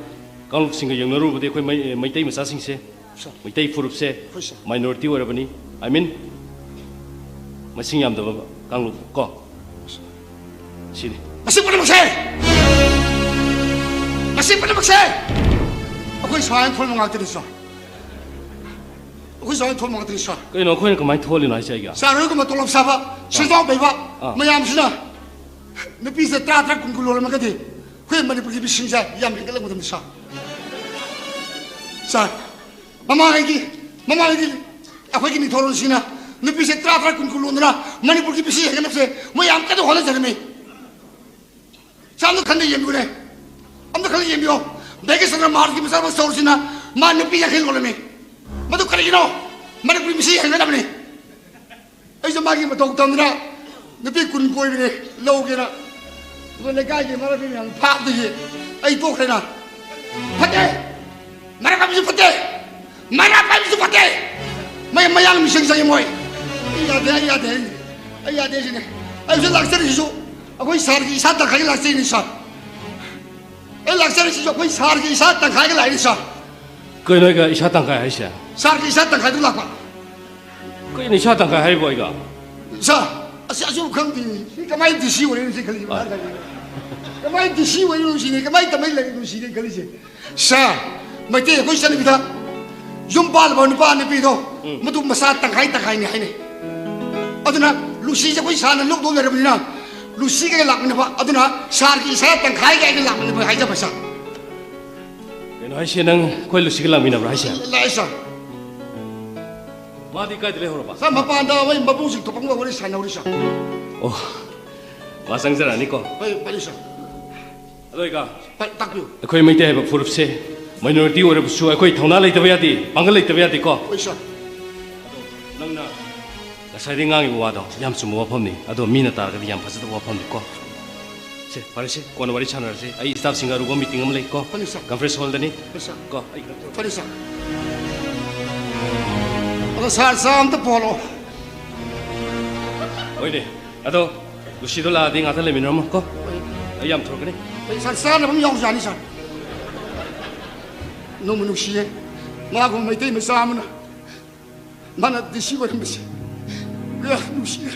Kang singa yung naru ba de ako'y may tay masasing se. May tay furup se. Minority ora ba ni? I mean, masing yam da ba kang lu ko. Sini. Masih pa na magsay! Masih pa na magsay! ꯑꯩꯈꯣꯏ ꯁ꯭ꯋꯥꯏꯅ ꯊꯣꯟꯕ ꯉꯥꯛꯇꯅꯤ ꯁꯥꯔ ꯑꯩꯈꯣꯏ ꯁ꯭ꯋꯥꯏꯅ ꯊꯣꯟꯕ ꯉꯥꯛꯇꯅꯤ ꯁꯥꯔ ꯀꯩꯅꯣ ꯑꯩꯈꯣꯏꯅ ꯀꯃꯥꯏꯅ ꯊꯣꯛꯍꯜꯂꯤꯅꯣ ꯍꯥꯏꯁꯦ ꯑꯩꯒ ꯁꯥꯔ ꯍꯣꯏꯒꯨꯝꯕ ꯇꯣꯂꯣꯞ ꯆꯥꯕ ꯁꯦꯟꯖꯥꯎ ꯂꯩꯕ ꯃꯌꯥꯝꯁꯤꯅ ꯅꯨꯄꯤꯁꯦ ꯇꯔꯥ ꯀꯨꯟ ꯂꯣꯜꯂꯝꯃꯒꯗꯤ ꯑꯩꯈꯣꯏ ꯃꯅꯤꯄꯨꯔꯒꯤ ꯃꯤꯁꯤꯡꯁꯦ ꯌꯥꯝ ꯍꯦꯟꯒꯠꯂꯛꯀꯗꯕꯅꯤ ꯁꯥꯔ ꯁꯥꯔ ꯃꯃꯥꯡꯉꯩꯒꯤ ꯑꯩꯈꯣꯏꯒꯤ ꯅꯤꯡꯊꯧꯔꯣꯟꯁꯤꯡꯅ ꯅꯨꯄꯤꯁꯦ ꯇꯔꯥ ꯀꯨꯟ ꯂꯣꯟꯗꯨꯅ ꯃꯅꯤꯄꯨꯔꯒꯤ ꯃꯤꯁꯤ ꯍꯦꯟꯒꯠꯂꯛꯄꯁꯦ ꯃꯣꯏ ꯌꯥꯝ ꯀꯟꯅ ꯍꯣꯠꯅꯖꯔꯝꯃꯤ ꯁꯥꯔ ꯈꯟꯅ ꯌꯦꯡꯕꯤꯌꯨꯅꯦ ꯑꯝꯇ ꯈꯟꯅ ꯌꯦꯡꯕꯤꯌꯣ ꯚꯦꯀꯦꯁꯟꯗ ꯃꯥꯔꯁꯀꯤ ꯃꯆꯥ ꯃꯆꯥ ꯇꯧꯔꯁꯤꯅ ꯃꯥ ꯅꯨꯄꯤ 50 ꯂꯣꯜꯂꯝꯃꯤ ꯃꯗꯨ ꯀꯔꯤꯒꯤꯅꯣ ꯃꯅꯤꯄꯨꯔꯤ ꯃꯤꯁꯤ ꯍꯦꯟꯒꯠꯂꯕꯅꯤ ꯑꯩꯁꯨ ꯃꯥꯒꯤ ꯃꯇꯧ ꯇꯝꯗꯅ ꯅꯨꯄꯤ 10 ꯀꯣꯏꯕꯅꯦ ꯂꯧꯒꯦꯅ ꯑꯗꯨ ꯂꯩꯀꯥꯏꯒꯤ ꯃꯔꯛ ꯃꯌꯥꯝ ꯐꯥꯕꯗꯒꯤ ꯑꯩ ꯇꯣꯛꯈ꯭ꯔꯦꯅ ꯐꯠꯇꯦ ꯃꯔꯛ ꯄꯥꯏꯕꯁꯨ ꯐꯠꯇꯦ ꯃꯔꯛ ꯄꯥꯏꯕꯁꯨ ꯐꯠꯇꯦ ꯃꯌꯥꯡ ꯃꯤꯁꯤꯡ ꯆꯪꯉꯤ ꯃꯣꯏ ꯑꯩ ꯌꯥꯗꯦ ꯁꯤꯅꯦ ꯑꯩꯁꯨ ꯂꯥꯛꯆꯔꯤꯁꯤꯁꯨ ꯑꯩꯈꯣꯏ ꯁꯥꯔꯒꯤ ꯏꯁꯥ ꯇꯪꯈꯥꯏꯒ ꯂꯥꯛꯆꯔꯤꯅꯤ ꯁꯥꯔ ꯑꯩ ꯂꯥꯛꯆꯔꯤꯁꯤꯁꯨ ꯑꯩꯈꯣꯏ ꯁꯥꯔꯒꯤ ꯏꯁꯥ ꯇꯪꯈꯥꯏꯒ ꯂꯥꯛꯏꯅꯤ ꯁꯥꯔ ꯀꯩꯅꯣ ꯑꯩꯒ ꯏꯁꯥ ꯇꯪꯈꯥꯏ ꯍꯥꯏꯁꯦ ꯁꯥꯔꯒꯤ ꯏꯁꯥ ꯇꯪꯈꯥꯏꯗꯨ ꯂꯥꯛꯄ ꯀꯩꯅꯣ ꯏꯁꯥ ꯇꯪꯈꯥꯏ ꯍꯥꯏꯔꯤꯕꯣ ꯑꯩꯒ ꯁꯥꯔ ꯑꯁꯨꯝ ꯈꯪꯗꯦ ꯁꯤ ꯀꯃꯥꯏꯅ ꯗꯤꯁꯤ ꯑꯣꯏꯔꯤꯅꯣ ꯁꯤ ꯈꯜꯂꯤꯁꯦ ꯀꯃꯥꯏꯅ ꯗꯤꯁꯤ ꯑꯣꯏꯔꯤꯅꯣ ꯁꯤꯅꯦ ꯀꯃꯥꯏꯅ ꯇꯝꯃꯩ ꯂꯩꯔꯤꯅꯣ ꯁꯤꯅꯦ ꯈꯜꯂꯤꯁꯦ ꯁꯥꯔ ꯃꯩꯇꯩ ꯑꯩꯈꯣꯏ ꯆꯠꯅꯕꯤꯗ ꯌꯨꯝ ꯄꯥꯜꯂꯕ ꯅꯨꯄꯥ ꯅꯨꯄꯤꯗꯣ ꯃꯗꯨ ꯃꯁꯥ ꯇꯪꯈꯥꯏꯅꯤ ꯍꯥꯏꯅꯩ ꯑꯗꯨꯅ ꯂꯨꯁꯤꯁꯦ ꯑꯩꯈꯣꯏ ꯁꯥꯔꯅ ꯂꯧꯗꯧ ꯂꯩꯔꯕꯅꯤꯅ ꯂꯨꯁꯤꯒ ꯂꯥꯛꯃꯤꯟꯅꯕ ꯑꯗꯨꯅ ꯁꯥꯔꯒꯤ ꯏꯁꯥ ꯇꯪꯈꯥꯏꯒ ꯑꯩꯒ ꯂꯥꯛꯃꯤꯟꯅꯕ ꯍꯥꯏꯖꯕ ꯁꯥꯔ ꯀꯩꯅꯣ ꯍꯥꯏꯁꯦ ꯅꯪ ꯑꯩꯈꯣꯏ ꯂꯨꯁꯤꯒ ꯂꯥꯛꯃꯤꯟꯅꯕ꯭ꯔꯥ ꯍꯥꯏꯁꯦ ꯂꯥꯛꯑꯦ ꯁꯥꯔ ꯃꯥꯗꯤ ꯀꯥꯏꯗ ꯂꯩꯍꯧꯔꯕ ꯁꯥꯔ ꯃꯄꯥꯟꯗ ꯃꯣꯏ ꯃꯕꯨꯡꯁꯤꯡ ꯊꯣꯛꯄꯒ ꯋꯥꯔꯤ ꯁꯥꯟꯅꯧꯔꯤ ꯁꯥꯔ ꯑꯣ ꯃꯥ ꯆꯪꯖꯔꯛꯑꯅꯤꯀꯣ ꯍꯣꯏ ꯐꯔꯦ ꯁꯥꯔ ꯑꯗꯣ ꯑꯩꯒ ꯇꯥꯛꯄꯤꯌꯨ ꯑꯩꯈꯣꯏ ꯃꯩꯇꯩ ꯍꯥꯏꯕ ꯐꯨꯔꯨꯞꯁꯦ ꯃꯥꯏꯅꯣꯔꯤꯇꯤ ꯑꯣꯏꯔꯕꯁꯨ ꯑꯩꯈꯣꯏ ꯊꯧꯅꯥ ꯂꯩꯇꯕ ꯌꯥꯗꯦ ꯄꯥꯡꯒꯜ ꯂꯩꯇꯕ ꯌꯥꯗꯦꯀꯣ ꯍꯣꯏ ꯁꯥꯔ ꯅꯪꯅ ꯉꯁꯥꯏꯗꯩ ꯉꯥꯡꯉꯤꯕ ꯋꯥꯗꯣ ꯌꯥꯝ ꯆꯨꯝꯕ ꯋꯥꯐꯝꯅꯤ ꯑꯗꯣ ꯃꯤꯅ ꯇꯥꯔꯒꯗꯤ ꯌꯥꯝ ꯐꯖꯗꯕ ꯋꯥꯐꯝꯅꯤꯀꯣ ꯁꯦ ꯐꯔꯦꯁꯦ ꯀꯣꯟꯅ ꯋꯥꯔꯤ ꯁꯥꯟꯅꯔꯁꯦ ꯑꯩ ꯁ꯭ꯇꯥꯐꯁꯤꯡꯒ ꯑꯔꯨꯕ ꯃꯤꯇꯤꯡ ꯑꯃ ꯂꯩꯀꯣ ꯀꯟꯐꯔꯦꯟꯁ ꯍꯣꯜꯗꯅꯤ ꯀꯣ ꯑꯩ ꯐꯔꯦ ꯁꯥꯔ ꯑꯗꯣ ꯁꯥꯔ ꯑꯝꯇ ꯄꯣꯜꯂꯣ ꯍꯣꯏꯅꯦ ꯑꯗꯣ ꯂꯨꯁꯤꯗꯣ ꯂꯥꯛꯑꯗꯤ ꯉꯥꯛꯇ ꯂꯩꯃꯤꯟꯅꯔꯝꯃꯣ ꯀꯣ ꯑꯩ ꯌꯥꯝ ꯊꯣꯔꯛꯀꯅꯤ ꯁꯥꯔ ꯆꯥꯅꯕ ꯑꯃ ꯌꯥꯎꯖꯥꯅꯤ ꯁꯥꯔ ꯅꯣꯡꯃ ꯅꯨꯡꯁꯤꯌꯦ ꯃꯥꯒꯨꯝꯕ ꯃꯩꯇꯩ ꯃꯆꯥ ꯑꯃꯅ ꯃꯥꯅ ꯗꯤꯁꯤ ꯑꯣꯏꯔꯝꯕꯁꯦ ꯀꯌꯥ ꯅꯨꯡꯁꯤꯌꯦ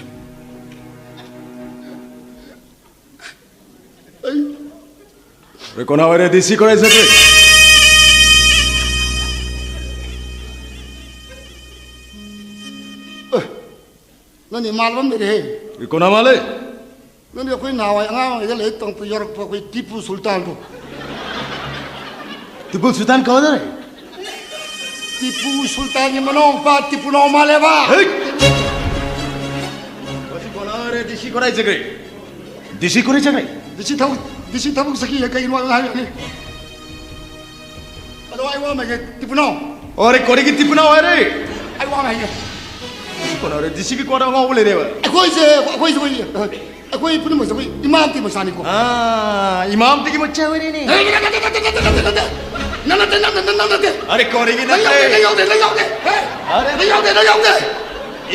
왜 કોના DC કરાઈ શકે 너네 말만 내래 왜 કોના માલે 너네 거기 나와 앙아 이거 레이통 또 여러 거기 티푸 술탄도 טיපු සුල්තාන් කවදද 티푸 술탄이 뭐노 바 티푸 노 말해봐 어디 કોના DC કરાઈ શકે DC કરાઈ શકે DC 타고 서기 여기 이리 와 하니 아도 아이 와 마게 티푸 노 어레 거리기 טיපු 나 와래 아이 와 마게 કોના DC కి કોડા ngawule dewa ako'y puno mo sa imam ti masani ko imam tigi mo chawere ni nanate अरे कोरिगी ना layawde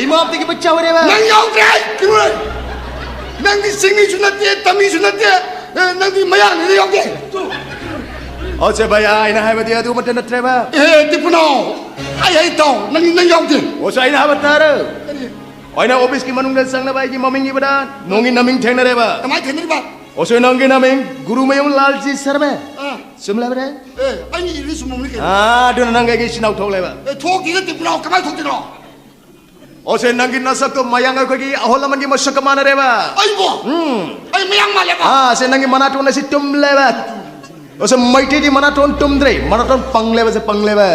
imam tigi mo chawere ba layawde kure nangi singi sunate tami sunate nangi maya layawde 어제 봐야 아이나 하이바디 아두 못해 나트레바 tipuno ay to nangi layawde 어서 아이나 하바타르 아이나 오피스 기 만ung dan sang na bai ki maming ibada nongin naming theng na reba kamai theng ba 어서 nongin naming guru mayung lalji sarbe sumla bere ani iri sumum ni ke do nang ga gi sinau thok leba thok gi tipuno kamai thok tino 어서 nangin nasak to mayang ko gi aholaman gi masak mana reba ay bo ay mayang maleba se nangin manaton na si tum leba 어서 maiti di manaton tum dre manaton pang leba se pang leba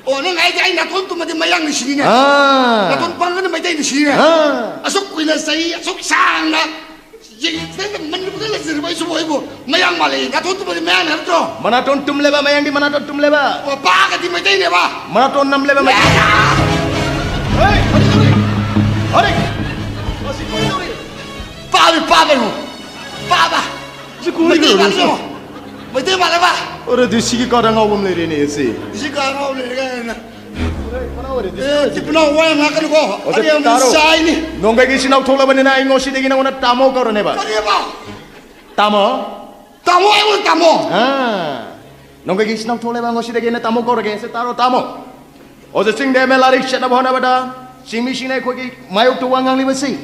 Oh, nang ay naton tu mati mayang ni sini. Naton pang na may ni sini. Asok kuila say, asok sang na. Saya mandi bukan lagi serba isu boy bo. Mayang malay, naton tu mati mayang harto. Manaton tum leba mayang di manaton tum leba. Oh, pakai di may ni ba? Manaton nam leba mayang. Hey, hari. Masih kau ni. Papa lu. Papa. Sekolah ni orang. May tayo malay ba? Ora disi ki kadang awam le ni ese. Disi kadang awam le kan. Tipuno wa ngakan ko. Ari ang sai ni. Nongga gi sinau thola bani na ingosi de gi na una tamo ka rone ba. Ari ba? Tamo? Tamo ay un tamo. Nongga gi sinau thola ba ngosi de gi na tamo ka rege se taro tamo. Oje sing de me larik chana bhana bada. Simi sine ko gi mayuk to wangang li basi.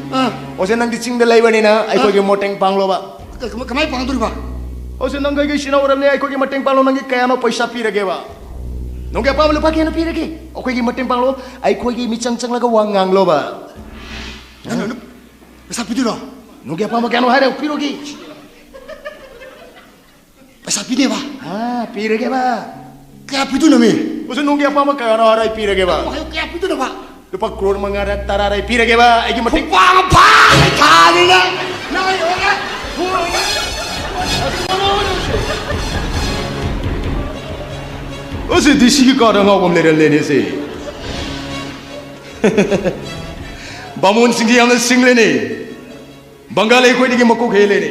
Oje nang di sing de lai bani na ai ko gi moteng panglo ba. Kamay pangdur ba? Ose nang gai sina oram ne ai ko gi mateng panglo nang gi kaya no paisa pirage ba. Nong ge pa lupa kaya no pirage. O ko gi mateng panglo ai ko gi mi chang chang laga wangang lo ba. Ano pesa pidi lo. Nong ge pa ma kaya no hare pirogi. Pesa pidi ba. Ah, pirage ba. Kaya pidu na me. Ose nong ge pa ma kaya no hare pirage ba. Kaya pidu na ba. Lupa crore mangara tararai pirage ba. Ai gi mateng Pang pa. Kali na. Na yo ga. Ose disi ki kada ngau le lene se. Bamun sing yang sing le ne. Bangale ko digi mako khele ne.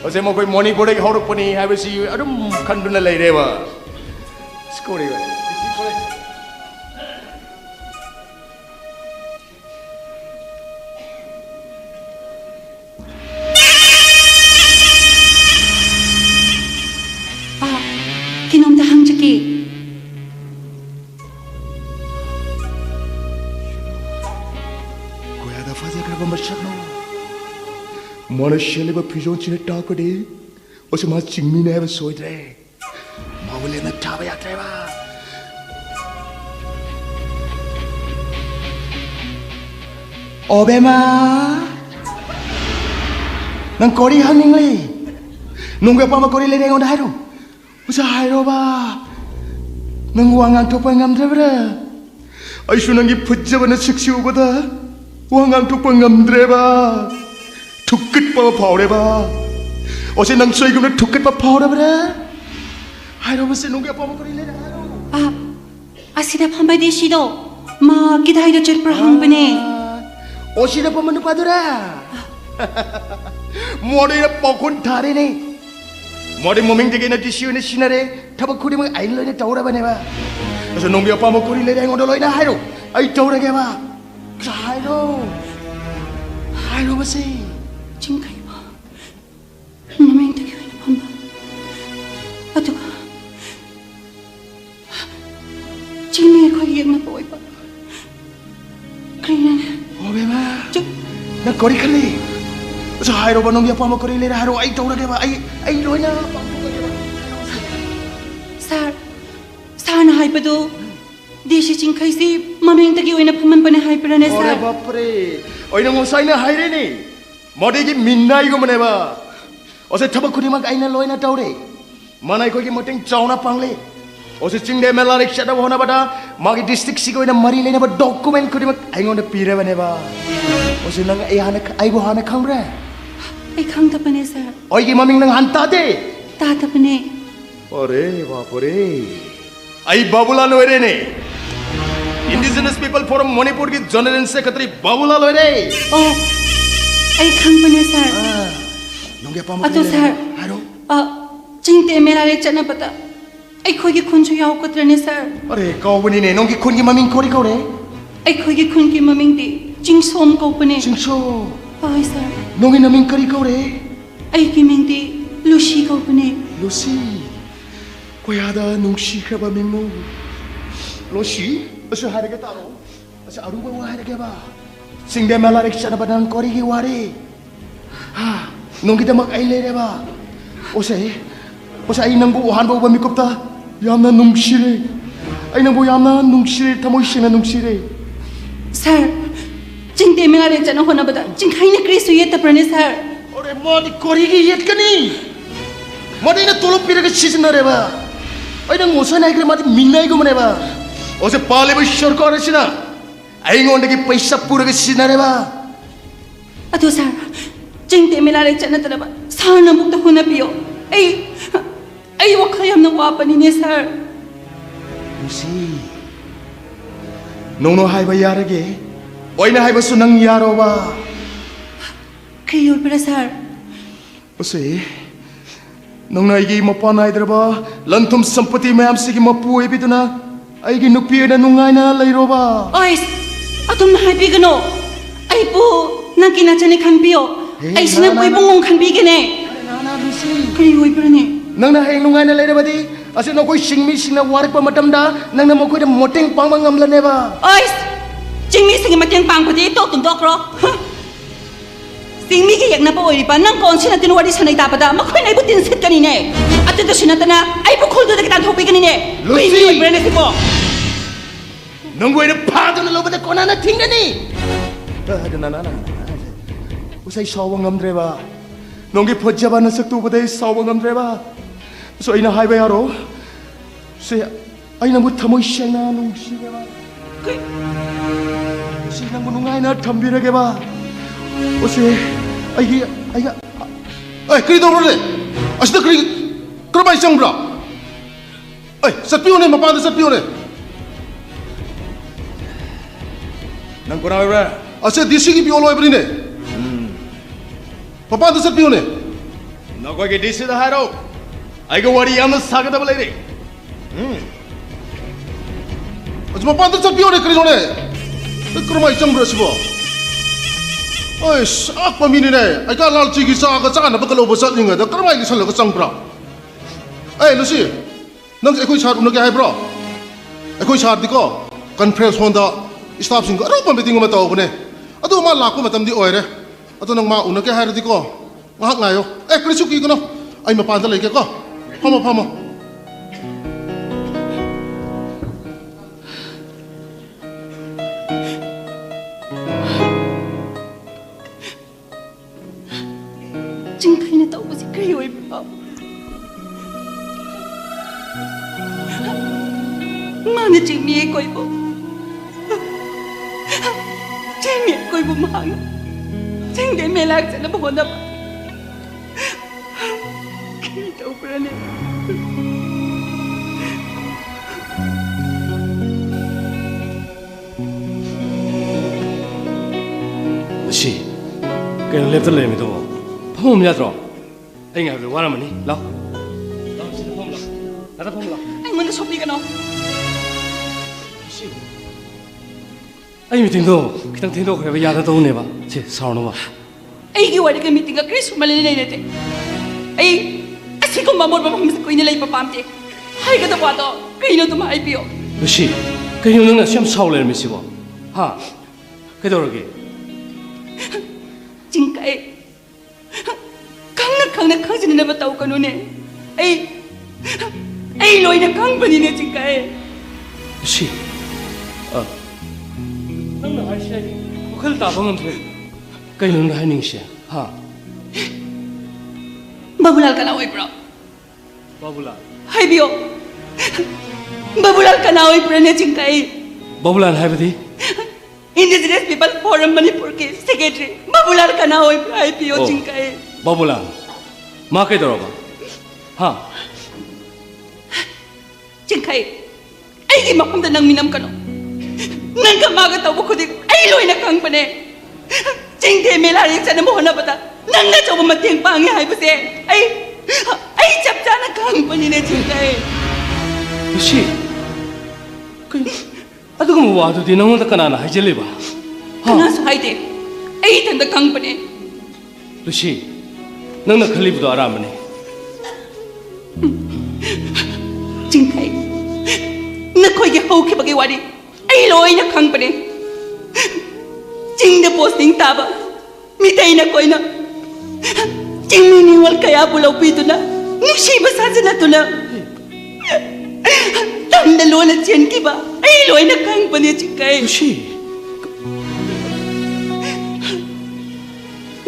Ose mo koi moni pore ki horok pani have si adum khanduna lai re ba. Skore ba. Kinom da hang jaki. Koya da faza kar ba machak no. Mana shele ba pijon chine ta ko de. Ose ma chingmi ne ba soi dre. Ma wole na ta ba ya tre ba. Obe ma. Nang kori hanging li. Nunggu apa ma kori le ngon da haru. Usa hairo ba. Nang wangang topa ngam dre bra. Ai su nang gi phujja bana siksi ubada. Wangang topa ngam dre ba. Thukit pa phau re ba. Ose nang soi gum na thukit pa phau re bra. Hairo ba se nunggu apa ma kori le hairo. Asida phambai de sido. Ma kidai da chel pra hang bane. Osida pa manu padura. Mori na pokon thare ne. Mori moming dege na tissue ne sinare thaba khuri mang ain loina taura bane ba. Asa nongbi apa mo kuri le ngod loina hairo. Ai taura ge ba. Hairo. Hairo ba se. Jingkai ba. Moming dege na phamba. Atuka. Jingme ko yeng na boy ba. Kaya Obe ba. Na kori khali. Asa hairo ba nongbi apa mo kuri le hairo ai taura ge ba. Ai loina. Sar na hai pado. Deshi jingkai si maming dege oina phaman bane hai pra ne sar. Ore bapre. Oina ngosai na hai re ni. Mode gi minnai go mane ba. Ose thaba khuri mang aina loina taure. Manai ko gi moteng chauna pangle. Ose chingde mela riksha da hona bada magi district si ko ina mari lena ba document khuri mang aingon na pire bane ba. Ose nang ai hana ai bo hana khangra. Ai khang ta bane sar. Oi gi maming nang hanta de. Ta ta bane. Ore bapre. Ai babula loire ne. Indigenous people forum Manipur ki general secretary babula loire. Oh. Ai khang bane sar. Nongge pa mo. Ato sar. Haro. Chingte mera le chana pata. Ai khoi gi khun chu yaw katra ne sar. Are kau bani ne nongge khun gi maming kori kau re. Ai khoi gi khun gi maming di jing som ko pane. Jing so. Ai sar. Nongge naming kari kau re. Ai gi ming di Lucy ko pane. Lucy. Koyada nungsi khaba mingmo. Lucy. Asa hari ke taro. Asa aruba wa hari ke ba. Singde mela riksha na badang kori gi ware. Ha. Nongge damak ai le re ba. Ose ai nang bu han bu ba mikupta. Yamna nungsi re. Ai nang bu yamna nungsi re tamoi sina nungsi re. Sir, jingte mera le chana hona bada. Jingkai na krisu ye ta prane sir. Ore modi kori gi yet kani. Modi na tolo pire ke season na re ba. Ai nang osa na ikre mati minnai go mane ba. Ose pale ba shor ko re sina. Ai ngonde gi paisa pura ke season na re ba. Ato sir, jingte mera le chana tara ba. Sar na mukta hona piyo. Ai wakayam na wapani ne sir. Lucy. Nono hai ba yarage. Oina hai ba sunang yaro ba. Kriyo para sir. Ose. Nong na igi mapana idraba lantum sampati mayam sigi mapu ebiduna aigi nupi na nungai na lairo ba. Ois, atum na happy gano. Ai po nakina chane khampiyo. Ai sina poi bungong khampi gene. Kriyo para ne. Nang na hai nungai na lairo ba di. Ase no koi singmi singna warik pa matam da nang na mo koi da moteng pang mangam lane ba. Ois, jingmi sing mateng pang pati to tum dokro. tingmi ki yak na pa oi pa nang kon sin atin wari sanai ta pa da ma khoi nai bu tin set kani ne ate to sinatana ai bu khol do da kitan thopi kani ne Lucy! oi brene si po Nunggu ini pada na lobat ko na tinggal ni. Ada nana. Usai sawang ngamdre ba. Nunggu pojaba na saktu pada sawang ngamdre ba. So ina highway aro. Se ai na mut thamoy siya na nung siya ba. Se na munungay na thambira ke ba. Ose ai kri do bro. Asda kri krabay sang bro. Ai satpiyo ne mapanda satpiyo ne. Nang kurang apa? Asyik disi ki biolo apa ni? Papa tu set biolo. Nak kau ke disi dah haro. Ayo wari yang sahaja dah boleh ni. Asyik papa tu set biolo kerja ni. Kerumah icang berasibo. Oish, apa mini ni? Ayo lal cigi sah ke sana berkelau besar ni ada. Kerumah ini salah kesang bro. Lucy, nang aku cakap unak ayah bro. Aku cakap diko conference Honda. Staff sing aro pa meeting mo taw ko ne ato ma la ko matam di oire ato nang ma una ke hayro di ko ngak ngayo krisuki ko no ay mapanda lay ke ko pama jingkai na tau si kri oi pa mana jingmi koi po Ceng koi bumang, ceng deh melak sana pohon apa? Kita berani. Si, kau lepas tu leh itu, paham ya tu? Enggak ada warna mana? Lau, sini paham lau, ada paham lau. Mana sopi kan? Ay meeting tu, kita meeting tu kau yang ada tu ni ba? Si, sahaja ba? Ay kiwari ka meeting ka Chris malini na nete. Ay, asik kong mamor ba mas ko inilay papamte. Hay ka to pato, kayo to maay piyo. Lucy, kayo nang siyam sahaja ni si ba? Ha? Kaya tu lagi. Jingkai, kang na sini na bataw ka nun eh. Ay loy na kang pa ni jingkai. Lucy, nang nahai siya, bukal tabang ang kayo nang nahai ning siya, ha? Babulal ka na oy bro. Babulal. Hay biyo. Babulal ka na oy bro na jingkai. Babulal hai badi? Indigenous People Forum Manipur ke secretary. Babulal ka na oy bro hay biyo jingkai. Babulal. Ma kayo daro ba? Ha? Jingkai, ay di makamda nang minam ka no. Nang kamaga tau ko dik ay loy na kang pane. Jing de melari sana mo na bata. Nang na chobo mating pangi hay base. Ay chapcha na kang pane ne jingkai. Lucy, kayo, ato kung mawado din ang mga kanana hay jale ba? Kana so hay de. Ay tanda kang pane. Lucy, nang nakalib do aram ni. Jingkai, nakoy ke hau ke bagi wadi. Ay loy na kang pane. Jing de posting taba. Mitay na koy na. Jing miniwal kaya pulaw pito na. Nushiba sa na to na. Tandalo na tiyan ki ba? Ay loy na kang pane jingkai.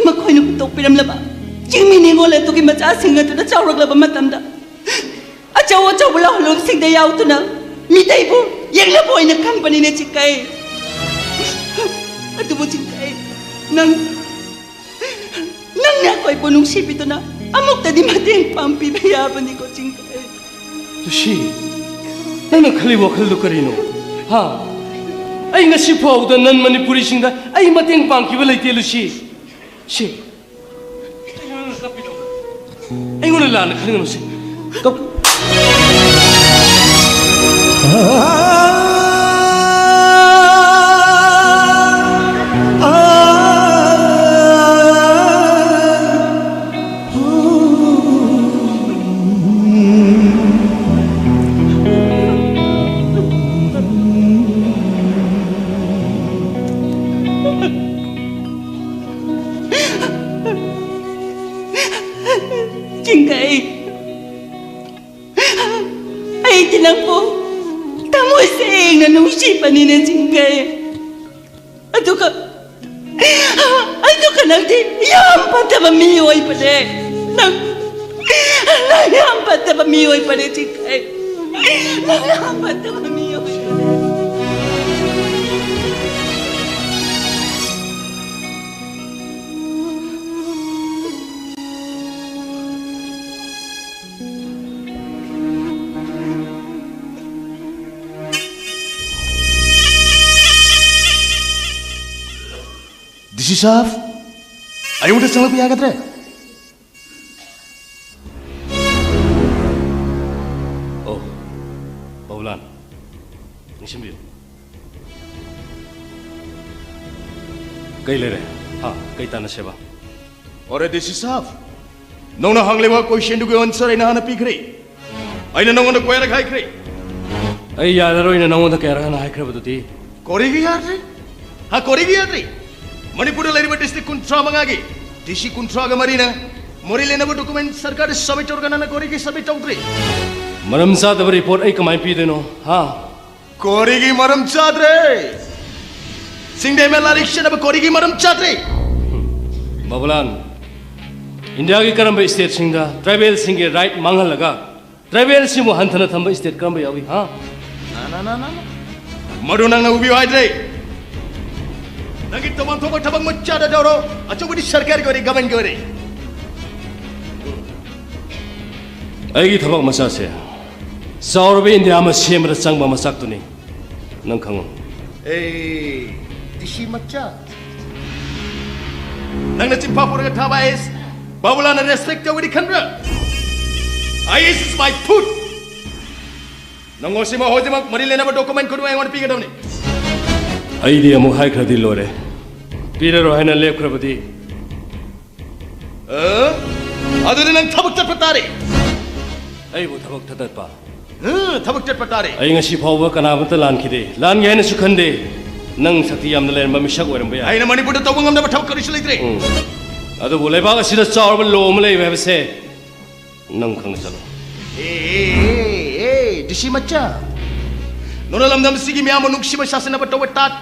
Makoy na kutok pinamlaba. Jing miningol ito ki matasing nga to na chawrag laba matamda. Achaw wala hulong sing dayaw to na. Mitay po. Yang na po ay nagkampani na jingkai. Ato mo jingkai. Nang na ko ay punong sip ito na. Amok ta di mating pampi bayaban ni ko jingkai. Lucy, nang nakaliwa kaldo ka rin o. Ha? Ay nga si Pao da nan Manipuri singda ay mating pangki walay ti Lucy. Si. Ay nga nalana ka rin ano si. Ipanina Jingay. Aduka nanti yang pataba miyoy pade. Nang yang pataba miyoy pade Jingay. Nang yang pataba miyoy pade. DC Saf, ayo udah sangat piagat re. Oh, Baulan, nisem biyo. Kay lere, ha, kay tana seba. Ore DC Saf, nong na hanglewa question dugo answer ina hana pikre. Ay na nong na kuya rakhai kre. Ay yadaro ina nong na kaya na hai kre badudi. Korigi yaar re, ha korigi yaar re. Manipur leriba district kuntra mangagi, DC kuntra ga marina, mori lena ba document sarkar submit organa na korigi submit outre. Maram sa da report ay kamay pi deno, ha. Korigi maram chadre. Singde me election ab korigi maram chadre. Babulan, India ki karamba state singa tribal singe right mangal laga. Tribal simu hanthana thamba state karamba yawi, ha. Na. Madunang na ubi haidre. Nagit teman-teman tabang mencada doro, acuh di sarkar gori, gamen gori. Aigi thabak masa se. Saurbe India ma semra sangba masak tu ni. Nang khango. Disi macam. Nang na cimpa pura thaba is, babula na respect ya wadi khandra. Ice is my food. Nang osima hojima marile na ba document kudu ay wan piga dawni. Idea mo hai kradi lore. Pira ro haina lep krabadi. Adu ni nang thabak tat patare. Ai bo thabak tat pa. Thabak tat patare. Ai ngasi phawa kana bata lan khide. Lan ge na sukhande. Nang sakti yam na len ba misak oram ba ya. Ai na manipur ta tawang am na thabak kari sleitre. Adu bolai ba asida chawr ba lo ma lei ba se. Nang khang chalo. Disi macam. Nona lamdam sigi miyam nungsi ba sasana ba tawat tat.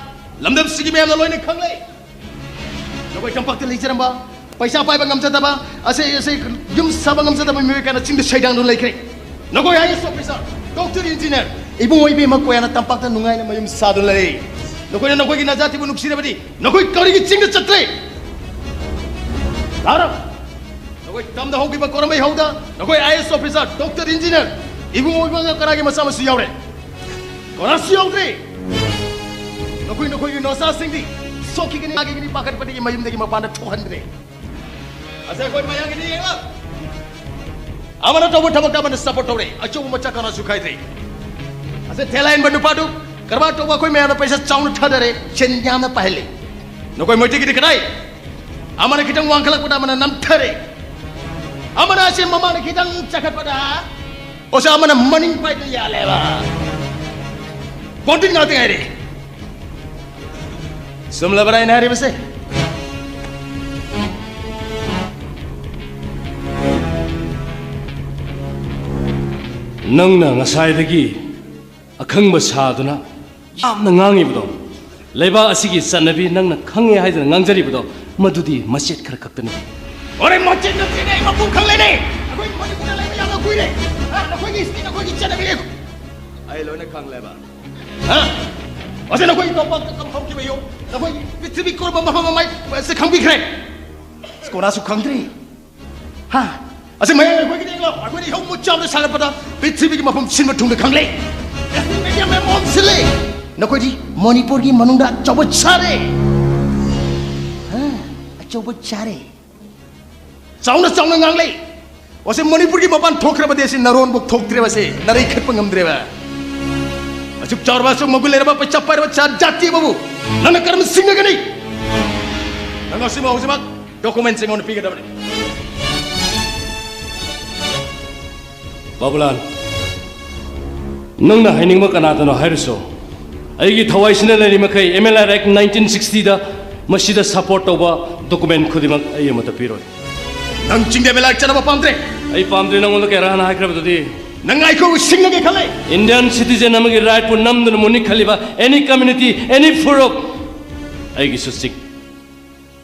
Lamdam sigi miyam na loy ni khangle. Nokoi tampak te leijaram ba. Paisa pai ba ngamjata ba. Ase yum saba ngamjata ba miwe kana chingde saidang do laikre. Nokoi IAS officer, doctor engineer. Ibu oi be mak koyana tampak ta nungai na mayum sadun lai. Nokoi na nokoi ki najati bu nuksi badi. Nokoi kari ki chingde chatre. Dara. Nokoi tamda hogi ba koram bai hoda. Nokoi IAS officer, doctor engineer. Ibu oi ba karagi masama su yaure. Korasi yaure. Nokoi ki nosa singdi. Soki gini agi gini pakat pati ki mayum degi mapanda 200. Asa koi mayang gini yenga. Amana tabu tabak taban support tore. Acu macha kana sukai tre. Asa thelain bandu padu. Karba toba koi mayana paisa chaun thadare. Chen nyam na pahle. Nokoi moti ki dikanai. Amana kitang wangkalak pada amana nam thare. Amana ase mama na kitang chakat pada. Osa amana maning pai tu ya lewa. Kontin ngate ngai re. Sumla barai nari bese. Nang na ngasai dagi akhang ba saduna yam na ngangi bdo. Leba asigi sanabi nang na khange haidana ngangjari bdo. Madudi masjid khar khaktani. Ore masjid na tine mapu khangle ne. Akoi mani kuna leba yang akui re. Nakoi ki skin nakoi ki chanabi re. Ai lo na khang leba. Ha? Ase nakoi topak kam kham ki bayo. Nakoi pithvi korba mahama mai se khang bi khre. Skona su khang dre. Ha? Ase mai nakoi ki denglo. Akoi ni hom mucham de sala pada pithvi ki mafam sin ma thung de khangle. Ase media me mom sile. Nakoi di Manipur ki manungda chobo chare. Ha? Chobo chare. Sauna ngangle. Ase Manipur ki mapan thokra ba desi naron bok thoktre ba se. Narai khat pangam dre ba. Ajuk char basuk mogul lera ba pachapar ba char jati babu. Nana karam singa gani. Nanga sima hosima dokumen singa on piga dabne. Babulan. Nang na haining ma kana tano hairso. Aigi thawai sina lari makai MLR Act 1960 da masida support toba document khudimak ai mata piroi. Nang chingde mela chana ba pamtre. Ai pamtre nang on ke rahana haikra badi Nangai ko sing nage khale. Indian citizen amagi right pun namdun muni khaliba any community any furok ai gisu sik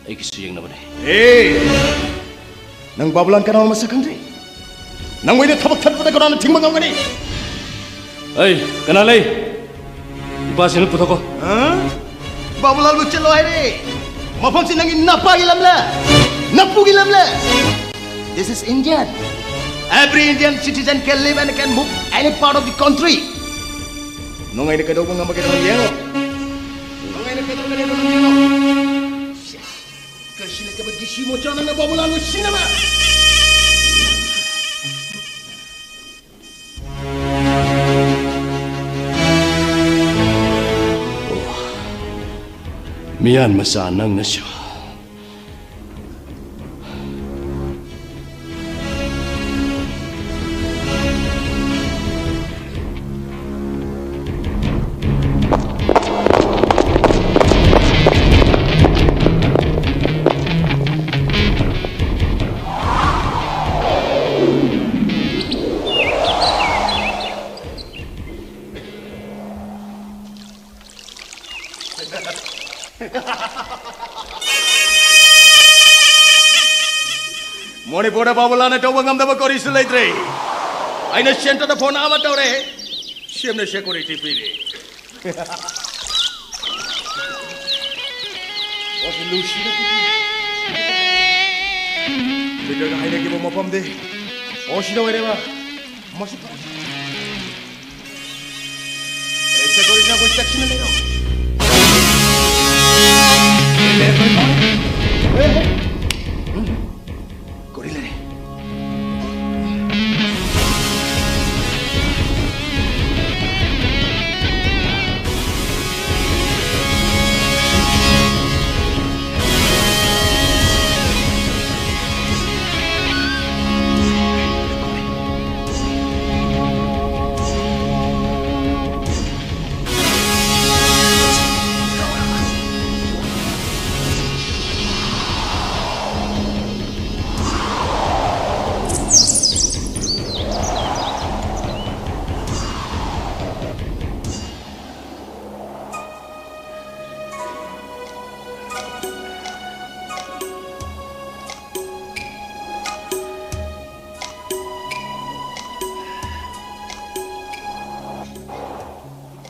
ai gisu yang namane. Nang babulan kana masa kandri. Nang wei thabak that pada kana thing mangam gani. Ai kana lai. Iba sinu puthoko. Babulan lu chelo hai re. Mafam sin nangin napa gilam la. Napu gilam la. This is India. Every Indian citizen can live and can move any part of the country. Nongai ne kadau ngam bagay naman yelo. Nongai ne kadau ngam naman yelo. Kasi na kabad disi mo chana na babulan mo sinama. Miyan masanang na siya. Manipur babulan na tawag ngam daba kori sulay tre. Ay na center na phone amat daw re. Siyem na security pili. Wasi lusi na kiti. Bigla na haina kibo mapam de. Oshi na wale ba. Masuk. Security na construction na leo.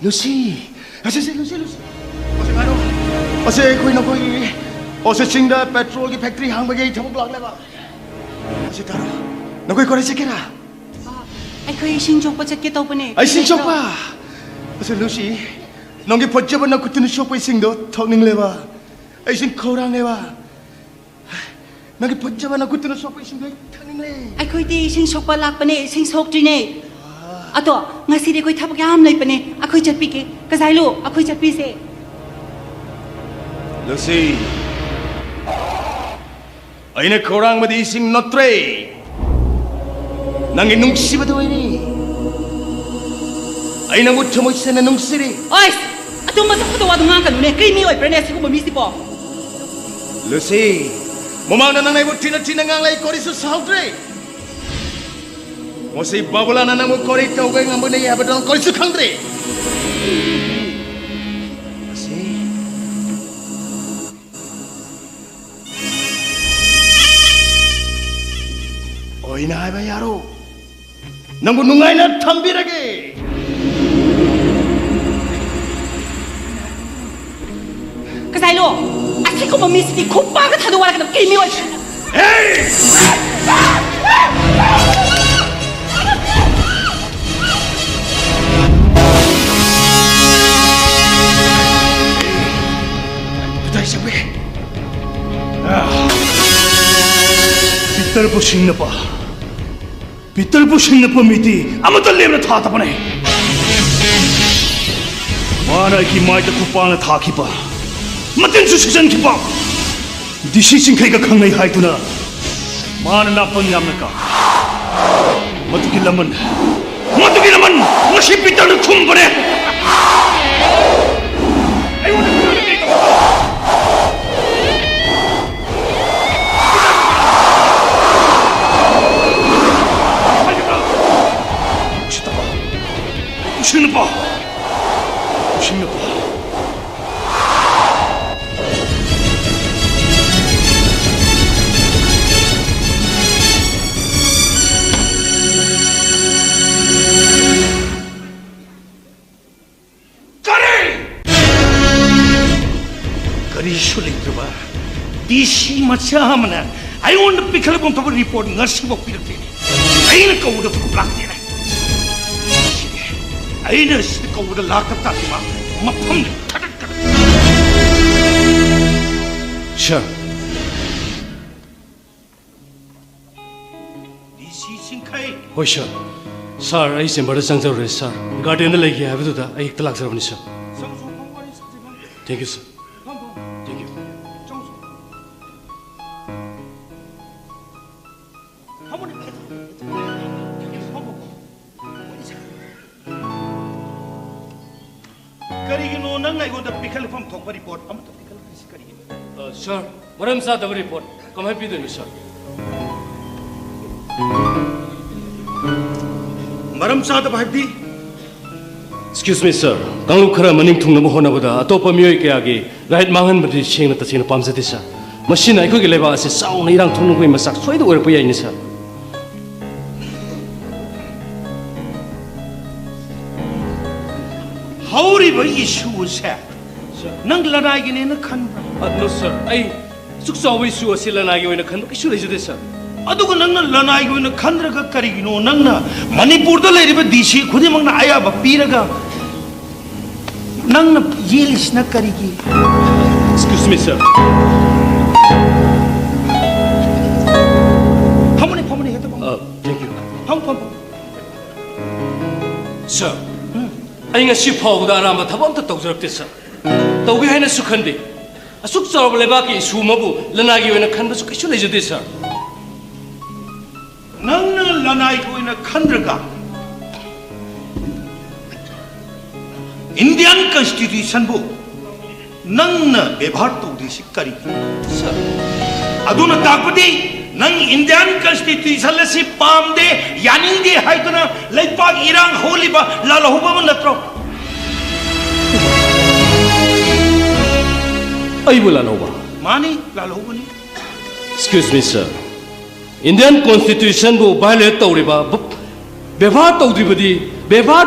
Lucy, Lucy. Ose koi na koi, ose cingda petrol ki factory hang bagai thamuk lag leba. Ose taro, na koi kore sekera. Ai khoi sing chok pa chat ke tau pane. Ai sing chok pa. Ose Lucy, nongi pojjaba na kutun shok pa sing do thongning leba. Ai sing khorang leba. Nongi pojjaba na kutun shok pa sing do thongning le. Ai khoi ti sing chok pa lak pane, sing chok tri ne. Ato, ngasi de koi thabak yam lai pane, akhoi chatpi ke, kazailo, akhoi chatpi se. Lucy, aina korang madi sing notre, nangin nungsi ba tuh ini? Aina ngutho mo isa na nungsi ri. Ois, ato masuk ko tawa dungan kan ne, kay mi oi prene siku mamisi po. Lucy, momang na nang naibut tina ngang lai kori su saudre. Mosai babulan na nang kori tau gay ngambo na iya badang kori su kangdre. Oi na ba yaro, nang nungay na thambirage. Kazailo, asik ko mamisi di kupa ka thadu wala ka kay mi oi. Hey! Peter pushing na pa. Peter pushing na pa miti. Amo talim na thata pa ne. Mana ki mai ta kupa na thaki pa. Matin su sisan ki pa. Decision kai ka khang nei hai tu na. Mana na pang yam na ka. Matuki laman. Nasi Peter na khum pa ne. ꯀꯔꯤꯁꯨ ꯂꯩꯇ꯭ꯔꯕ DC ꯃꯆꯥ ꯑꯃꯅ ꯑꯩꯉꯣꯟꯗ ꯄꯤꯈꯠꯂꯛꯄ ꯊꯕꯛ report ꯉꯁꯤꯐꯥꯎ ꯄꯤꯔꯛꯇꯦꯅꯦ ꯑꯩꯅ ꯀꯧꯕꯗ ꯂꯥꯛꯇꯦꯅꯦ ꯑꯩꯅ ꯁꯤꯗ ꯀꯧꯕꯗ ꯂꯥꯛꯇꯕ ꯇꯥꯔꯗꯤ ꯃꯥ ꯃꯐꯝꯗ ꯊꯥꯗꯠꯀꯗꯕ Sure. DC ꯆꯤꯡꯈꯩ Hoi sir. Sir, I chamber changjarure sir. Garden da legi habiduda ai hekta laksarabani sir. Thank you sir. Thank you. ꯀꯔꯤꯒꯤꯅꯣ ꯅꯪ ꯑꯩꯉꯣꯟꯗ ꯄꯤꯈꯠꯂꯛꯐꯝ ꯊꯣꯛꯄ ꯔꯤꯄꯣꯔꯠ ꯑꯃꯠꯇ ꯄꯤꯈꯠꯂꯛꯇ꯭ꯔꯤꯁꯤ ꯀꯔꯤꯒꯤꯅꯣ Sir, maram chadaba report kamai pidonu sir. ꯃꯔꯝ ꯆꯥꯗꯕ ꯍꯥꯏꯕꯗꯤ Excuse me sir. Kanglu khara maning thungnaba honabada atopa miyoi kayagi right manganbadi sengna tasina pamjade sir. Machine ai khogi leba ase sauna irang thungnugoi masak soida oirpa yaini sir. ꯍꯧꯔꯤꯕ ꯏꯁꯨꯁꯦ ꯅꯪ ꯂꯅꯥꯏꯒꯤꯅꯦꯅ ꯈꯟꯕ꯭ꯔꯥ No sir. Ai suk chawi issue ase lanagi oina khanba kisu lejude sir. ꯑꯗꯨꯒ ꯅꯪꯅ ꯂꯅꯥꯏꯒꯤ ꯑꯣꯏꯅ ꯈꯟꯗ꯭ꯔꯒ ꯀꯔꯤꯒꯤꯅꯣ ꯅꯪꯅ ꯃꯅꯤꯄꯨꯔꯗ ꯂꯩꯔꯤꯕ DC ꯈꯨꯗꯤꯡꯃꯛꯅ ꯑꯌꯥꯕ ꯄꯤꯔꯒ ꯅꯪꯅ ꯌꯦꯜꯂꯤꯁꯤꯅ ꯀꯔꯤꯒꯤ Excuse me sir. ꯐꯝꯃꯨꯅꯦ ꯍꯦꯛꯇ Thank you. ꯐꯝ Sir. Ai ngasi phawda aramba thabam ta tawjarakte sir. Tawgi haina su khande. Asuk chawba lebaki issue mabu lanagi oina khanba su kisu lejude sir. ꯅꯪꯅ ꯂꯅꯥꯏꯒꯤ ꯑꯣꯏꯅ ꯈꯟꯗ꯭ꯔꯒ ꯏꯟꯗꯤꯌꯟ ꯀꯟꯁꯇꯤꯇ꯭ꯌꯨꯁꯟꯕꯨ ꯅꯪꯅ ꯕꯦꯚꯥꯔ ꯇꯧꯗ꯭ꯔꯤꯁꯤ ꯀꯔꯤꯒꯤꯅꯣ ꯑꯗꯨꯅ ꯇꯥꯛꯄꯗꯤ ꯅꯪ ꯏꯟꯗꯤꯌꯟ ꯀꯟꯁꯇꯤꯇ꯭ꯌꯨꯁꯟ ꯑꯁꯤ ꯄꯥꯝꯗꯦ ꯌꯥꯅꯤꯡꯗꯦ ꯍꯥꯏꯗꯨꯅ ꯂꯩꯄꯥꯛ ꯏꯔꯥꯡ ꯍꯧꯂꯤꯕ ꯂꯥꯜꯍꯧꯕ ꯑꯃ ꯅꯠꯇ꯭ꯔꯣ Aibu lalauba. ꯃꯥꯅꯤ ꯂꯥꯜꯍꯧꯕꯅꯤ Excuse me sir. Indian Constitution bu violate tawriba bevhar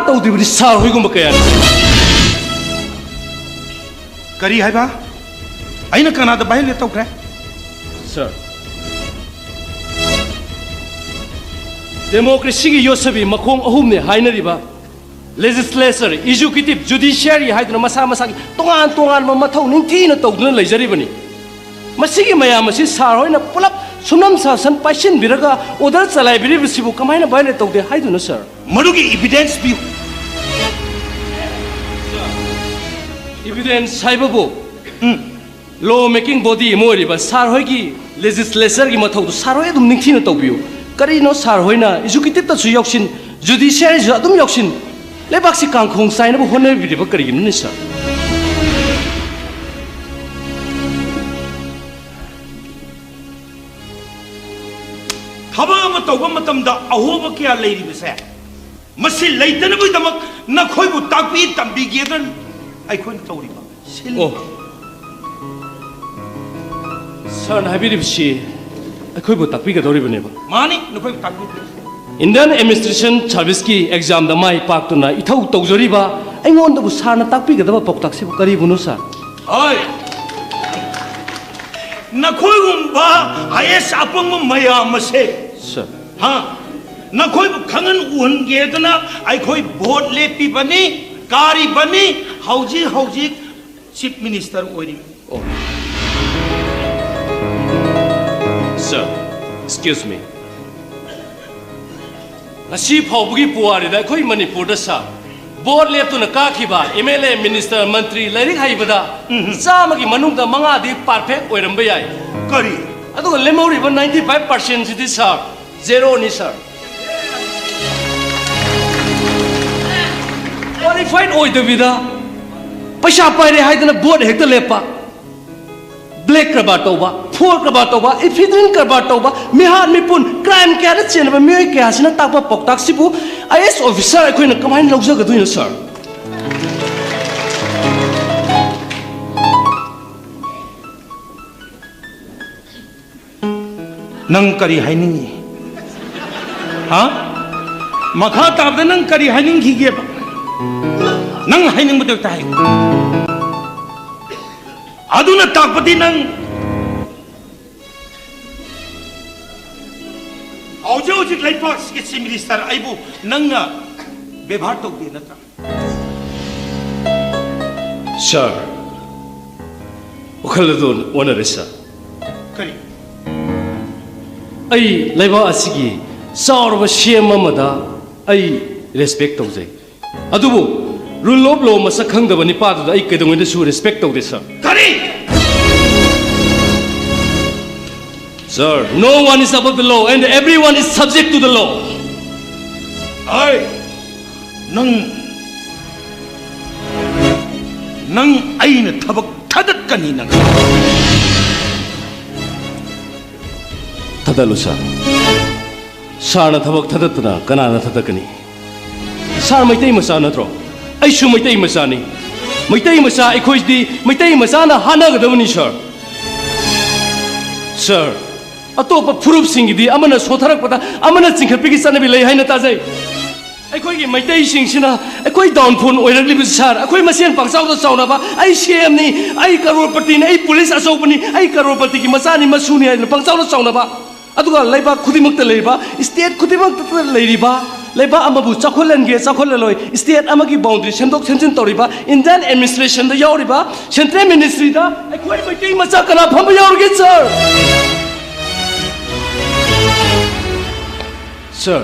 tawdribadi sar hoigumba kayani. ꯀꯔꯤ ꯍꯥꯏꯕ ꯑꯩꯅ ꯀꯅꯥꯗ ꯚꯥꯏꯑꯣꯂꯦꯠ ꯇꯧꯈ꯭ꯔꯦ Sir. Democracy gi yosabi makhong ahumne hainariba legislature, executive, judiciary haiduna masa tongan mathau ningthina tawduna leijaribani. Masigi mayam asi sar hoina pulap sunam sasan passion biraga order chalai biribisibu kamaina violate tawde haiduna sir. ꯃꯗꯨꯒꯤ evidence ꯄꯤꯌꯨ Evidence haibabu law making body moiriba sar hoigi legislature gi mathau sar hoi adum ningthina tawbiu. Karino sar hoina executive ta su yoksin judiciary ju adum yoksin lebaksi kangkhong saina bu honai biriba karigin ni sir. ꯊꯕꯛ ꯑꯃ ꯇꯧꯕ ꯃꯇꯝꯗ ꯑꯍꯣꯕ ꯀꯌꯥ ꯂꯩꯔꯤꯕꯁꯦ ꯃꯁꯤ ꯂꯩꯇꯅꯕꯒꯤꯗꯃꯛ ꯅꯈꯣꯏꯕꯨ ꯇꯥꯛꯄꯤ ꯇꯝꯕꯤꯒꯦꯗꯅ ꯑꯩꯈꯣꯏꯅ ꯇꯧꯔꯤꯕ Oh. Sir habiribsi akhoi bu takpigadoribaneba. ꯃꯥꯅꯤ ꯅꯈꯣꯏꯕꯨ ꯇꯥꯛꯄꯤ Indian Administration Service ki exam da mai paktuna ithau tawjariba aingonda bu sarna takpigadaba pauktaksibu karibunu sir. ꯍꯣꯏ ꯅꯈꯣꯏꯒꯨꯝꯕ IAS ꯑꯄꯪꯕ ꯃꯌꯥꯝ ꯑꯁꯦ Sir. ꯅꯈꯣꯏꯕꯨ ꯈꯪꯍꯟ ꯎꯍꯟꯒꯦꯗꯅ ꯑꯩꯈꯣꯏ ꯚꯣꯠ ꯂꯦꯞꯄꯤꯕꯅꯤ ꯀꯥꯔꯤꯕꯅꯤ ꯍꯧꯖꯤꯛ Chief Minister ꯑꯣꯏꯔꯤꯕꯅꯤ Oh. Sir, excuse me. Ngasi phawbugi puari da khoi Manipur da sa board lep tu na ka khiba MLA minister mantri lairik haibada sama gi manung da manga di perfect oiramba yai kari adu lemori ba 95% sidi sir zero ni sir qualified oi da vida paisa paire haidana board hekta lepa black kraba toba four kraba toba ephedrine kraba toba mihar mipun crime kya da chen ba mei kya sina takpa poktak sibu IS officer akhoi na kamain logja ga duina sir nang kari hainingi ha makha tabda nang kari haining khige ba nang haining budek tai aduna takpati nang Hojik Laipak si Minister Aibu nangna bebhar tok di natra. Sir, ukhaladun wanarisa. Kari. Ai laiba asigi saurba shema mada ai respect tawjai. Adubu rule of law masa khangdaba nipadu da ai kedongenda su respect tawde sir. Kari. Sir, no one is above the law and everyone is subject to the law. Ay, nang aina tabak tadat kani nang. Tadalu sir. Sarna thabak tadatna kanana tadakani. Sar maitai masa natro. Ai su maitai masa ni. Maitai masa ikhoidi maitai masa na hanagadabani sir. Sir, atop proof singidi amana sotharak pada amana chingkhapigi sanabi lei haina tajai. Aikoi gi maitai singsina aikoi downfall oiragli sir aikoi masian pangchau da chauna ba ai CM ni ai crorepati ni ai police asopani ai crorepati gi masani masuni ai pangchau da chauna ba aduga leiba khudimakta leiba state khudimakta leiriba leiba amabu chakholenge chakholeloi state amagi boundary semdok semjin toriba Indian administration da yauriba central ministry da aikoi maitai macha kana phamba yaurge sir. Sir,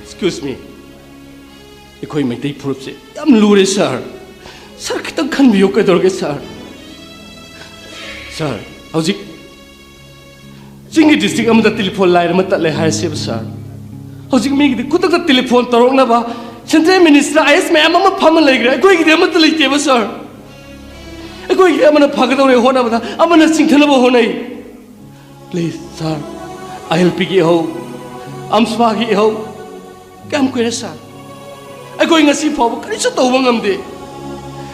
excuse me. Ikoi maitai proof se yam lure sir. Sir kitang khanbiyo kaidorge sir. Sir, hojik Jingi district amada telephone line ma tatle hai sir. Hojik mi gi kutak da telephone tarok na ba central minister IS me amama phama leigra ikoi gi amata leite ba sir. Ikoi gi amana phagadore hona ba amana singthana ba honai. Please sir, ILP gi ho Amspa gi ho kam koina sir. Aikoi ngasi phaw karisu tawba ngamde.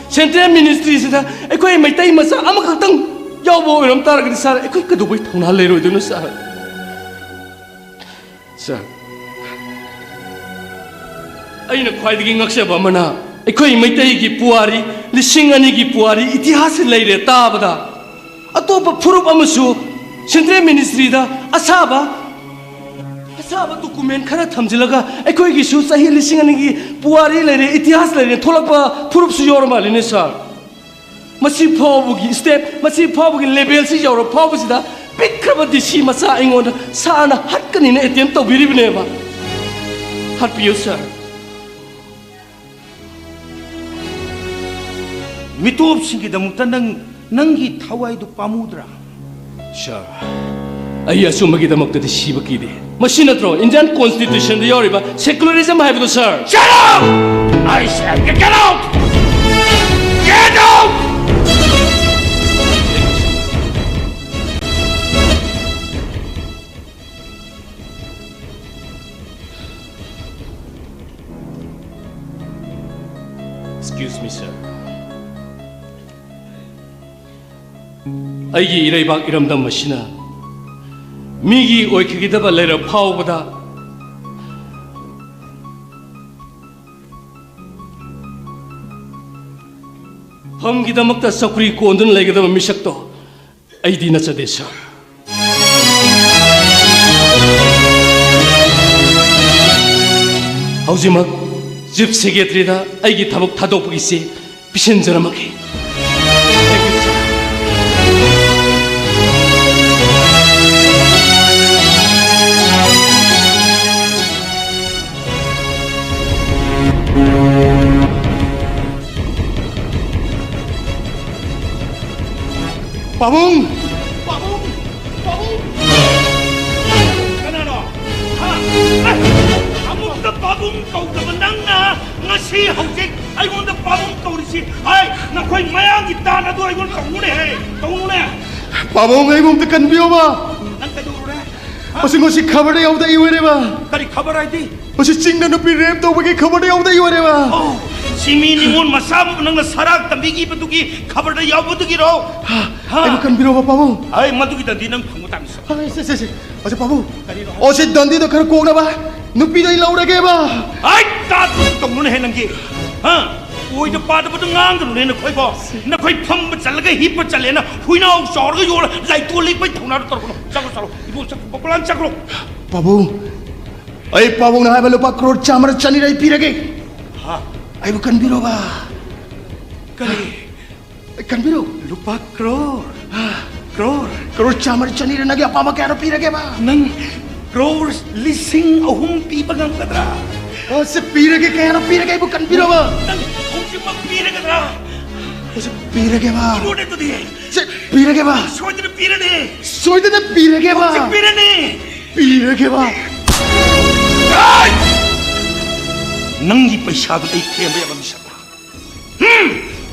Central ministry sida aikoi maitai masa amakhaktang yawbo oiram taragdi sir aikoi kadubai thona leiroi dunu sir. Sir, aina khwaidagi ngakseba mana aikoi maitai gi puari lising ani gi puari itihas leire tabada atopa phurup amasu central ministry da asaba Saba document khara thamjilaga aikoi gi su sahi lising ani gi puari leire itihas leire tholakpa phurup su yor malini sir. Masi phawu gi step masi phawu gi level si yor phawu sida pikraba disi masa ingon sana hatkani ne attempt tawbiri bine ba hatpiyo sir. Mitop singi damukta nangi thawai du pamudra. Sir, ai asumagi damakta siba kide. Mashinatro Indian Constitution the yoriba secularism have to sir. Shut up! I said get out! Get out! Excuse me sir. Aigi iraibak iramdam mashina Migi oikigidaba leira phawbada Famgidamakta sakri kondun leigidaba misakto aidi nachade sir. Haujimak Chief Secretary da aigi thabak thadokpagi se pisenjaramaki. Pabung! Pabung! Pabung! Kanano? Ha? Amukta pabung kau kamanang na ngasi hojik aygon da pabung kau risi ay nakoy mayang kita na do aygon kau ngune Pabung aygon da kanbiyo ba nang kadure Masi ngosi khabar yaw da iwere ba kari khabar ay di Masi chingna no pi rem to bagi khabar yaw da iwere ba Simi ningon masam nang sarak tambigi patugi khabar da yaw patugi ro Aygon kanbiyo ba Pabung ay matugi dandi nang phangutam sa Ay se Ase Pabung Ose dandi do khar kogna ba nupi dai laurage ba ay ta tong nun he nangi ha Oi the part of the ngang to the koi boss. Na koi pump chalaga hip chalena. Hui now sorga you like to live with Tuna Chakro. It was a popular chakro. Babu, I Pabu na have a lupa crore chamber chani rai pirage. I will conbirova. I conbiro. Lupa crore. Crore chamber chani naga pama kara pirage ba. Nang crores listing a home people ng kadra. Oh, se pirage kaya pirage bukan birova. Nang home pirage kadra. Se pirage ba. Ibu to di. Se pirage ba. Soy de pirage. Soy de pirage ba. Se pirage. Pirage ba. Nang di paisa to ay kaya ba yung bisa.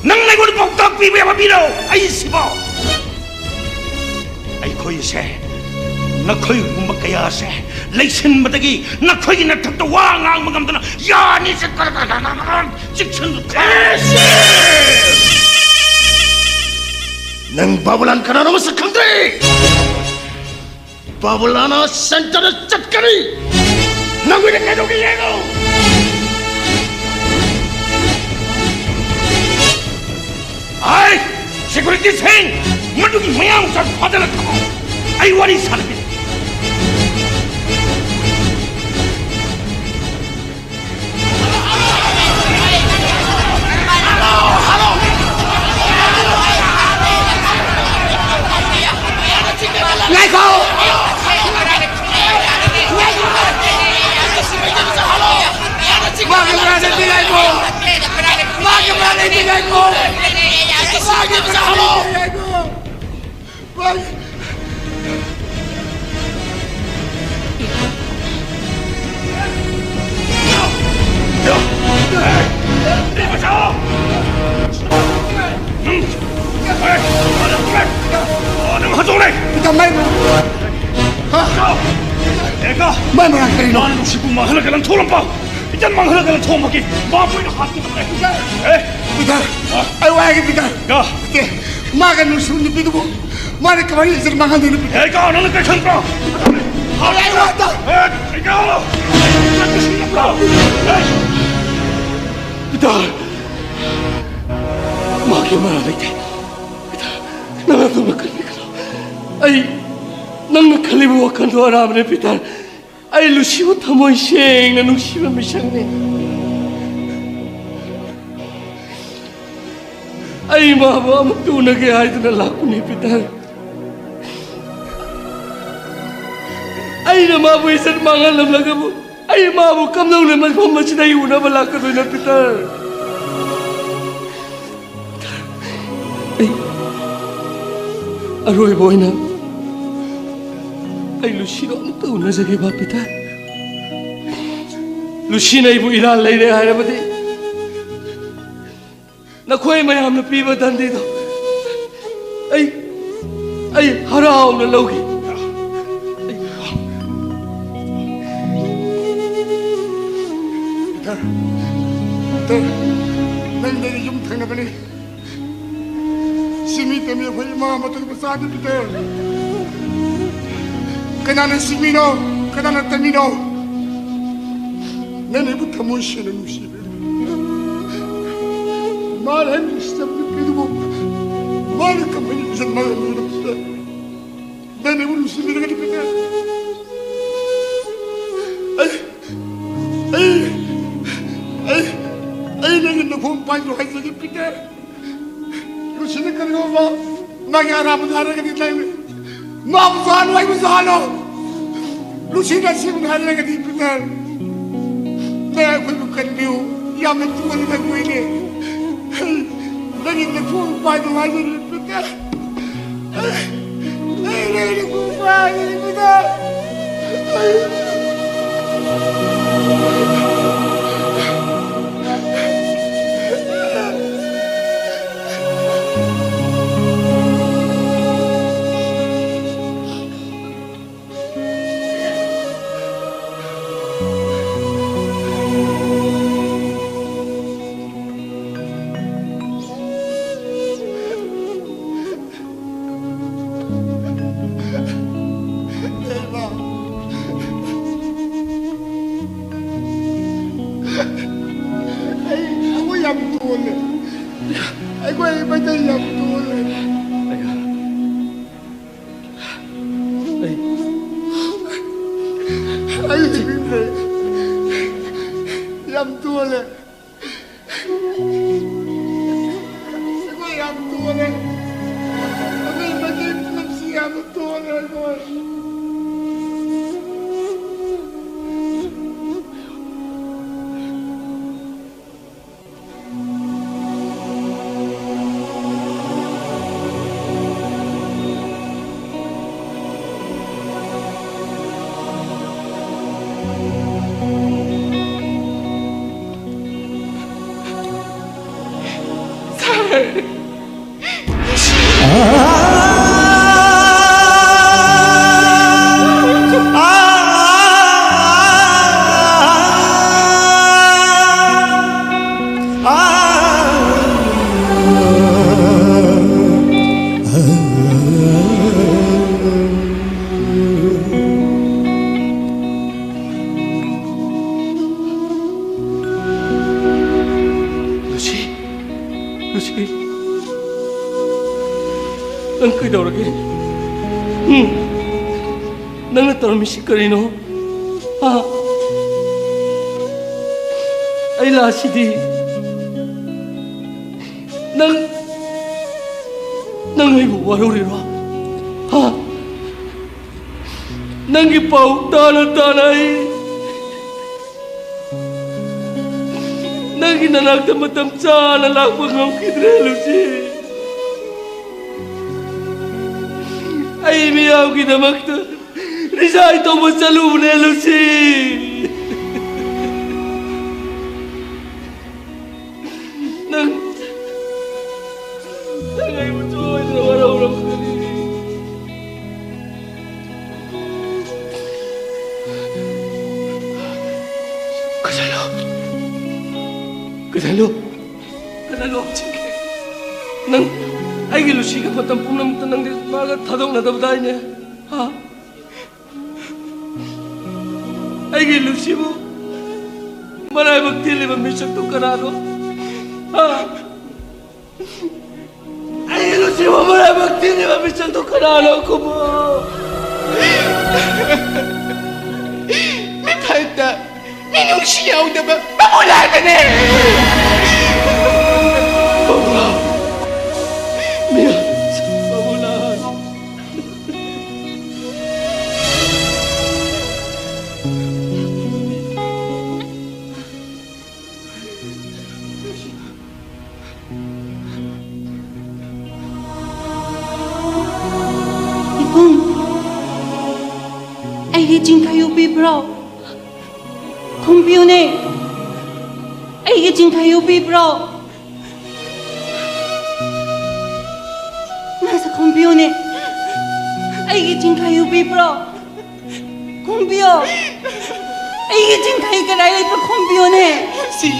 Nang nagod pagtak pi ba biro ay sibo. Ay koy se. Na koy kumakaya se. Laysin matagi na koy na tatawa nga ang magamta na yan isa karagagagan siksun Nang babulan ka na naman sa country. Babulana center chat kari. Nang wala ka nung iyego. Ay! Security Singh! Madugi mayang sa padalat ko! Ay wari salapin! Ngaiko! Bakit berada di ngaiko? Bakit berada di ngaiko? Bakit bisa halo? Mai marang kari no. Anu si pun mahal kalan tholam pa. Ijan mahal kalan thom pagi. Ma pun hat tu tak. Peter, ayo lagi Peter. Ka. Oke, makan nusul ni Peter bu. Mana kemarin izin makan dulu Peter. Ka nang ka chang pa. Ayo ada. Ka. Nak sini pa. Peter. Makin marah lagi. Peter, nang tu makan ni kalau. Ay, nang kali bu akan tu aram ni Peter. Ay lusi bu tamoy seng, nang lusi bu misang ni. Ay mama tu nage ay tu na laku ni Peter. Ay na mabu isan mangal lam laga bu. Ay mabu kam nang le mas pam macina yuna balaka tu na Peter. Ay aroy boy na. Ay Lucino tu na jage ba Peter. Lucino ibu ilal lai re ay ramadi. Na khoi mayam na piba dan di do ay haraw na logi Peter, nang dari jum thang na bani. Simi temi khoi ma matul besar di Peter. Kenana simi no, kenana temi no. Nene bu tamun shene nushi. Malah istem di bu. Malah kembali bisa malah ni Peter. Dan ibu nushi dengan di Peter. Ay nangin na kung paano kayo sa Peter. Nushi na ka rin ba? Nagyarapan na rin ka dito lang. Mabusahan ay busahan o. Nushi na siya na rin ka dito Peter. Kaya ako'y magkandiyo. Yaman tuwa na ko ini. Nangin na kung paano kayo sa Peter. Ay nangin na kung paano sa Peter. Ay, ako yang tuon. ꯑꯩꯈꯣꯏ ꯃꯩꯇꯩ ꯌꯥꯝ ꯇꯣꯜꯂꯦ ꯑꯩ ꯍꯤꯡꯗ꯭ꯔꯦ ꯌꯥꯝ ꯇꯣꯜꯂꯦ ꯑꯩꯈꯣꯏ ꯌꯥꯝ ꯇꯣꯜꯂꯦ ꯑꯩꯈꯣꯏ ꯃꯩꯇꯩ ꯄꯨꯝꯅꯃꯛꯁꯤ ꯌꯥꯝ ꯇꯣꯜꯂꯦ ꯑꯩꯈꯣꯏ Nang kaidaurage? Nang natarmisi karino? Ha? Ay lasidi. Nang ay buwaruriro. Ha? Nang ipau tanay. Nang inanak na matamsa na lakpang ang kidrelo si. Ay miyaw kinamakta. Risa ito mo sa lunelo si. Nang ay mo tuway na wala-wala ko kanini. Kasalo ang sige. Nang ay gilusi ka patampung ng tanang di mga tadong nadabday niya. Ha? Ay gilusi mo. Maray magtili mamisyak itong kanado. Ha? Ay gilusi mo. Maray magtili mamisyak itong kanado ko mo. May palta. Ninong siyaw na ba? Mamula ka na eh! Ipong, ay hijing kayo, bibro. Kumpione, ay hijing kayo, bibro. Nasa kumpione, ay hijing kayo, bibro. Kumpio, ay hijing kayo karayay pa kumpione. Si...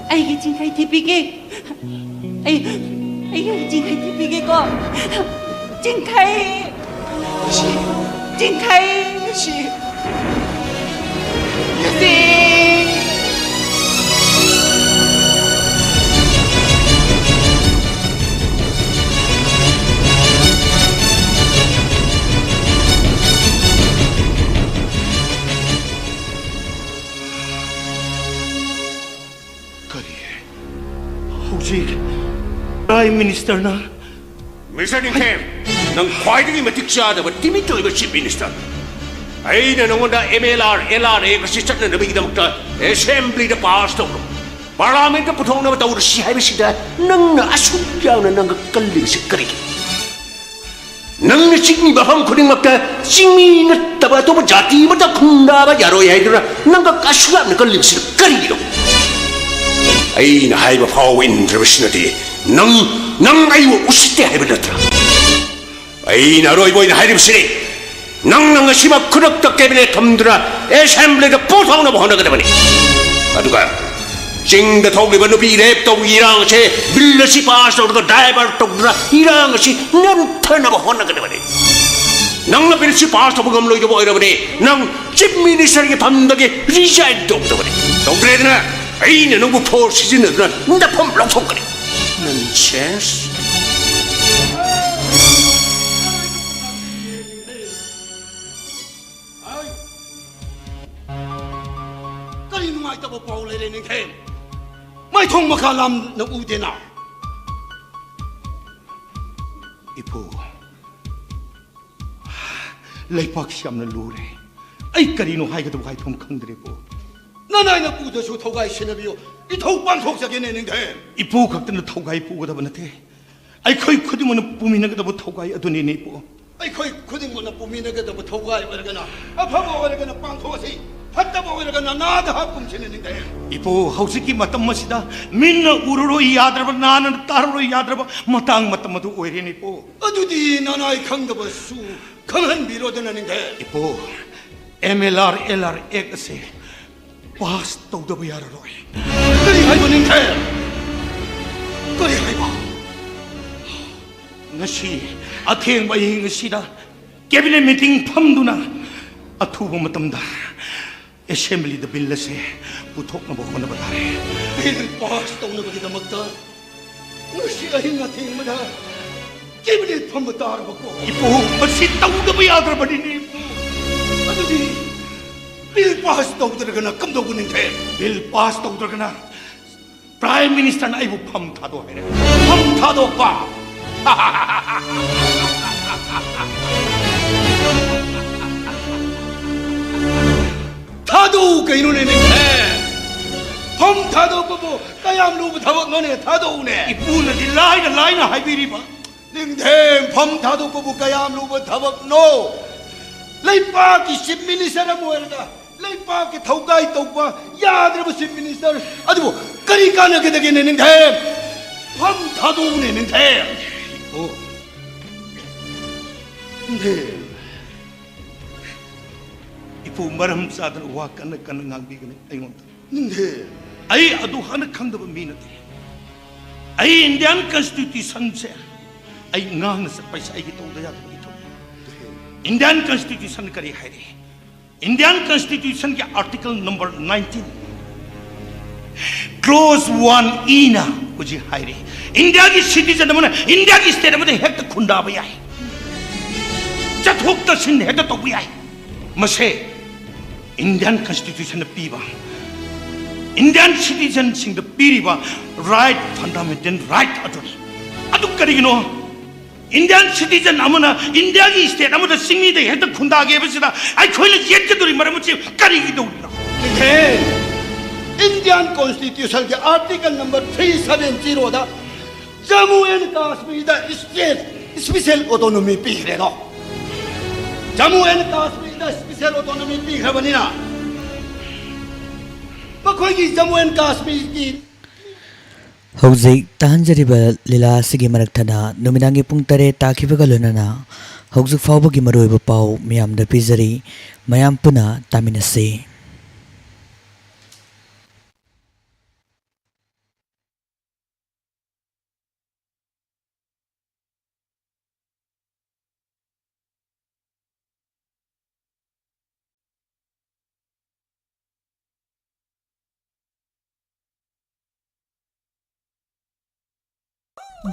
Ay, hijing kayo tipigay. Ay, hijing kayo tipigay ko. Jingkai! Jingkai! Yasing! Hujik, Prime Minister na. Mr. Dinkem, ng khwaidagi matik siadaba timito iba Chief Minister. Ay na nangunda MLR, LRA kasi chat na nabigida magta Assembly na pass to. Parliament na putong na matawar siya ay sida nang naasubyaw na nang kaling si Kariki. Nang nasing baham kuning magta simi na taba to jati mata kunda ba yaro ay dura nang kakasya na kaling si Kariki. Ay na hay ba paw interest na di nang ay usite ay banatra. Ay na roy boy na hay sini nang simap kunak ta cabinet kamdra assembly da potong na bahana kada bani. Aduga ꯆꯤꯡꯗ ꯊꯣꯛꯂꯤꯕ ꯅꯨꯄꯤ ꯔꯦꯞ ꯇꯧꯕꯒꯤ ꯏꯔꯥꯡꯁꯦ bill ꯑꯁꯤ pass ꯇꯧꯔꯒ driver ꯇꯧꯗꯨꯅ ꯏꯔꯥꯡ ꯑꯁꯤ ꯅꯝꯊꯅꯕ ꯍꯣꯠꯅꯒꯗꯕꯅꯤ ꯅꯪꯅ ꯕꯤꯜ ꯑꯁꯤ ꯄꯥꯁ ꯇꯧꯕ ꯉꯝꯂꯣꯏꯗꯕ ꯑꯣꯏꯔꯕꯅꯤ ꯅꯪ ꯆꯤꯞ ꯃꯤꯅꯤꯁꯇꯔꯒꯤ ꯐꯝꯗꯒꯤ ꯔꯤꯖꯥꯏꯟ ꯇꯧꯒꯗꯕꯅꯤ ꯇꯧꯗ꯭ꯔꯦꯗꯅ ꯑꯩꯅ ꯅꯪꯕꯨ ꯐꯣꯔꯁ ꯁꯤꯖꯤꯟꯅꯗꯨꯅ ꯅꯐꯝ ꯂꯧꯊꯣꯛꯀꯅꯤ ꯅꯟꯁꯦꯟꯁ ꯀꯔꯤ ꯅꯨꯡꯉꯥꯏꯇꯕ ꯄꯥꯎ ꯂꯩꯔꯦ ꯅꯤꯡꯊꯦꯝ ꯃꯥꯏꯊꯣꯡ ꯃꯈꯥ ꯂꯥꯝꯅ ꯎꯗꯦꯅ ꯏꯄꯨ ꯂꯩꯄꯥꯛꯁꯤ ꯌꯥꯝꯅ ꯂꯨꯔꯦ ꯑꯩ ꯀꯔꯤꯅꯣ ꯍꯥꯏꯒꯗꯕ ꯍꯥꯏꯐꯝ ꯈꯪꯗ꯭ꯔꯦ ꯏꯄꯨ ꯅꯅꯥꯏꯅ ꯄꯨꯗꯁꯨ ꯊꯧꯒꯥꯏ ꯁꯤꯟꯅꯕꯤꯌꯨ ꯏꯊꯧ ꯄꯥꯡꯊꯣꯛꯆꯒꯦꯅꯦ ꯅꯤꯡꯊꯦꯝ ꯏꯄꯨ ꯈꯛꯇꯅ ꯊꯧꯒꯥꯏ ꯄꯨꯒꯗꯕ ꯅꯠꯇꯦ ꯑꯩꯈꯣꯏ ꯈꯨꯗꯤꯡꯃꯛꯅ ꯄꯨꯃꯤꯟꯅꯒꯗꯕ ꯊꯧꯒꯥꯏ ꯑꯗꯨꯅꯤꯅꯦ ꯏꯄꯨ ꯑꯩꯈꯣꯏ ꯈꯨꯗꯤꯡꯃꯛꯅ ꯄꯨꯃꯤꯟꯅꯒꯗꯕ ꯊꯧꯒꯥꯏ ꯑꯣꯏꯔꯒꯅ ꯑꯐꯕ ꯑꯣꯏꯔꯒꯅ ꯄꯥꯡꯊꯣꯛꯑꯁꯤ ꯐꯠꯇꯕ ꯑꯣꯏꯔꯒꯅ ꯅꯥꯗ ꯍꯥꯞꯀꯨꯝꯁꯤꯅꯦ ꯅꯤꯡꯊꯦꯝ ꯏꯄꯨ ꯍꯧꯖꯤꯛꯀꯤ ꯃꯇꯝ ꯑꯁꯤꯗ ꯃꯤꯟꯅ ꯎꯔꯔꯣꯏ ꯌꯥꯗ꯭ꯔꯕ ꯅꯥꯅ ꯇꯥꯔꯔꯣꯏ ꯌꯥꯗ꯭ꯔꯕ ꯃꯇꯥꯡ ꯃꯇꯝ ꯑꯗꯨ ꯑꯣꯏꯔꯦꯅꯦ ꯏꯄꯨ ꯑꯗꯨꯗꯤ ꯅꯅꯥꯏ ꯈꯪꯗꯕꯁꯨ ꯈꯪꯍꯟꯕꯤꯔꯣꯗꯅ ꯅꯤꯡꯊꯦꯝ ꯏꯄꯨ MLR LR Act ꯑꯁꯤ पास तौदब याररोय करी हाइबो निंथे करी हाइबो ngasi atheng bai ngasida cabinet meeting phamduna athuba matamda assembly the bill se puthok na bokona batare bill pass tawna bagi damakta ngasi ahinga theng mada cabinet phamba tar bako ipo masi tawdaba yadrabani ni adudi bill pass tawdragana kamdogu ningthe bill pass tawdragana prime minister na aibu pham thado haire pham thado pa thado kaino ne ningthe pham thado ko kayam lu thabak ngane thado ne ipuna di laina haibiriba ningthe pham thado ko kayam lu thabak no leipa ki chief minister amoerga leipa ki thaugai taupa yadreba chief minister adu kari kana ke dege ne ningthe pham thado ne ningthe o ningthe ipu maram sadar wa kana kana ngangbi gane aingon ningthe ai adu hana khangdaba mi nate ai indian constitution se ai ngang na sa paisa ai ki tawda ya Indian Constitution करी है रे Indian Constitution के article number 19 close 1E ना कुछ है रे India की citizen मने इंडिया की स्टेट मने हेक्ट खुंडा बया है चथुक तसिन हेक्ट तो बया है मसे Indian Constitution पीबा Indian citizen सिंग द पीरीबा right fundamental right अदु करिनो Indian citizen amana India ki state amada singmi de het khunda ge besida ai khoile jet ke duri maramuchi kari gi dawna Indian constitution ke article number 370 da Jammu and Kashmir da state special autonomy pi re no Jammu and Kashmir da special autonomy pi khabani na pakhoi ki Jammu and Kashmir ki Hojik tahanjariba lila sigi maraktana numinangi pung tare takibaga lunana hojik fawbagi maroiba pau miyamda pizari mayam puna taminase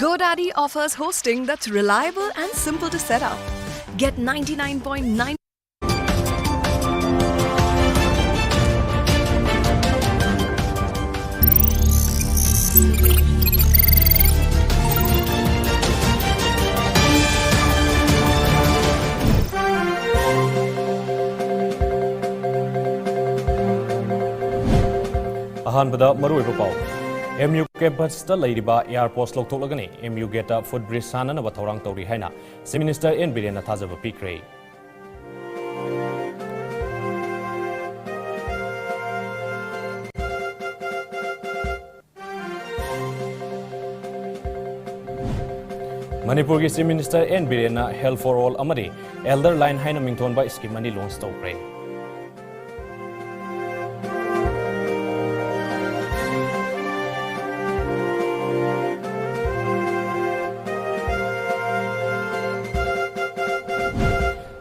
GoDaddy offers hosting that's reliable and simple to set up. Get 99.9 ꯑꯍꯥꯟꯕꯗ ꯃꯔꯨꯑꯣꯏꯕ ꯄꯥꯎ MU campusꯇ ꯂꯩꯔꯤꯕ airport ꯂꯧꯊꯣꯛꯂꯒꯅꯤ MU ꯒꯦꯠꯇ foot bridge ꯁꯥꯟꯅꯅꯕ ꯊꯧꯔꯥꯡ ꯇꯧꯔꯤ ꯍꯥꯏꯅ chief minister N Birenna ꯊꯥꯖꯕ ꯄꯤꯈ꯭ꯔꯦ ꯃꯅꯤꯄꯨꯔꯒꯤ chief minister N Birenna health for all ꯑꯃꯗꯤ ꯑꯦꯜꯗꯔ ꯂꯥꯏꯟ ꯍꯥꯏꯅ ꯃꯤꯡꯊꯣꯟꯕ ꯁ꯭ꯀꯤꯝ ꯑꯅꯤ ꯂꯣꯟꯆ ꯇꯧꯈ꯭ꯔꯦ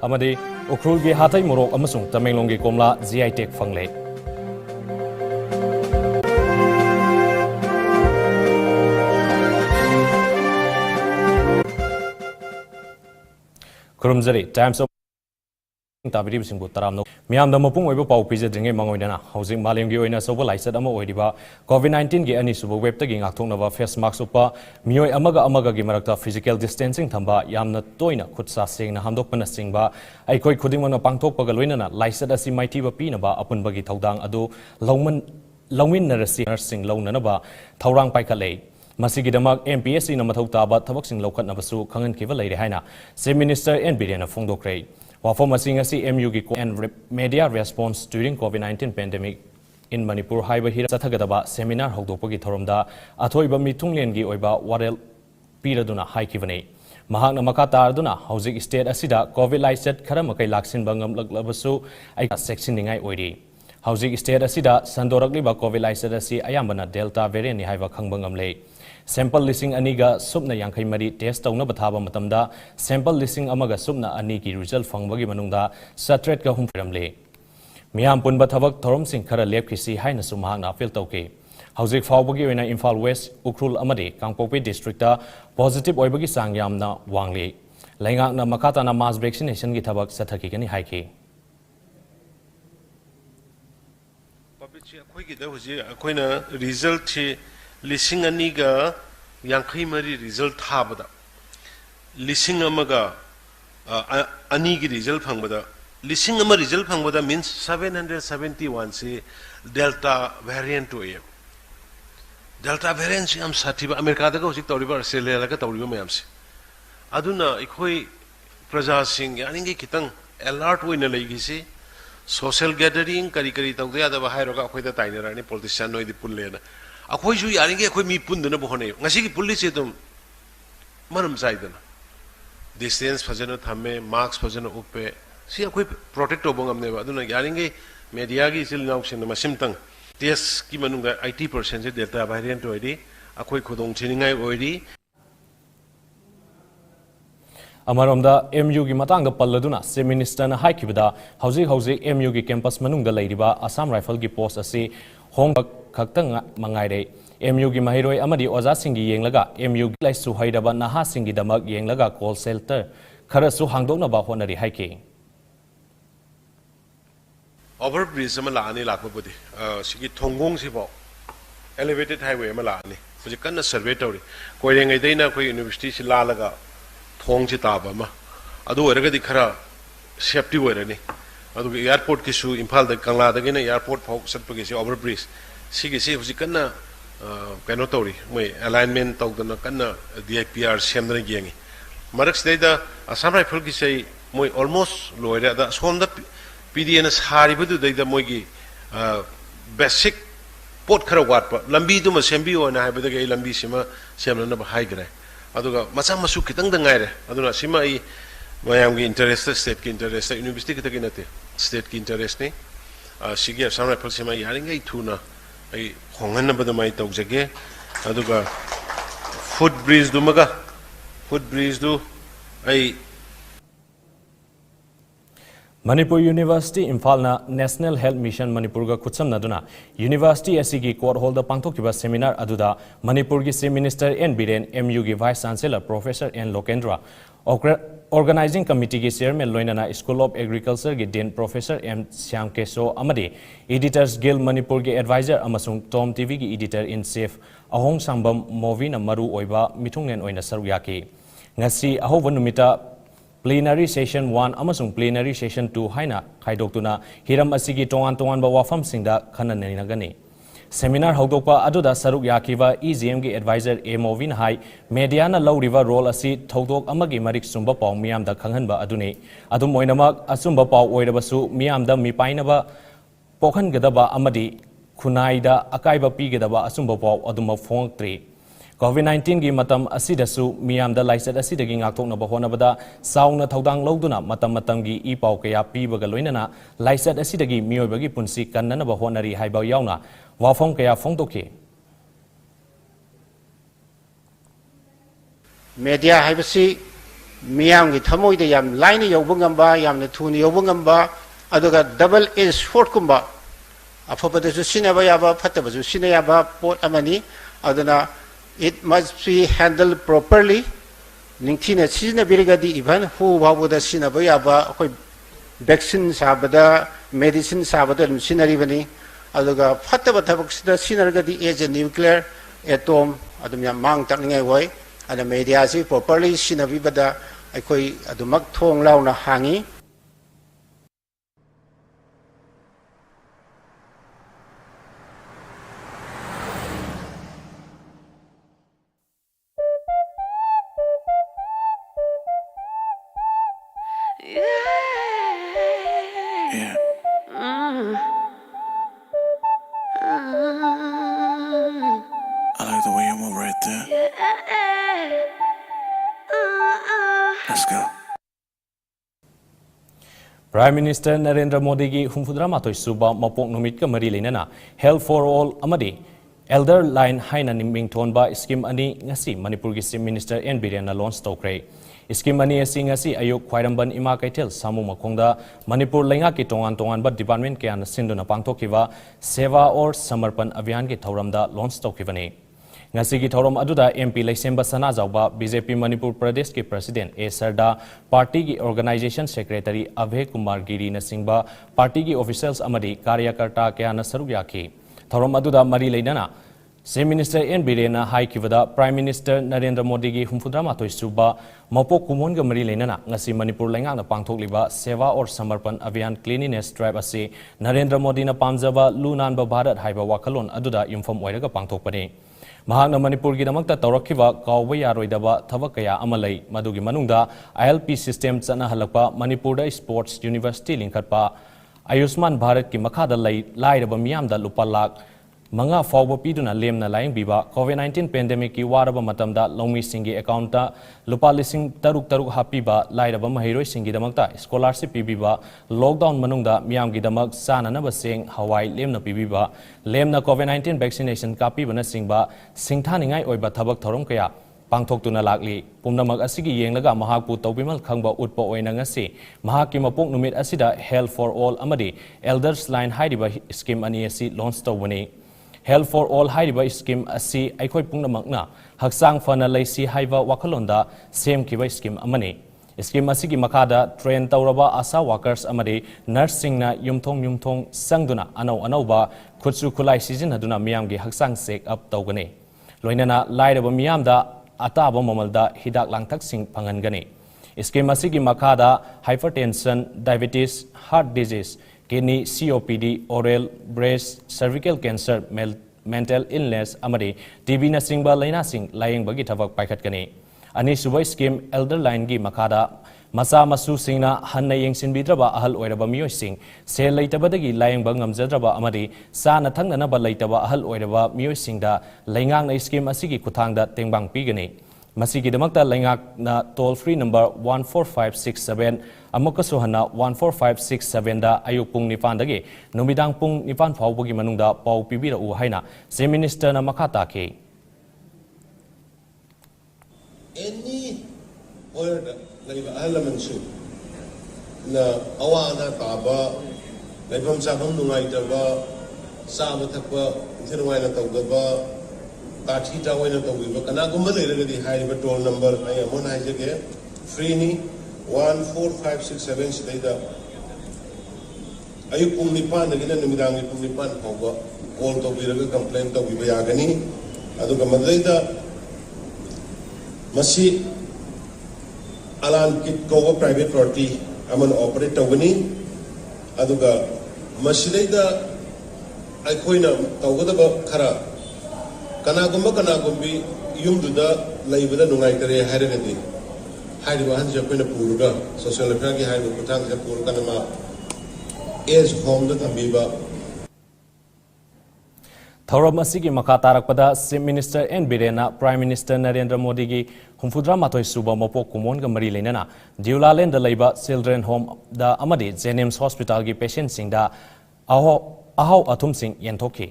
amadi Ukhrulgi Hathai Morok amasung Tamenglonggi Komla GI Tech fangle. Kurumzari Times of Tabiri Singbu Taramno Miam the Mopung Webo Pau Pizza Dringe Mangoidana, housing Malingi in a sober license Amo Oediba, COVID-19 Gi Ani Subu Web taking Atonova Face Max Upa, Mio Amaga Gimarakta physical distancing Tamba, Yamna Toina Kutsa Sing, Handopana Singba, I koi Kudimana Pangtok Pagaluina, license as in my Tiva Pinaba, upon Bagi Taudang Ado, Longwin Nursing Lonanaba, Taurang Paikale. Masigidamak MPSC na mathau taba thabak sing lokat nabasu khangan kiwa leire haina se minister and Bidena Fongdokre wafo masing asi MU gi and media response during COVID-19 pandemic in Manipur haiba hira sathagadaba seminar hogdokpagi thoromda athoiba mitunglen gi oiba warel piraduna haikivane mahakna makata arduna hojik state asida COVID license khara makai laksin bangam laglabasu ai section ningai oiri hojik state asida sandorakliba COVID license asi ayambana delta variant ni haiba khangbangam le sample listing aniga subna yankai mari test tauna bathaba matamda sample listing amaga subna ani ki result fangbagi manungda satret ka humramle miam punba thabak thorom sing khara lep kisi haina sumahna appeal tauke hojik fawbagi oina Imphal West Ukhrul amade Kangpokpi district ta positive oibagi sang yamna wangle laingak na makata na mass vaccination gi thabak sathaki kani haike public akhoi gi da hoji akoina result chi Lising aniga yankai mari result habada lising amaga anigi result phangbada lising ama result phangbada means 771 se delta variant to ye delta variant si am sathiba America da ko sik tawriba Australia la ka tawriba mayam se aduna ikhoi praja sing yaningi kitang alert oina leigi se social gathering kari tawde ada ba hairoga akhoi da tainera ni politician noi di pullena akhoi ju yaringe akhoi mi pundana bohone ngasi ki police dum maram saidana distance phajana thame marks phajana uppe si akhoi protect obongam ne aduna yaringe media gi sil nauk sin ma simtang test ki manung da 80% se delta variant oidi akhoi khodong chiningai oidi Amaromda MU gi matang da palladuna se minister na haikibada hauji MU gi campus manung da leiriba Assam Rifle gi post asi hong Kaktang Mangaire, MU gi Mahiroi Amadi Oza Singi Yenglaga, MU gi Laisu Haidaba Naha Singi Damak Yenglaga call shelter, Karasu Hangdona Bahonari Hike. Overbridge Malani Lakabudi, Sigi Tongong Sibo, elevated highway Malani, was a kind of surveytory, Koyang Edena, Koy University Lalaga, Tong Chitabama, Adu Regadi Kara, safety were any. Adu airport Kishu, Impal the Kangla, again airport Sapagisi overbridge. Sige si kana kanotori moi alignment tawdana kana DIPR semdana giangi maraks deda Assam Rifle gi sei moi almost loira da somda PDN sari budu deda moi gi basic pot khara watpa lambi duma sembi ona haibada ge lambi sima semna ba hai gre aduga macha masu kitang da ngaire aduna sima I mayam gi interest state ki interest university ki nate state ki interest ni sige Assam Rifle sima yaringa thuna I Hongan ba mai tau jage aduga footbridge du ai Manipur University Imphal na National Health Mission Manipur ga kutsam naduna University SC court holder pangthokiba seminar aduda Manipur gi Chief Minister N Biren MU gi Vice Chancellor Professor N Lokendra Organizing Committee ki Chairman Loinana School of Agriculture ki Dean Professor M Syam Keso amadi Editors Guild Manipur ki Advisor amasung Tom TV ki Editor in Chief Ahong Sambam Movina Maru oiba mitungnen oina saruyaki ngasi ahoba numita Plenary Session 1 amasung Plenary Session 2 haina khaidoktuna hiram asigi tongan ba wafam singda khananani nagani Seminar hogdokpa aduda saruk yakiva EGM gi advisor Movin hai media na lawriva role asi thodok amagi marik sumba paw miyam da khanghanba adune adum oinamak asumba paw oirabasu miyam da mipainaba pokhan gadaba amadi khunaida akaiba pigedaba asumba paw aduma phongtri COVID-19 gi matam asidasu miyam da laisat asidagi ngakthokna ba honabada sauna thodang lawduna matam gi I paw kaya pibaga loinana laisat asidagi miyoibagi punsi kannana ba honari haiba yauna wafong kaya phongtokhi media haibasi ꯃꯤꯌꯥꯝꯒꯤ ꯊꯃꯣꯏꯗ ꯌꯥꯝ ꯂꯥꯏꯅ ꯌꯧꯕ ꯉꯝꯕ ꯌꯥꯝꯅ ꯊꯨꯅ ꯌꯧꯕ ꯉꯝꯕ ꯑꯗꯨꯒ ꯗꯕꯜ ꯑꯦꯖ ꯁꯣꯔꯠꯀꯨꯝꯕ ꯑꯐꯕꯗꯁꯨ ꯁꯤꯖꯤꯟꯅꯕ ꯌꯥꯕ ꯐꯠꯇꯕꯁꯨ ꯁꯤꯖꯤꯟꯅ ꯌꯥꯕ ꯄꯣꯠ ꯑꯃꯅꯤ ꯑꯗꯨꯅ it must be handled properly ꯅꯤꯡꯊꯤꯅ ꯁꯤꯖꯤꯟꯅꯕꯤꯔꯒꯗꯤ ꯏꯚꯟ ꯍꯨ ꯐꯥꯎꯕꯗ ꯁꯤꯖꯤꯟꯅꯕ ꯌꯥꯕ ꯑꯩꯈꯣꯏ ꯚꯦꯛꯁꯤꯟ ꯁꯥꯕꯗ ꯃꯦꯗꯤꯁꯤꯟ ꯁꯥꯕꯗ ꯑꯗꯨꯝ ꯁꯤꯖꯤꯟꯅꯔꯤꯕꯅꯤ ꯑꯗꯨꯒ ꯐꯠꯇꯕ ꯊꯕꯛꯁꯤꯗ ꯁꯤꯖꯤꯟꯅꯔꯒꯗꯤ ꯑꯦꯖ ꯑꯦ ꯅ꯭ꯌꯨꯀ꯭ꯂꯤꯌꯔ ꯑꯦꯇꯣꯝ ꯑꯗꯨꯝ ꯌꯥꯝ ꯃꯥꯡ ꯇꯥꯛꯅꯤꯡꯉꯥꯏ ꯑꯣꯏ ꯑꯗꯨꯅ ꯃꯦꯗꯤꯌꯥꯁꯤ ꯄ꯭ꯔꯣꯄꯔꯂꯤ ꯁꯤꯖꯤꯟꯅꯕꯤꯕꯗ ꯑꯩꯈꯣꯏ ꯑꯗꯨꯃꯛ ꯊꯣꯡ ꯂꯥꯎꯅ ꯍꯥꯡꯉꯤ I like the way you move right there. Let's go. Prime Minister Narendra Modi gi humfudra matoi suba mapok numit ka mari leinana Health for All amadi Elder Line haina niming thon ba scheme ani ngasi Manipur gi Chief Minister N Biren na launch tokre scheme ani asi ngasi ayuk khwairamban ima kaitel samu makongda Manipur lenga ki tongan ba department kya na sinduna pangthokiwa Seva or Samarpan Abhiyan ki thauramda launch tokivani ngasi ki thauram aduda MP Laisemba Sana Jawba BJP Manipur Pradesh ki President A Sarda Party ki Organization Secretary Abhay Kumar Giri na singba Party ki officials amadi karyakarta kya na saruk yakhi thauram aduda mari leinana Chief Minister N Biren hai kivada Prime Minister Narendra Modi gi humfudra matoi suba mapok kumon ga mari leinana ngasi Manipur lenga na pangthokliba Seva or Samarpan Abhiyan Cleanliness Drive ase Narendra Modi na pamjaba lunan ba Bharat haiba wakalon aduda yumfam oiraga pangthokpani Mahakna Manipur gi damakta tawrakiba kawba yaroidaba thabak kaya amalai madugi manungda ILP system chana halakpa Manipur da Sports University linkatpa Ayushman Bharat ki makhada lairaba miyamda lupa lakh Manga fawba piduna lemna laying biba COVID-19 pandemic ki waraba matamda longmi singi account ta lupa lising taruk hapiba lairaba mahiroi singi damakta scholarship pibiba lockdown manungda miyam gi damak sana na baseng hawai lemna pibiba lemna COVID-19 vaccination kapi bana singba singthaningai oiba thabak thorom kaya pangthoktuna lakli pumnamak asigi yenglaga mahakpu tawbimal khangba utpa oina ngasi mahakki mapok numit asida Health for All amadi Elders Line haidiba scheme ani asi launch tawbani Health for All haidiba scheme asi aikoi pungnamakna haksang fana laisi haiba wakalonda same kiba scheme amani scheme asigi makada train tawraba asa workers amadi nursing na yumthong sangduna anauba khutsu khulai sizinaduna miyamgi haksang check up tawgani loinana lairaba miyamda ataba mamalda hidak langthak sing phangangani scheme asigi makada hypertension diabetes heart disease kidney COPD oral breast cervical cancer mental illness amadi TB na singba laina sing layeng bagi thabak paikhatkani ani subai scheme Elder Line gi makada masa masu singna hanna yengsin bidraba ahal oiraba miyoi sing se leitabadagi layeng bang ngamjadraba amadi sana thangna ba leitaba ahal oiraba miyoi singda laingang na scheme asigi kuthangda tengbang pigani masigi damakta laingak na toll free number 14567 amaka sohana 14567 da ayuk pung nipan dagi numidang pung nipan phawbagi manungda pau pibira u haina Chief Minister na makata ke any or like element su na awana taba laifam sabam nungai taba saba thakba thirwai na tawdaba Kathi Tawai na Tawiba, Kanagumba Lady High toll number, I am one Hijake, Freeni 14567 Sida. Are you Pumipan again and Midangi Pumipan Hoga, all the Viraga complaint of Vibayagani, Aduka Madreda Masi Alan Kit Kova private property, I'm an operator winning Aduka Masileda Aikoina Tawada Kara. Kanagumbi yumduda laibada nungaitare hairagadi hairiba hanse apena puruga social welfare ki hairiba kutang se purga nama age home da tambiba Thauram asigi makha tarakpada Chief Minister N Biren Prime Minister Narendra Modi gi humfudra matoi suba mapok kumon ga mari leinana Diulaland da laiba children home da amadi Jenims Hospital gi patient sing da ahau athum sing yenthoki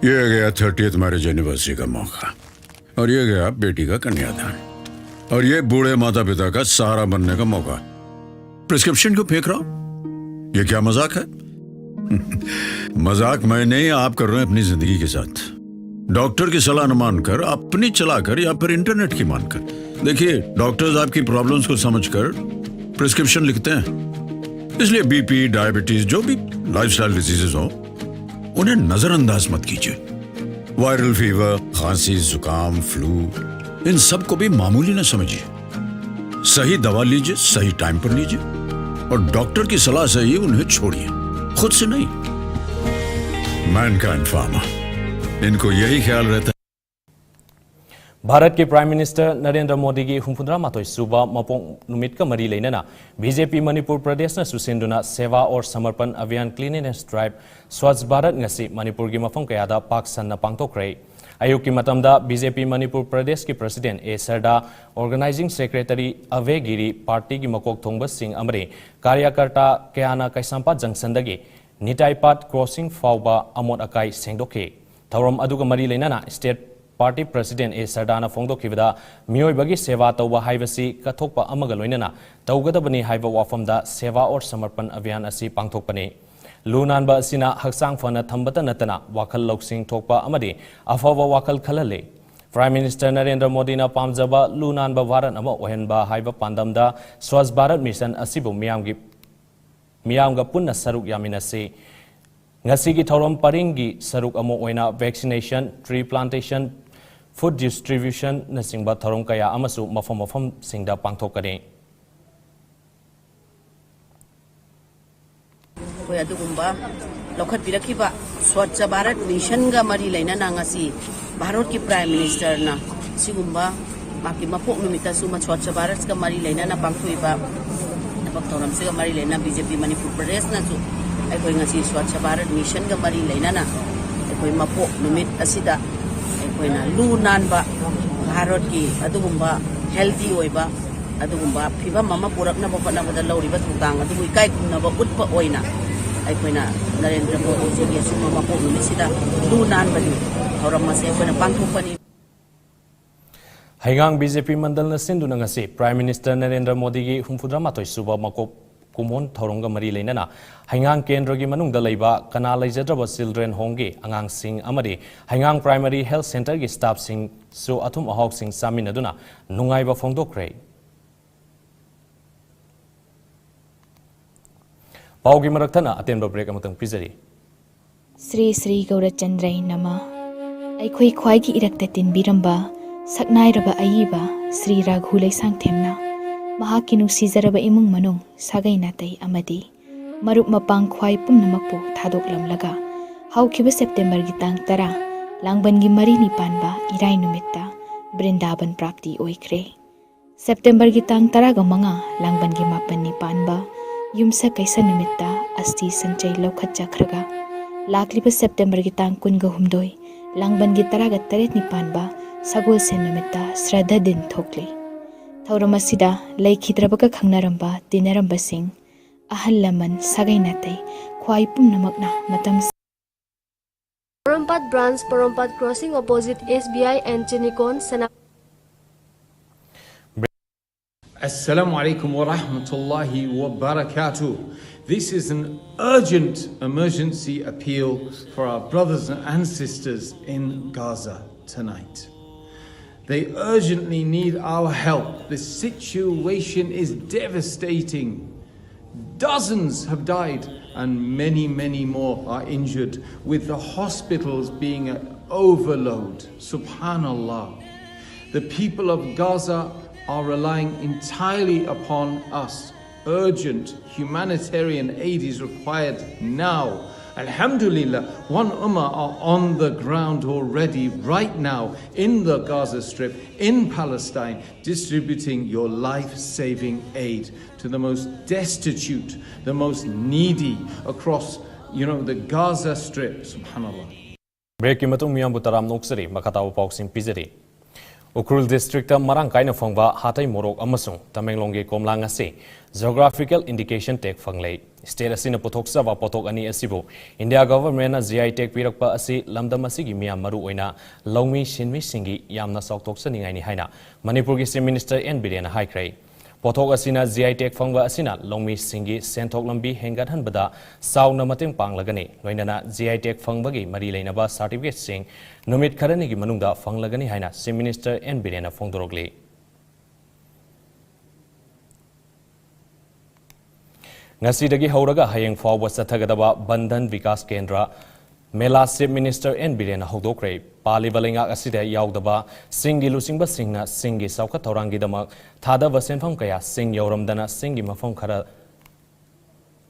ये गया 30th marriage anniversary का मौका, और ये गया बेटी का कन्यादान, और ये बूढ़े माता पिता का सहारा बनने का मौका। प्रिस्क्रिप्शन क्यों फेंक रहा हूं? ये क्या मजाक है? मजाक मैं नहीं, आप कर रहे हैं अपनी जिंदगी के साथ। डॉक्टर की सलाह न मानकर अपनी चलाकर या फिर इंटरनेट की मानकर। देखिए, डॉक्टर्स आपकी प्रॉब्लम्स को समझकर प्रिस्क्रिप्शन लिखते हैं, इसलिए बीपी, डायबिटीज, जो भी लाइफस्टाइल डिजीजेस हो उन्हें नजरअंदाज मत कीजिए। वायरल फीवर, खांसी, जुकाम, फ्लू, इन सब को भी मामूली न समझिए। सही दवा लीजिए, सही टाइम पर लीजिए, और डॉक्टर की सलाह से ही उन्हें छोड़िए, खुद से नहीं। मैनकाइंड फार्मा, इनको यही ख्याल रहता है। भारत के प्राइम मिनिस्टर नरेंद्र मोदी की हुंफुंद्रा माथोई सुबा मपोंग नुमित का मरी लेना बीजेपी मणिपुर प्रदेश न सुसेंदुना सेवा और समर्पण अभियान क्लीननेस ड्राइव स्वच्छ भारत ngasi मणिपुर की मफम कयादा पाक सन्ना पांगथोक्रे। अयुक्की मतमदा बीजेपी मणिपुर प्रदेश की president A Sharda, organising secretary अवे गिरी, पार्टी की मकोक थोंगबा सिंह अमरे कार्यकर्ता कयाना कैसांपा जंक्शनदगी निटाईपाट क्रॉसिंग फाउबा अमोट अकाई सेंगदोखे। थौरम अदुगा मरी लेना स्टेट पार्टी प्रेसिडेंट ए सरदाना फोंदोखिबदा मियोइबगी सेवा तौबा हाइबसी कथोकपा अमगा लोइनना तौगदबनी हाइबा वाफमदा सेवा और समर्पण अभियान असि पांगथोकपने। लुनानबा असिना हक्सांग फना थंबता नतना वाखल लौसिंग थोकपा अमदि अफवा वाखल खलले। प्राइम मिनिस्टर नरेंद्र मोदी ना पामजबा लुनानबा भारत अमा ओहेनबा हाइबा पांदमदा स्वच्छ भारत मिशन असिबु मियामगा पुन्ना सरुक यामिनसे। ngasi की थौरम परिंगी सरुक अमो ओइना vaccination, tree plantation, food distribution नसिंगबा थौरम कया अमसु मफम मफम सिंगदा पांगथोकने। कोई अदुगुंबा लौखत बिरखिबा स्वच्छ भारत मिशन गा मरी लेना ngasi भारत की प्राइम मिनिस्टर ना सिगुंबा माकी मपोक नुमिता सुमा स्वच्छ भारत का मरी लेना पांगथोइबा नबक थौरम से मरी लेना बीजेपी मणिपुर प्रदेश ना सु अखोई ngasi स्वच्छ भारत मिशन का मरी लेना अखोई मपोक नुमित असिदा अखोइना लू नानबा भारत की अदुगुंबा हेल्दी ओइबा अदुगुंबा फिबम ममा पुरकनबा होनबदा लौरिबा थौदांग अदुबु इकाई खुनबा उटपा ओइना अखोइना नरेंद्र मोदी जी की सुमा मपोक नुमिसिदा लू नानबनी थौरम मसे अखोइना पांगथोकपनी। हाइगांग बीजेपी मंडल न सिंधुना ngasi prime minister Narendra Modi की हुंफुद्रा माथोई सुबा मकोप कुमोन थौरंग मरी लेना हाइगांग केंद्र की मनुंग लैबा कना लैजद्रब चिल्ड्रेन होम की आंगांग सिंह अमदि हाइगांग प्राइमरी हेल्थ सेंटर की स्टाफ सिंह सु अथुम अहाव सिंह सामिनदुना नुंगाइबा फोंदोक्रे। पाव की मरक्थना अतेंबा ब्रेक अमतंग पिजरी। श्री श्री गौरचंद्रै नमा अखोई ख्वाई की इरक्ता तिनबिरंबा सक्नाइरबा अयिबा श्री राघु लैसांग थेमना महाकी नुसीजरबा इमुंग मनुंग सागै नातै अमदि मरुप मपांग ख्वाई पुमनमकपु थादोकलमलगा हौखिबा सेप्टेम्बर की तांग 10 लांगबन की मरी निपानबा इराई नुमित्ता वृंदावन प्राप्ति ओइख्रे। सेप्टेम्बर की तांग 10 गा मंगा लांगबन की 9 निपानबा युमसा कैसा नुमित्ता अस्ति संचय लौखत चख्रगा लाखलिबा सेप्टेम्बर की तांग 19 लांगबन की 10 गा 3 निपानबा सगोल से नुमित्ता श्रद्धा दिन थोकले। थौरम असिदा लैखिद्रबका खंगनारंबा तिनरंबा सिंह अहल लमन सागै नातै ख्वाई पुमनमकना मतम Porompat branch, Porompat crossing opposite SBI and Chinikon Sana. Assalamu alaikum wa rahmatullahi wa barakatuh. This is an urgent emergency appeal for our brothers and sisters in Gaza tonight. They urgently need our help. The situation is devastating. Dozens have died and many, many more are injured, with the hospitals being at overload. Subhanallah. The people of Gaza are relying entirely upon us. Urgent humanitarian aid is required now. Alhamdulillah, one ummah are on the ground already right now in the Gaza Strip, in Palestine, distributing your life-saving aid to the most destitute, the most needy across, the Gaza Strip. Subhanallah. Break की मतुंग मियां बुतराम नोक्सरी मखताव पॉक्सिंग पिजरी Ukrul District marang kaina fangba hatai morok amasung Tamenglonggi komlang ase geographical indication tag fanglei state asina pothok sawa pothok ani asibu India government na GI tag pirakpa asi lamdam asigi miyam maru oina longmi shinmi singi yamna saktok saningai ni haina Manipur gi Chief Minister N Biren haikrai pothok asina GI tag fangba asina longmi singi senthok lambi hengat hanbada sauna mateng panglagani loinana GI tag fangbagi mari leinaba certificate sing numit kharani gi manungda fanglagani haina Chief Minister N Biren phongdorogli Ngasidagi hauraga hayeng fawba sathagadaba Bandhan Vikas Kendra Mela Chief Minister N Biren hodokre palibalenga asida yaudaba singi lusingba singna singi sauka taurangi damak thadaba senfam kaya sing yauramdana singi mafam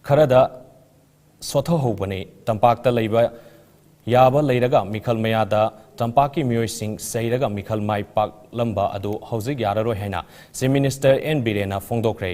kharada sotho hobani tampakta leiba yaba leiraga mikhal mayada tampaki miyoi sing seiraga mikhal mai pak lamba adu hauzik yararo haina Chief Minister N Biren phongdokre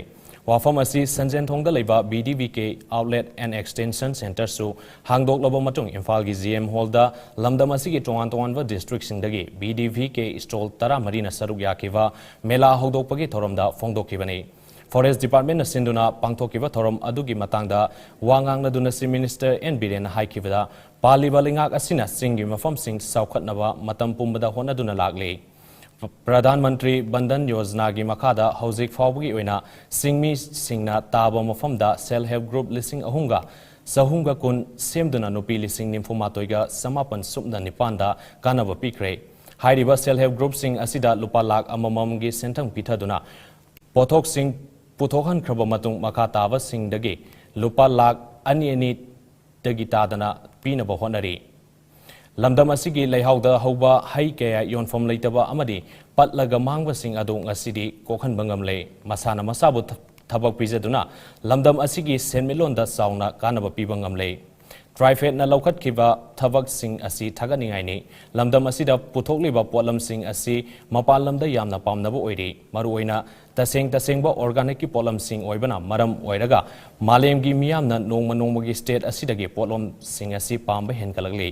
Wafam asi Sanjen Thongda leiba BDVK Outlet and Extension Center su hangdok laba matung Imphal gi GM Hall da lamdam asi gi tongan district singdagi BDVK stall tara marina saruk yakiwa mela hodok pagi thoramda phongdokibani Forest Department na sinduna pangthokiba thoram adugi matangda wangang na duna Chief Minister N Biren haikibada palibalingak asina singi mafam sing saukhatnaba matam pumbada hona duna lagli Pradhan Mantri Bandhan Yojana gi makada hauzik fawbugi oina singmi singna taba mafamda self help group listing ahunga sahunga kun semduna nupi listing nimfumatoiga samapan subna nipanda kanaba pikre hairiba self help group sing asida lupa lak amamam gi sentang pithaduna pothok sing puthokan khraba matung makha taba singdagi lupa lak ani dagi tadana pinaba honari Lamdam asigi leihauda hauba hai kaya yonfom leitaba amadi patlaga mangba sing adong asidi kokhan bangam le masana masabu thabak pijaduna lamdam asigi senmelonda sauna kanaba pibangam le Trifed na laukat kiba thabak sing asi thaganingai ni lamdam asida puthokliba potlam sing asi mapal lamda yamna pamnaba oiri maruoina tasengba organic ki potlam sing oibana maram oiraga malemgi miyamna nongma state asidagi potlam sing asi pamba henkalagli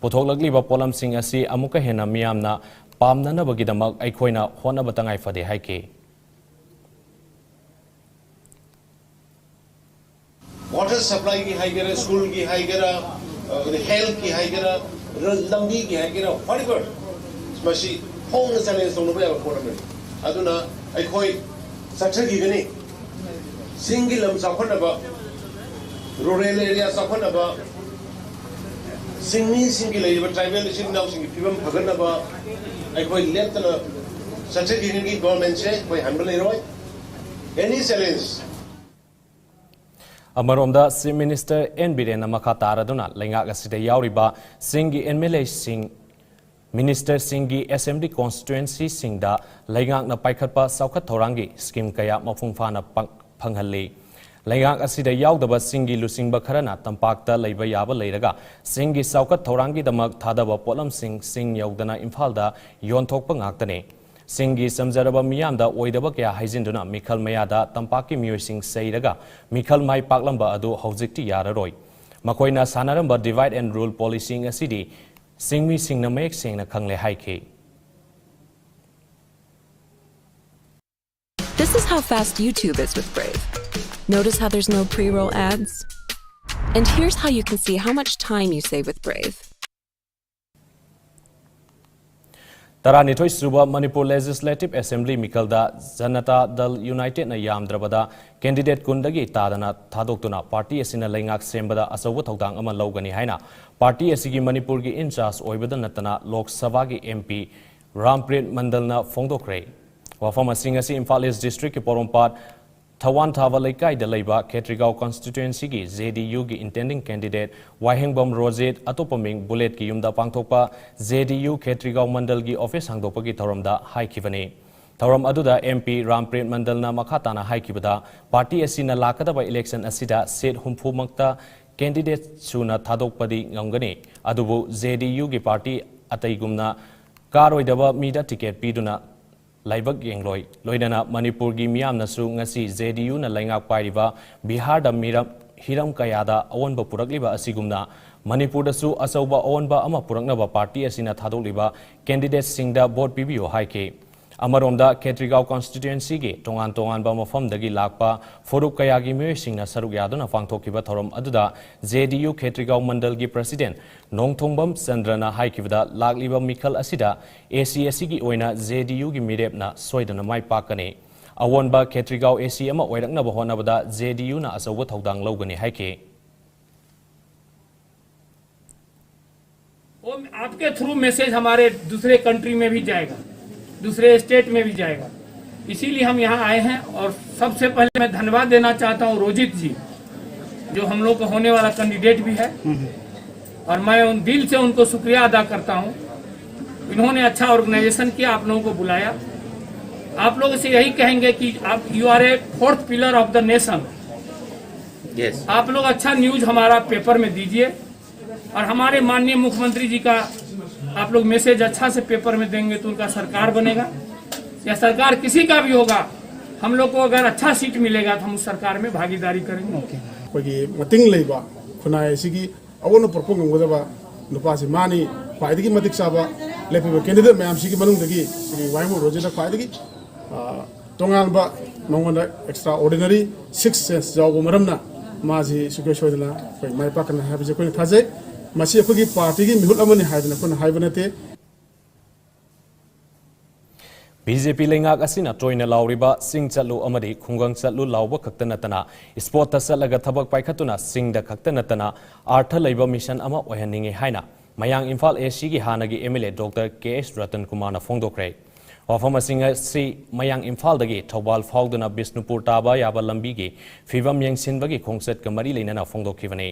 Puthokliba polam sing asi amuka hena miyamna pamnana bagidamak aikhoina hona batangai fade haike Water supply ki haigera, school ki haigera, health ki haigera, lambi ki haigera, whatever. Masi hong na challenge tong nuba yawa kora mani. Aduna aikhoi saksa ki gani singi lam sakhona ba rural area sakhona ba Singmi singi lay ba tribal sing now singi pibam phagana ba ai koi leptana sache gi government che koi handle roi any challenge Amaromda Chief Minister N Biren makha taraduna lenga asida yauriba singi MLA sing Minister singi Assembly constituency singda lenga na paikhatpa saukhat thorangi scheme kaya mafungfana phanghalli Lengang asida yaudaba singi lusingba kharana tampakta leiba yaba leiraga singi saukat thorangi damak thadaba polam sing yaudana Imphalda yonthokpa ngaktane singi samjaraba miyamda oidaba kya haijinduna mikhal mayada tampaki miyoi sing seiraga mikhal mai paklamba adu haujikti yararoi makoina sanaramba divide and rule policy asidi singmi singna mek singna khangle haike This is how fast YouTube is with Brave. Notice how there's no pre-roll ads? And here's how you can see how much time you save with Brave. Taranithoi suba Manipur Legislative Assembly Mikalda Janata Dal United na yamdrabada candidate kundagi tadana thadoktuna party asina lengak sembada asawa thodang ama logani haina party asigi Manipur gi in charge oibada natana Lok Sabha gi MP Ramprit Mandalna phongdokre wafam asing asi Imphal East District ki Porompat Tawan Thava Laikai da Leiba Khetrigao constituency gi JDU gi intending candidate Wahengbam Rojit atopaming bullet ki yumda pangthokpa JDU Khetrigao Mandal gi office hangdokpa gi thoramda haikibani thoram aduda MP Ramprit Mandalna makhatana haikibada party asina lakadaba election asida seat humpumakta candidate suna thadokpadi ngamgani adubu JDU gi party ataigumna karoidaba mida ticket piduna Laibak Yengloi, Loidana Manipur gi miyam nasu ngasi JDU na laingak pairiba Bihar da Hiram Kayada awan ba purakliba asigumna ꯃꯅꯤꯄꯨꯔꯗꯁꯨ ꯑꯆꯧꯕ ꯑꯑꯣꯟꯕ ꯑꯃ ꯄꯨꯔꯛꯅꯕ party ꯑꯁꯤꯅ ꯊꯥꯗꯣꯛꯂꯤꯕ ꯀꯦꯟꯗꯤꯗꯦꯠꯁꯤꯡꯗ vote ꯄꯤꯕꯤꯌꯨ ꯍꯥꯏꯈꯤ꯫ ꯑꯃꯔꯣꯝꯗ ꯈꯦꯇ꯭ꯔꯤꯒꯥꯎ ꯀꯟꯁꯇꯤꯇ꯭ꯌꯨꯑꯦꯟꯁꯤꯒꯤ ꯇꯣꯉꯥꯟ ꯇꯣꯉꯥꯟꯕ ꯃꯐꯝꯗꯒꯤ ꯂꯥꯛꯄ ꯐꯨꯔꯨꯞ ꯀꯌꯥꯒꯤ ꯃꯤꯑꯣꯏꯁꯤꯡꯅ ꯁꯔꯨꯛ ꯌꯥꯗꯨꯅ ꯄꯥꯡꯊꯣꯛꯈꯤꯕ ꯊꯧꯔꯝ ꯑꯗꯨꯗ JDU ꯈꯦꯇ꯭ꯔꯤꯒꯥꯎ ꯃꯟꯗꯜꯒꯤ ꯄ꯭ꯔꯁꯤꯗꯦꯟꯠ ꯅꯣꯡꯊꯣꯡꯕꯝ ꯆꯟꯗ꯭ꯔꯅ ꯍꯥꯏꯈꯤꯕꯗ ꯂꯥꯛꯂꯤꯕ ꯃꯤꯈꯜ ꯑꯁꯤꯗ AC ꯑꯁꯤꯒꯤ ꯑꯣꯏꯅ JDUꯒꯤ ꯃꯤꯔꯦꯞꯅ ꯁꯣꯏꯗꯅ ꯃꯥꯏ ꯄꯥꯛꯀꯅꯤ꯫ ꯑꯑꯣꯟꯕ ꯈꯦꯇ꯭ꯔꯤꯒꯥꯎ AC ꯑꯃ ꯑꯣꯏꯔꯛꯅꯕ ꯍꯣꯠꯅꯕꯗ JDUꯅ ꯑꯆꯧꯕ ꯊꯧꯗꯥꯡ ꯂꯧꯒꯅꯤ ꯍꯥꯏꯈꯤ꯫ आपके थ्रू मैसेज हमारे दूसरे कंट्री में भी जाएगा, दूसरे स्टेट में भी जाएगा, इसीलिए हम यहाँ आए हैं। और सबसे पहले मैं धन्यवाद देना चाहता हूँ रोजित जी, जो हम लोग का होने वाला कैंडिडेट भी है, और मैं उन दिल से उनको शुक्रिया अदा करता हूँ। इन्होंने अच्छा ऑर्गेनाइजेशन किया, आप लोगों को बुलाया। आप लोगों से यही कहेंगे कि आप you are a fourth pillar of the nation. आप लोग अच्छा न्यूज हमारा पेपर में दीजिए, और हमारे माननीय मुख्यमंत्री जी का आप लोग मैसेज अच्छा से पेपर में देंगे तो उनका सरकार बनेगा, या सरकार किसी का भी होगा, हम लोग को अगर अच्छा सीट मिलेगा तो हम उस सरकार में भागीदारी करेंगे। मतिंग लेबा खुनाय सिगी अवोन परपो ngudaba नुपासी मानी ख्वाइदगी मतिक साबा लेपिबा कैंडिडेट मैम सिगी मनुंगदगी सिगी वाइमो रोजेदा ख्वाइदगी तोंगालबा मंगोंदा एक्स्ट्रा ऑर्डिनरी 6 सेंस जावबो मरमना माजी सुके सोइदना कोई माइ पाकना हाबिजे कोइ थाजे मसी अखोगी पार्टी की मिहुल अमनि हाइदना कोन हाइबनते। BJP लेंगाक असिना टोइना लाउरिबा सिंग चलु अमदि खुंगंग चलु लाउबा खक्ता नतना स्पोर्ट चलगा थबक पाइखतुना सिंगदा खक्ता नतना अर्थ लैबा मिशन अमा ओहनिंगे हाइना मयांग इम्फाल AC की हानगी MLA doctor KS Ratan Kumar ना फोंदोक्रे। वाफम असिंग श्री मयांग इम्फाल दगी थौबाल फाउदना बिष्णुपुर ताबा याबा लंबी की फिवम यंगसिनबगी खोंगसत कमरी लेना फोंदोखिबने।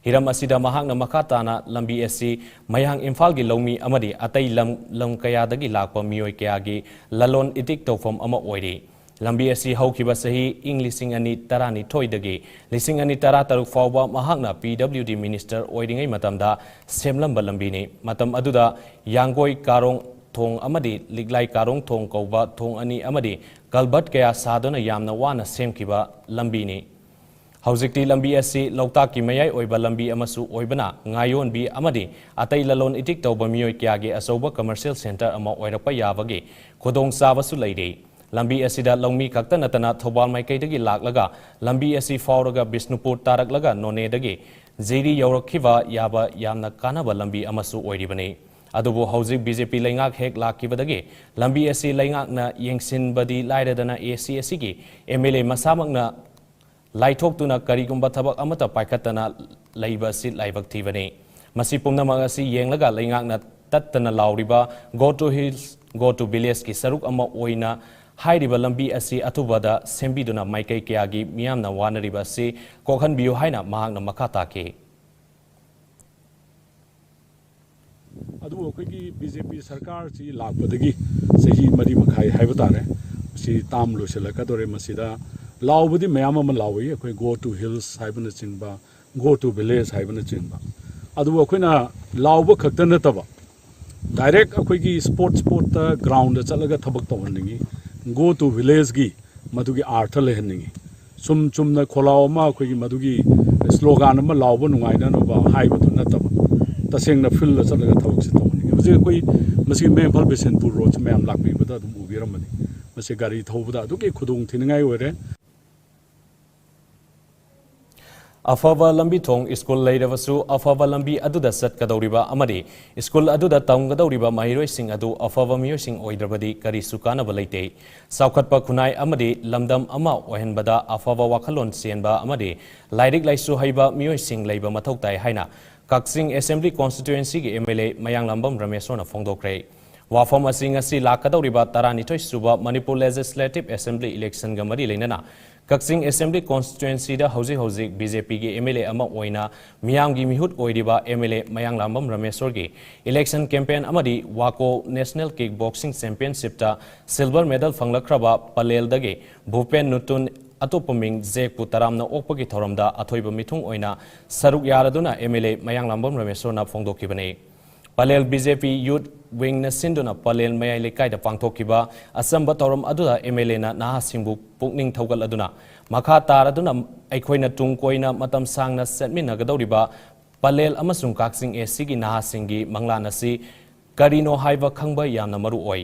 हिरम असिदा महांगना मखा ताना लंबी असी मयांग इम्फाल की लौमी अमदी अतई लम कयादगी लाकपा मियोय कयागी ललोन इतिक तौफम अमा ओइरी। लंबी असी हौखिबा सही इंग लिसिंग अनि तरानी थोइदगी लिसिंग अनि तरा तरुक फाउबा महांगना PWD मिनिस्टर ओइरिंगै मतमदा सेमलंबा लंबीनी। मतम अदुदा यांगोय कारोंग थोंग अमदी लिगलाई कारोंग थोंग कौबा थोंग अनि अमदी कलबट कया सादना यामना वाना सेमखिबा लंबीनी। हौजिक्ति लंबी असी लौताक की मयाई ओइबा लंबी अमसु ओइबना ngayon amadi atai lalon itik tauba miyoy kyage asauba commercial center ama oirapa yabagi khodong sabasu leire। लंबी असिदा लौमी खक्ता नतना थौबाल माइकैदगी लाक्लगा लंबी असी फाउरगा बिष्णुपुर तारकलगा नोनेदगी जेरी यौरखिबा याबा यामना कानाबा लंबी अमसु ओइरिबने। अदुबो हौजिक BJP लेंगाक हेक लाकिबदगी लंबी असी लेंगाकना यंगसिनबदी लाइरदना AC असिगी MLA मसामकना लाइथोक्तुना करिगुंबा थबक अमता पाइखतना लैबा सिट लाइबक थीबने। मसी पुमनमक असि येंगलगा लेंगाकना तत्तना लाउरिबा go to hills go to village की सरुक अमा ओइना हाइरिबा लंबी असि अथुबदा सेंबिदुना माइकै कयागी मियामना वानरिबा असि कोखनबियु हाइना महांगना मखा ताके। अदु अखोगी BJP सरकार सी लापदगी सही मरी मखाई हाइबा तारे सी ताम लोसलकदोरे मसिदा लाउबदी मयाम अमा लाउई अखोई गो टू हिल्स हाइबना चिंबा गो टू विलेज हाइबना चिंबा अदु अखोइना लाउब खक्ता नतबा डायरेक्ट अखोगी स्पोर्ट ग्राउंड चलगा थबक तवनिंगी गो टू विलेज की मधुगी अर्थ लेहनिंगी सुम चुमना खोलाव अमा अखोगी मधुगी स्लोगान अमा लाउब नुंगाइननबा हाइबदु नतबा तसेंगना फिल चलगा थबक से तवनिंगी हजे कोई मसी मेंफल बिसेनपुर रोड मैम लाक्पीबदा दुम उबिरमनी मसी गाड़ी थौबदा दुके खुदुंग थिनंगाई ओरे। अफब लंबी थोंग स्कूल लेरबसु अफब लंबी अदुदा सत्कदौरिबा अमदि स्कूल अदुदा तंगदौरिबा महिरोइसिंग अदु अफब मियोइसिंग ओइद्रबदि करिसु कानबा लैते। साउखतपा खुनाई अमदि लमदम अमा ओहनबदा अफब वाखलोन सेनबा अमदि लाइरिक लाइसु हैबा मियोइसिंग लैबा मथौ ताई हाइना कक्सिंग असेंबली कॉन्स्टिट्यूएंसी की MLA मयांगलंबम रमेशोना फोंदोक्रे। वाफम असिंग असि लाकदौरिबा 12 सुबा मणिपुर लेजिस्लेटिव असेंबली इलेक्शन गा मरि लेनना कक्सिंग असेंबली कॉन्स्टिट्यूएंसी दा हौजिक BJP की MLA अमा ओइना मियामगी मिहुत ओइरिबा MLA मयांगलंबम रमेश्वर की इलेक्शन कैंपेन अमदी वाको नेशनल किक बॉक्सिंग चैंपियनशिप ता सिल्वर मेडल फंगलखरबा पलेलदगे भूपेन नुतुन अतोपमिंग जेकपु तरामना ओकपगी थौरमदा अथोइबा मिथुंग ओइना सरुक यारदुना MLA मयांगलंबम रमेश्वरना फोंदोखिबने। पलेल BJP यूथ विंग सिंधुना पलेल मयाई लेकाइदा पांथोखिबा असंबा तौरम अदुदा MLA ना नाहासिंबु पुकनिंग थौगल अदुना मखा तारदुना अखोइना तुंग कोइना मतम सांगना सेटमिनगदौरिबा Palel amasung Kaksing SC gi nahasingi manglan asi karino haiba khangba yamna maru oi.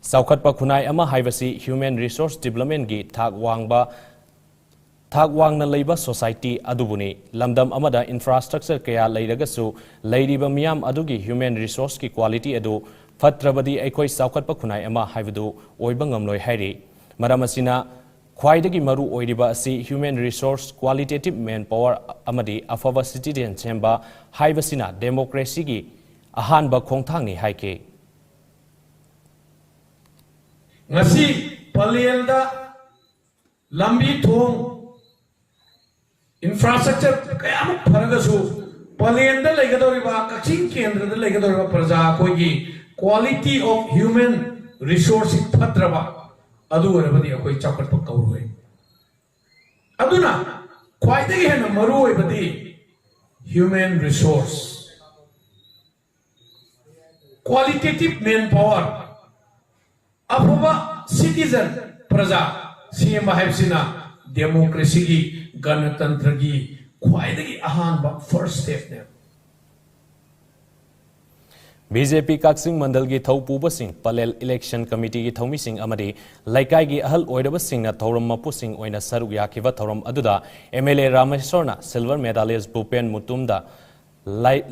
Saukhatpa khunai ama haibasi Human Resource Development gi thak wangna leiba society adubuni lamdam amada infrastructure kaya leiragasu leiriba miyam adugi human resource ki quality adu fatrabadi aikoi saukhatpa khunai ama haibadu oiba ngamloi hairi maramasina khwaidagi maru oiriba asi human resource qualitative manpower amadi afaba citizen chemba haibasina democracy gi ahanba khongthangni haike ngasi palelda lambi thong infrastructure kaya mo faragasu palenda legadoriba Kaksing kendra da legadoriba praja koigi quality of human resource phatraba adu orabadi akoi chakpat pakkauroi aduna khwaidagi hena maru oibadi human resource qualitative manpower afaba citizen praja sima haibsina democracy gi Ganatantra gi khwaidagi ahanba first step ne BJP Kaksing Mandal gi thaupuba sing Palel Election Committee gi thomi sing amadi laikai gi ahal oidaba sing na thoram mapu sing oina saruk yakiba thoram aduda MLA Rameshwarna silver medalist Bhupen Mutumda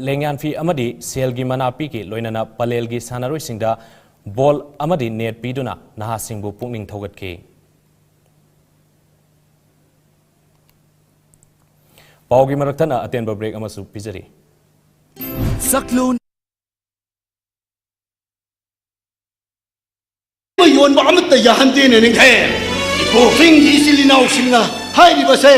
lengyan fi amadi sel gi manapi ki loinana Palel gi sanaroi singda ball amadi net piduna naha singbu pungning thogat ki Paugi Maraktana aten ba break amasu pizari. Saklun yon ba amat ya hande ne ning he ipo fing gi silinau singna hai di ba se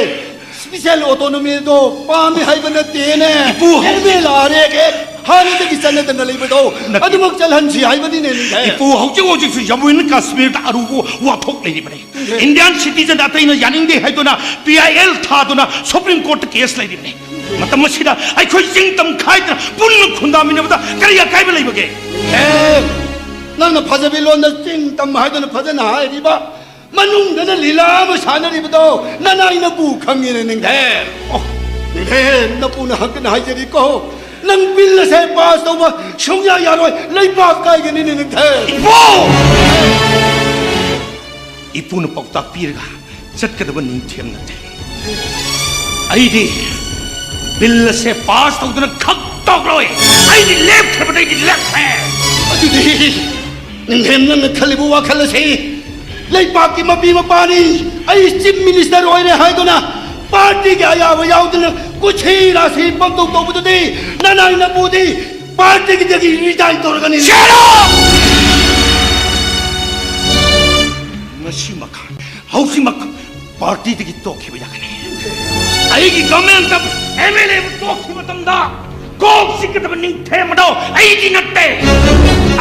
special autonomy do pa mi hai ba na te ne ipo helme la re ke han de gi sanna na lei ba do adu mak chal han si hai ba ni ne ning he ipo hojing hojing su yamuin Kashmir da aru ko wa thok lei ba ne Indian citizen atai na yaning de hai do na PIL tha do na Supreme Court case lei di ne matam masida ai khoi jing tam khai da pun khunda mi ne ba kari ya kai ba lei ba ge nang pajabilon na ting tam hai na pajana hai riba manung na lila ma sana riba do nanai na bu khangi ne ning he ning he na pu na hak na hai jeri ko nang bil se pass to ba shongya ya roi lai pa kai ge ne ning he ipu na pok tak pir ga chat ka da ning them na the ai di bil se pass to na khak tok roi ai di left ba di left hai adu di ning hem na khalibu wa khalase lai pa ki mabi ma pani ai chief minister oi re hai do na party ke aya wa yaw din kuch hi rasi pam to bu di na nai na bu di party ki jagi resign tor ga ni shut up mashi makan hausi mak party ki to ki ba ga ni ai ki government tab MLA to ki ba tam da kok sik ta ning the ma do ai di natte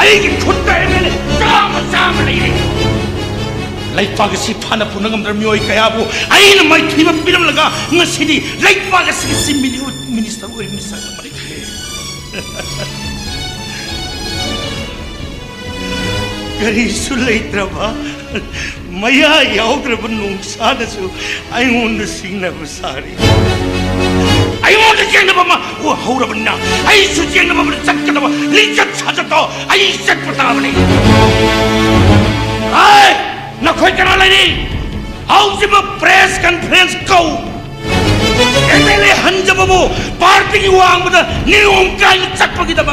ai ki khut ta MLA sam lai lai pa ga si phana punangam dar mioi kaya bu ai na mai thiba piram laga ngasidi lai pa ga si minister oi minister mari gari sulai traba maya yaudra bunung sada su ai on the singna basari ai on the singna bama wo haura banna ai su singna bama sakka ba lichat sajato ai sat patavani ai na khoi kana lai ni hausi ma press conference ko MLA hanjababu party ki wang bada nium kai chak pagi da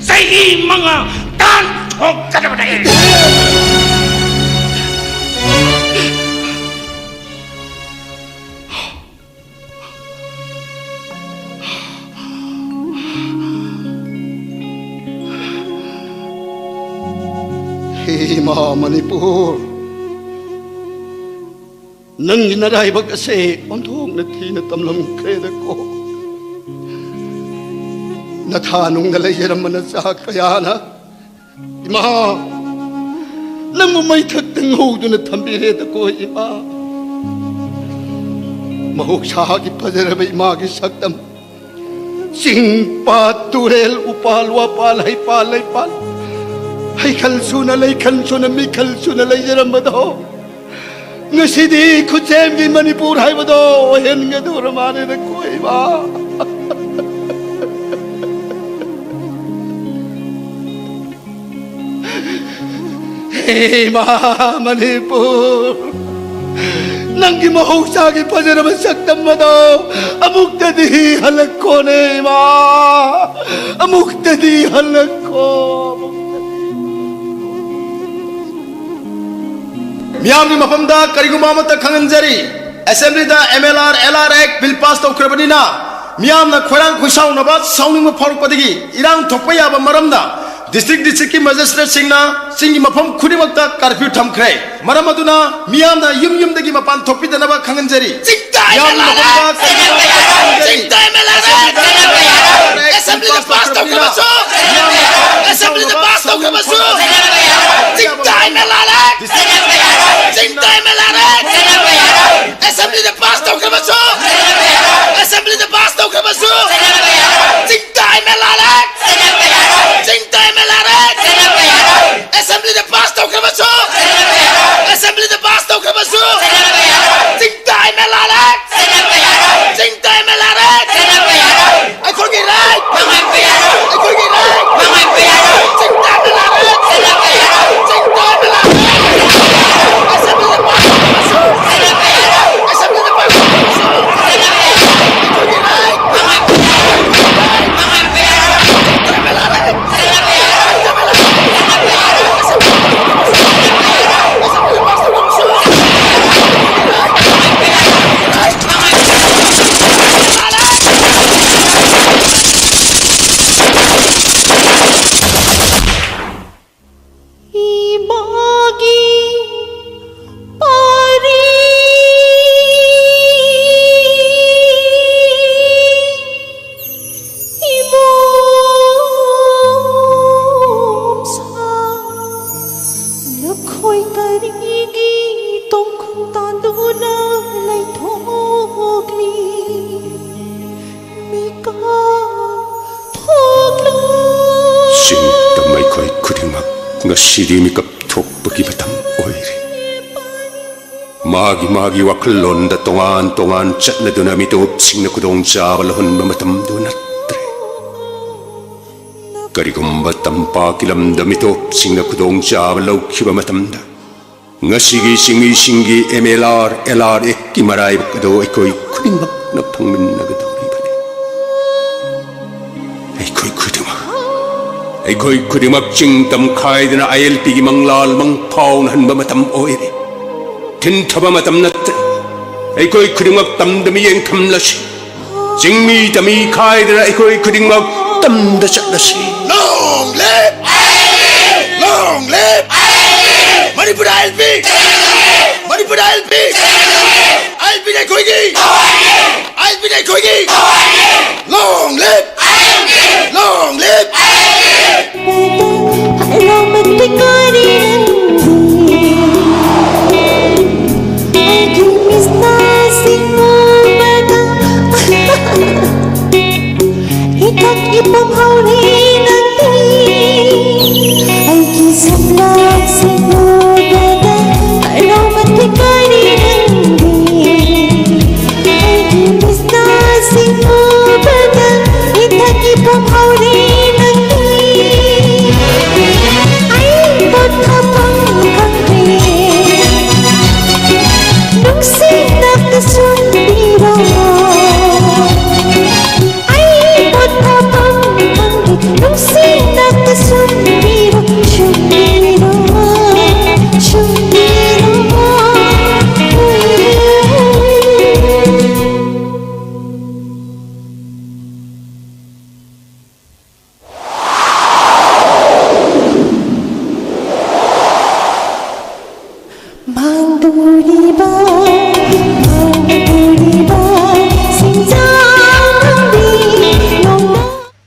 sai manga tan thok kada ba Hima Manipur nang inaray bag ase onthong na thina tamlam kreda ko nathanung na layaram na sa kayana ima nang may thagtang hudo na thambire da ko ima mahuk sa ki pajara ba ima ki saktam sing pa turel upal wapal hay palay pal hay kalsuna lay kansuna mi kalsuna lay yaram bado ngasidi kuchem gi Manipur hay bado hen ga dur mane na koi ba Ma Manipur Nanggi mahusagi pa na naman saktan mo daw Amok na di halag ko ne ma Amok na di halag ko Miyam ni mapamda karigumamata kanganjari Assembly da MLR LR Act bill pass tawkrabanina miyam na khorang khusaw na ba sawning ma phoruk padigi irang thokpaya ba maramda district ki magistrate singna singi mafam khurimakta curfew thamkhre maram aduna miyam na yum dagi mapan thokpi dana ba kanganjari Assembly da pass tawkrabaso Assembly da pass tawkrabaso Jingtai melala Jingtai melala Assembly da pass tawkrabaso Assembly da pass tawkrabaso Jingtai melala Jingtai melala Assembly da pass tawkrabaso Assembly da pass tawkrabaso Jingtai melala Jingtai melala I forget right I forget right Jingtai melala Jingtai melala Assembly da pass tawkrabaso Assembly da pass tawkrabaso I forget right 시림이 톱벅이 바탕 오이리 마기 와클론다 동안 짠나도나 미도 없식나 구동 잡을 헌마마탐 도나트레 그리고 마탐 빠기람다 미도 없식나 구동 잡을 럭키바마탐다 ngasi기 싱기 MLR LR 액기 마라이 bakado ikoy kudingmak na pangmin nagadawri bane ikoy kudingmak ikoy kudingmak jingtam kaidana ILP gi manglal mangpaw han bamatam oire tinthaba matam natte ikoy kudingmak tamdami yeng kamlashi jingmi dami kaidana ikoy kudingmak tamda chatlashi long live Manipur ILP Manipur ILP ILP ne koigi ILP ne koigi long live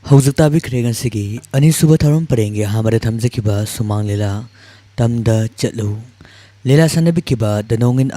Hौjuk tabi kregan sigi ani suba tharum parenge hamare thamjakiba sumang lela tamda chatlu lela sanabi kiba danongin